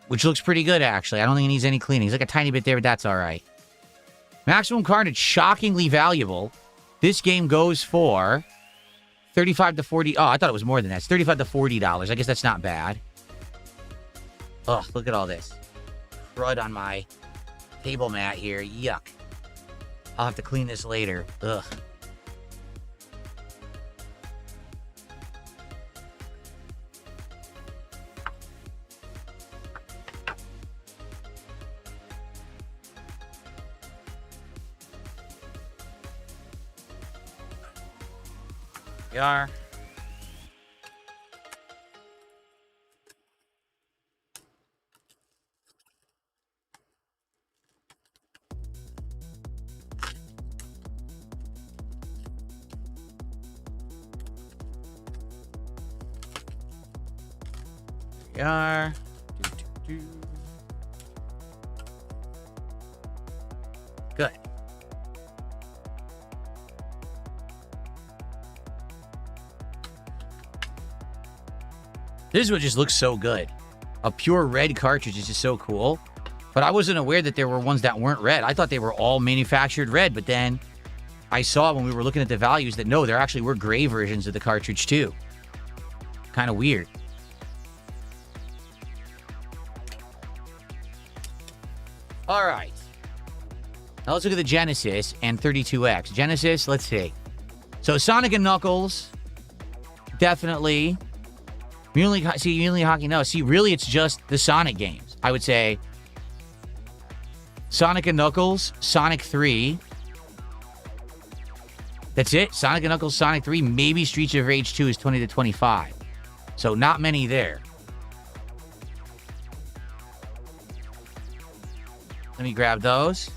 which looks pretty good, actually. I don't think it needs any cleaning. It's like a tiny bit there, but that's all right. Maximum Carnage, shockingly valuable. This game goes for 35 to 40. Oh, I thought it was more than that. It's 35 to $40. I guess that's not bad. Ugh, look at all this crud on my table mat here. Yuck. I'll have to clean this later. Ugh. We are. We are. Good. This is what just looks so good. A pure red cartridge is just so cool. But I wasn't aware that there were ones that weren't red. I thought they were all manufactured red, but then I saw when we were looking at the values that no, there actually were gray versions of the cartridge too. Kind of weird. All right. Now let's look at the Genesis and 32X. Genesis, let's see. So Sonic and Knuckles, definitely. Mutant League Hockey, no. See, really, it's just the Sonic games. I would say Sonic and Knuckles, Sonic 3. That's it. Sonic and Knuckles, Sonic 3. Maybe Streets of Rage 2 is 20 to 25. So not many there. Let me grab those.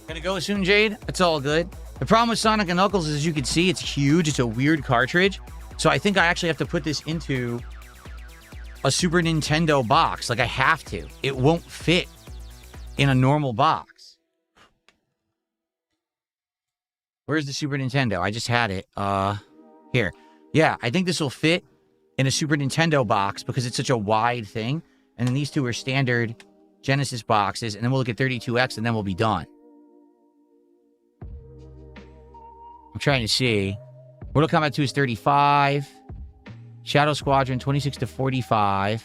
Gonna go soon, Jade? It's all good. The problem with Sonic & Knuckles is, as you can see, it's huge. It's a weird cartridge. So I think I actually have to put this into a Super Nintendo box. Like, I have to. It won't fit in a normal box. Where's the Super Nintendo? I just had it. Here. Yeah, I think this will fit in a Super Nintendo box because it's such a wide thing. And then these two are standard Genesis boxes. And then we'll look at 32X and then we'll be done. I'm trying to see. Mortal Kombat 2 is 35. Shadow Squadron, 26 to 45.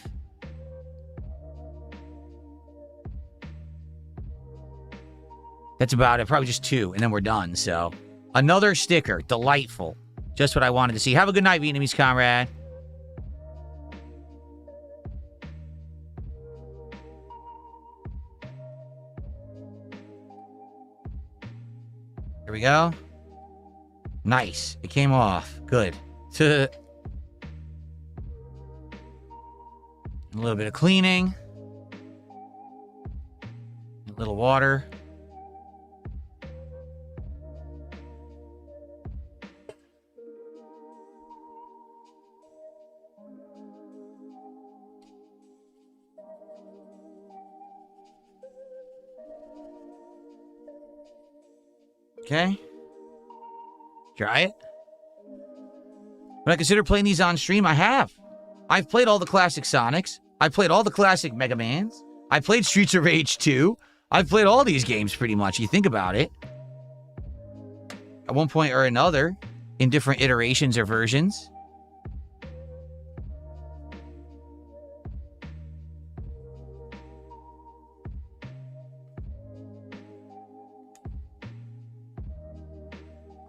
That's about it. Probably just 2, and then we're done. So, another sticker. Delightful. Just what I wanted to see. Have a good night, Vietnamese comrade. Here we go. Nice. It came off. Good. A little bit of cleaning. A little water. Okay. Try it. When I consider playing these on stream, I have. I've played all the classic Sonics. I've played all the classic Mega Mans. I played Streets of Rage 2. I've played all these games pretty much. You think about it. At one point or another, in different iterations or versions.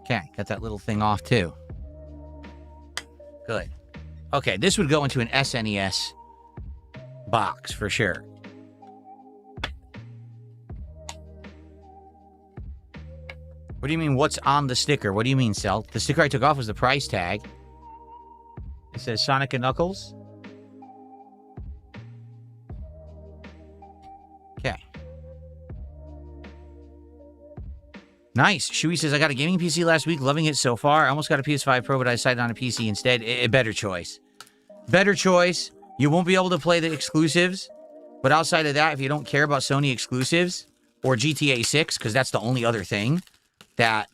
Okay, got that little thing off too. Good. Okay, this would go into an SNES box for sure. What do you mean, what's on the sticker? What do you mean, Cell? The sticker I took off was the price tag. It says Sonic & Knuckles. Okay. Nice. Shui says, I got a gaming PC last week, loving it so far. I almost got a PS5 Pro, but I decided on a PC instead. A better choice. Better choice. You won't be able to play the exclusives. But outside of that, if you don't care about Sony exclusives or GTA 6, because that's the only other thing that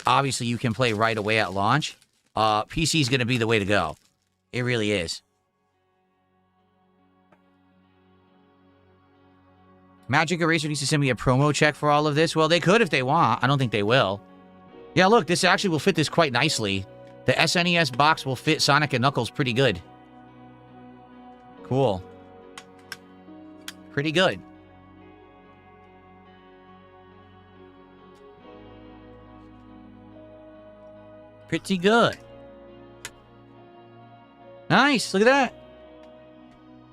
obviously you can play right away at launch, PC is going to be the way to go. It really is. Magic Eraser needs to send me a promo check for all of this. Well, they could if they want. I don't think they will. Yeah, look, this actually will fit this quite nicely. The SNES box will fit Sonic & Knuckles pretty good. Cool. Pretty good. Pretty good. Nice. Look at that.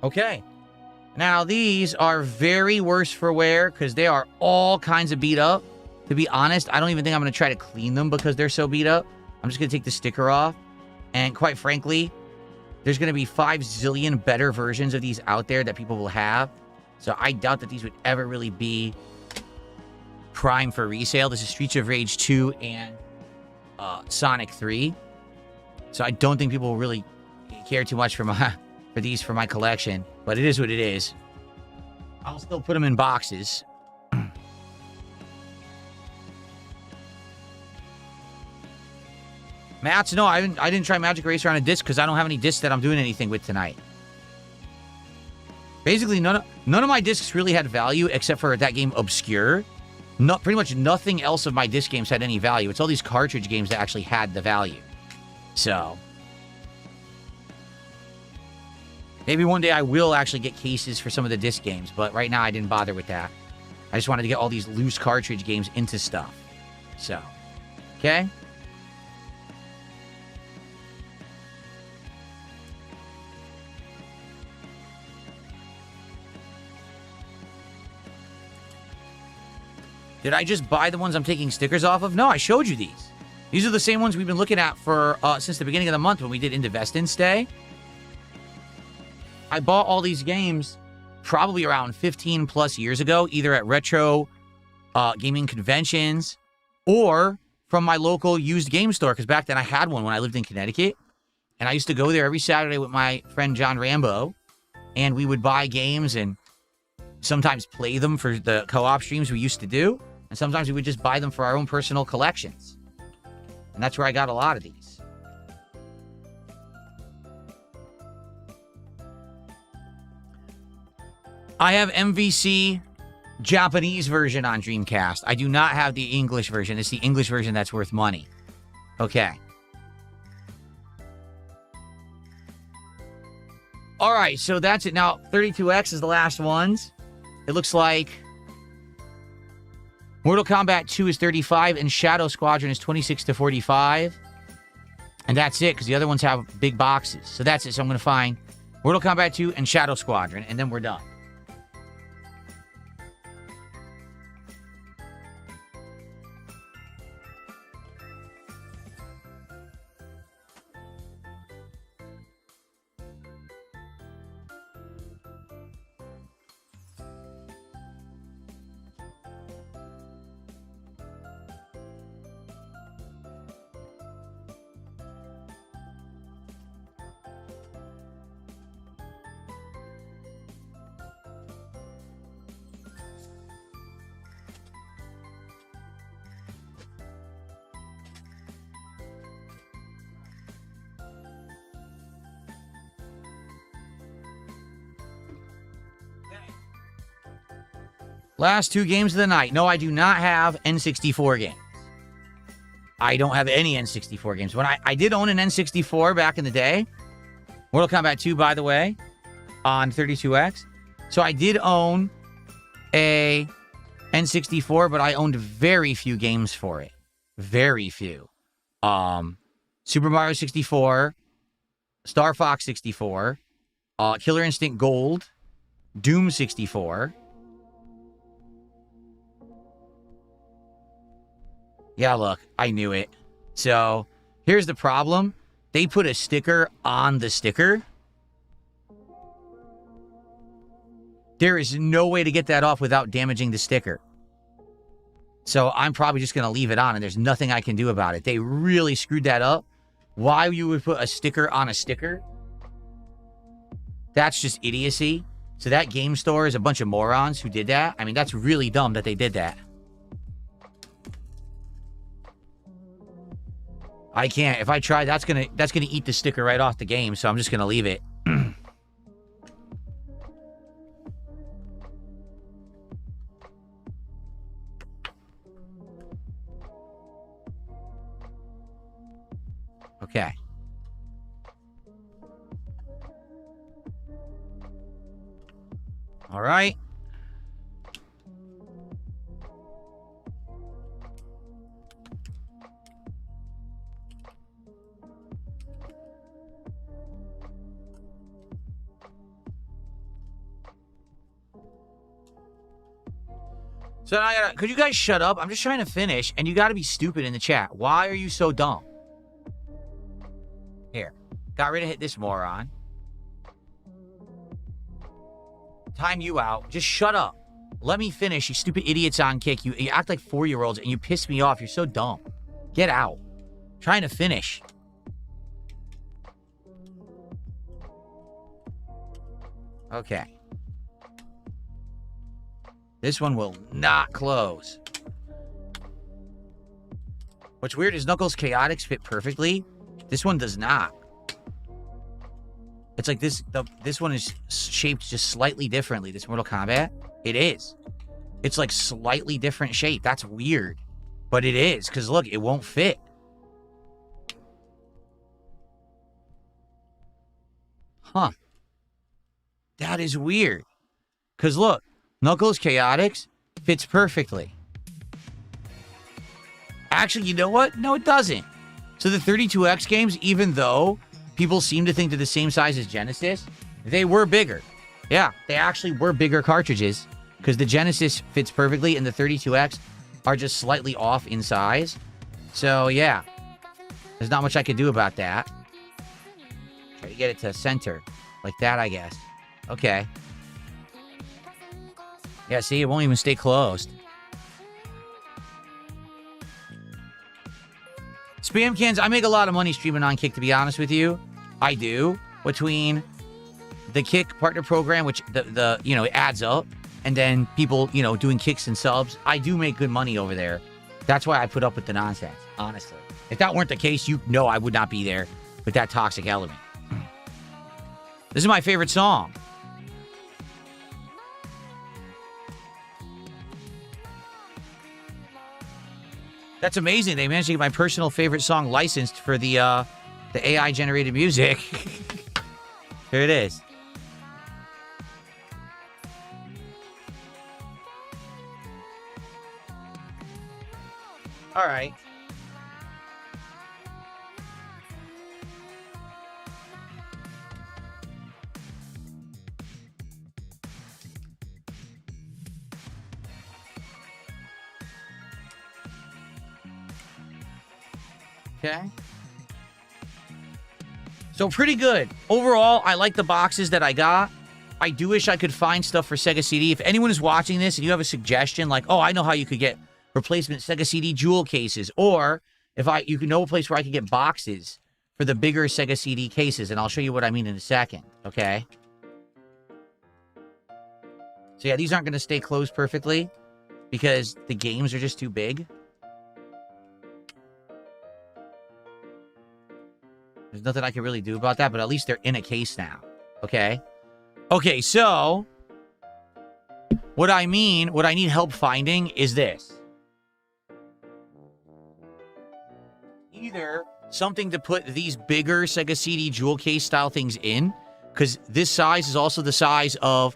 Okay. Now, these are very worse for wear because they are all kinds of beat up. To be honest, I don't even think I'm going to try to clean them because they're so beat up. I'm just going to take the sticker off. And quite frankly, there's going to be 5 zillion better versions of these out there that people will have. So I doubt that these would ever really be prime for resale. This is Streets of Rage 2 and Sonic 3. So I don't think people will really care too much for these for my collection. But it is what it is. I'll still put them in boxes. Mats, no, I didn't try Magic Eraser on a disc because I don't have any discs that I'm doing anything with tonight. Basically, none of my discs really had value except for that game Obscure. Pretty much nothing else of my disc games had any value. It's all these cartridge games that actually had the value. So maybe one day I will actually get cases for some of the disc games, but right now I didn't bother with that. I just wanted to get all these loose cartridge games into stuff. So, okay. Did I just buy the ones I'm taking stickers off of? No, I showed you these. These are the same ones we've been looking at for since the beginning of the month when we did Indivestance Day. I bought all these games probably around 15 plus years ago, either at Retro gaming conventions, or from my local used game store, because back then I had one when I lived in Connecticut, and I used to go there every Saturday with my friend John Rambo, and we would buy games and sometimes play them for the co-op streams we used to do, and sometimes we would just buy them for our own personal collections. And that's where I got a lot of these. I have MVC Japanese version on Dreamcast. I do not have the English version. It's the English version that's worth money. Okay. All right, so that's it. Now, 32X is the last ones. It looks like Mortal Kombat 2 is 35 and Shadow Squadron is 26 to 45. And that's it, because the other ones have big boxes. So that's it. So I'm going to find Mortal Kombat 2 and Shadow Squadron, and then we're done. Last two games of the night. No, I do not have N64 games. I don't have any N64 games. When I did own an N64 back in the day. Mortal Kombat 2, by the way, on 32X. So I did own a N64, but I owned very few games for it. Very few. Super Mario 64, Star Fox 64, Killer Instinct Gold, Doom 64. Yeah, look, I knew it. So, here's the problem. They put a sticker on the sticker. There is no way to get that off without damaging the sticker. So, I'm probably just going to leave it on, and there's nothing I can do about it. They really screwed that up. Why you would put a sticker on a sticker? That's just idiocy. So, that game store is a bunch of morons who did that. I mean, that's really dumb that they did that. I can't. If I try, that's gonna eat the sticker right off the game, so I'm just gonna leave it. Okay. All right. So now I gotta, could you guys shut up? I'm just trying to finish, and you gotta be stupid in the chat. Why are you so dumb? Here. Got rid of this moron. Time you out. Just shut up. Let me finish, you stupid idiots on kick. You act like 4-year-olds, and you piss me off. You're so dumb. Get out. I'm trying to finish. Okay. This one will not close. What's weird is Knuckles Chaotix fit perfectly. This one does not. It's like this one is shaped just slightly differently. This Mortal Kombat, it is. It's like slightly different shape. That's weird. But it is, because look, it won't fit. Huh. That is weird. Because look, Knuckles Chaotix fits perfectly. Actually, you know what? No, it doesn't. So the 32X games, even though people seem to think they're the same size as Genesis, they were bigger. Yeah, they actually were bigger cartridges, because the Genesis fits perfectly and the 32X are just slightly off in size. So yeah, there's not much I can do about that. Try to get it to center like that, I guess. Okay. Yeah, see, it won't even stay closed. Spam cans, I make a lot of money streaming on Kick, to be honest with you. I do. Between the Kick partner program, which the you know, it adds up, and then people, you know, doing kicks and subs. I do make good money over there. That's why I put up with the nonsense, honestly. If that weren't the case, you know I would not be there with that toxic element. This is my favorite song. That's amazing. They managed to get my personal favorite song licensed for the AI-generated music. Here it is. All right. Okay. So pretty good. Overall, I like the boxes that I got. I do wish I could find stuff for Sega CD. If anyone is watching this and you have a suggestion, like, oh, I know how you could get replacement Sega CD jewel cases, or if you know a place where I could get boxes for the bigger Sega CD cases, and I'll show you what I mean in a second, okay? So yeah, these aren't going to stay closed perfectly because the games are just too big. There's nothing I can really do about that, but at least they're in a case now. Okay? Okay, so what I need help finding is this. Either something to put these bigger Sega CD jewel case style things in, because this size is also the size of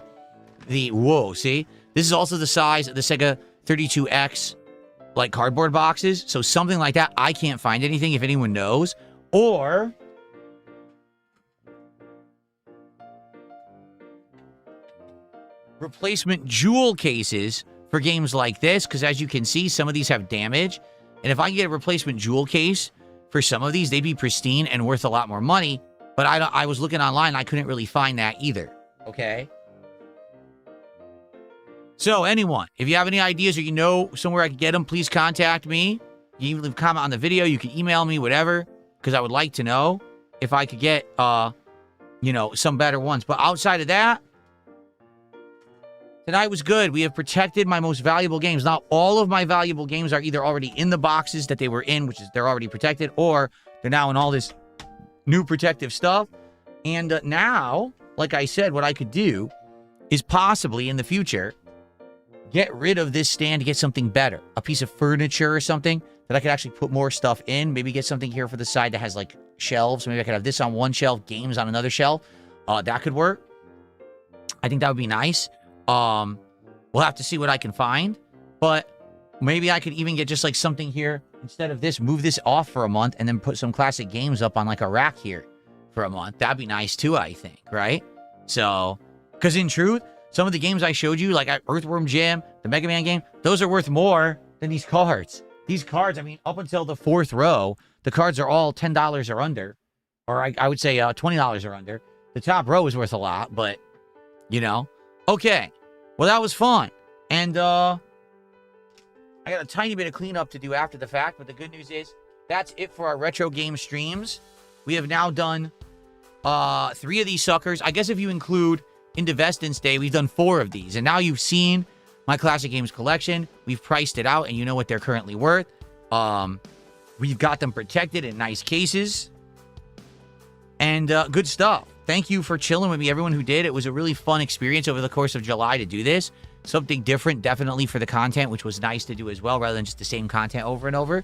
the, whoa, see? This is also the size of the Sega 32X, like, cardboard boxes. So something like that. I can't find anything if anyone knows. Or replacement jewel cases for games like this, because as you can see, some of these have damage. And if I can get a replacement jewel case for some of these, they'd be pristine and worth a lot more money. But I was looking online, I couldn't really find that either. Okay? So anyone, if you have any ideas or you know somewhere I can get them, please contact me. You can even leave a comment on the video. You can email me, whatever, because I would like to know if I could get, you know, some better ones. But outside of that, tonight was good. We have protected my most valuable games. Not all of my valuable games are either already in the boxes that they were in, which is they're already protected, or they're now in all this new protective stuff. And now, like I said, what I could do is possibly in the future get rid of this stand to get something better. A piece of furniture or something that I could actually put more stuff in. Maybe get something here for the side that has like shelves. Maybe I could have this on one shelf, games on another shelf. That could work. I think that would be nice. We'll have to see what I can find. But maybe I could even get just like something here. Instead of this, move this off for a month and then put some classic games up on like a rack here for a month. That'd be nice too, I think, right? So, because in truth, some of the games I showed you, like Earthworm Jim, the Mega Man game, those are worth more than these cards. These cards, I mean, up until the fourth row, the cards are all $10 or under. Or I would say $20 or under. The top row is worth a lot, but, you know. Okay. Well, that was fun. And I got a tiny bit of cleanup to do after the fact, but the good news is that's it for our retro game streams. We have now done 3 of these suckers. I guess if you include into Vestance Day, we've done 4 of these. And now you've seen my classic games collection. We've priced it out, and you know what they're currently worth. We've got them protected in nice cases. And good stuff. Thank you for chilling with me, everyone who did. It was a really fun experience over the course of July to do this. Something different, definitely, for the content, which was nice to do as well, rather than just the same content over and over.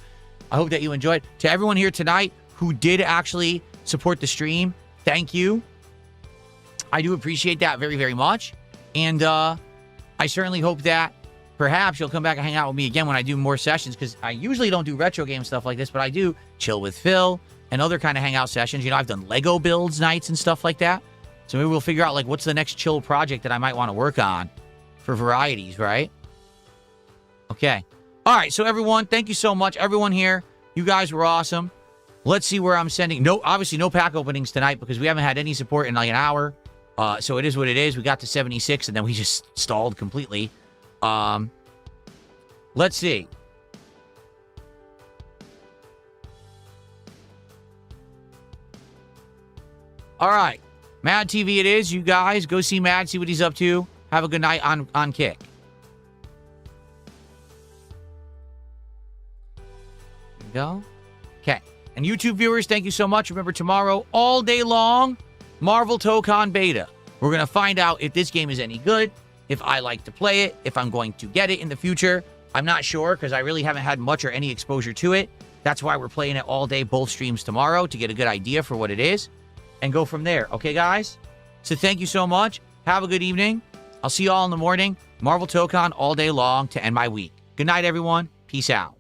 I hope that you enjoyed. To everyone here tonight who did actually support the stream, thank you. I do appreciate that very, very much. And I certainly hope that perhaps you'll come back and hang out with me again when I do more sessions, because I usually don't do retro game stuff like this, but I do chill with Phil and other kind of hangout sessions. You know, I've done Lego builds nights and stuff like that. So maybe we'll figure out, like, what's the next chill project that I might want to work on for varieties, right? Okay. All right, so everyone, thank you so much. Everyone here, you guys were awesome. Let's see where I'm sending. No, obviously no pack openings tonight because we haven't had any support in like an hour. So it is what it is. We got to 76 and then we just stalled completely. Let's see. All right. Mad TV it is. You guys go see Mad, see what he's up to. Have a good night on Kick. There you go. Okay. And YouTube viewers, thank you so much. Remember, tomorrow, all day long, Marvel Tokon Beta. We're going to find out if this game is any good, if I like to play it, if I'm going to get it in the future. I'm not sure because I really haven't had much or any exposure to it. That's why we're playing it all day, both streams tomorrow, to get a good idea for what it is and go from there. Okay, guys? So thank you so much. Have a good evening. I'll see you all in the morning. Marvel Tokon all day long to end my week. Good night, everyone. Peace out.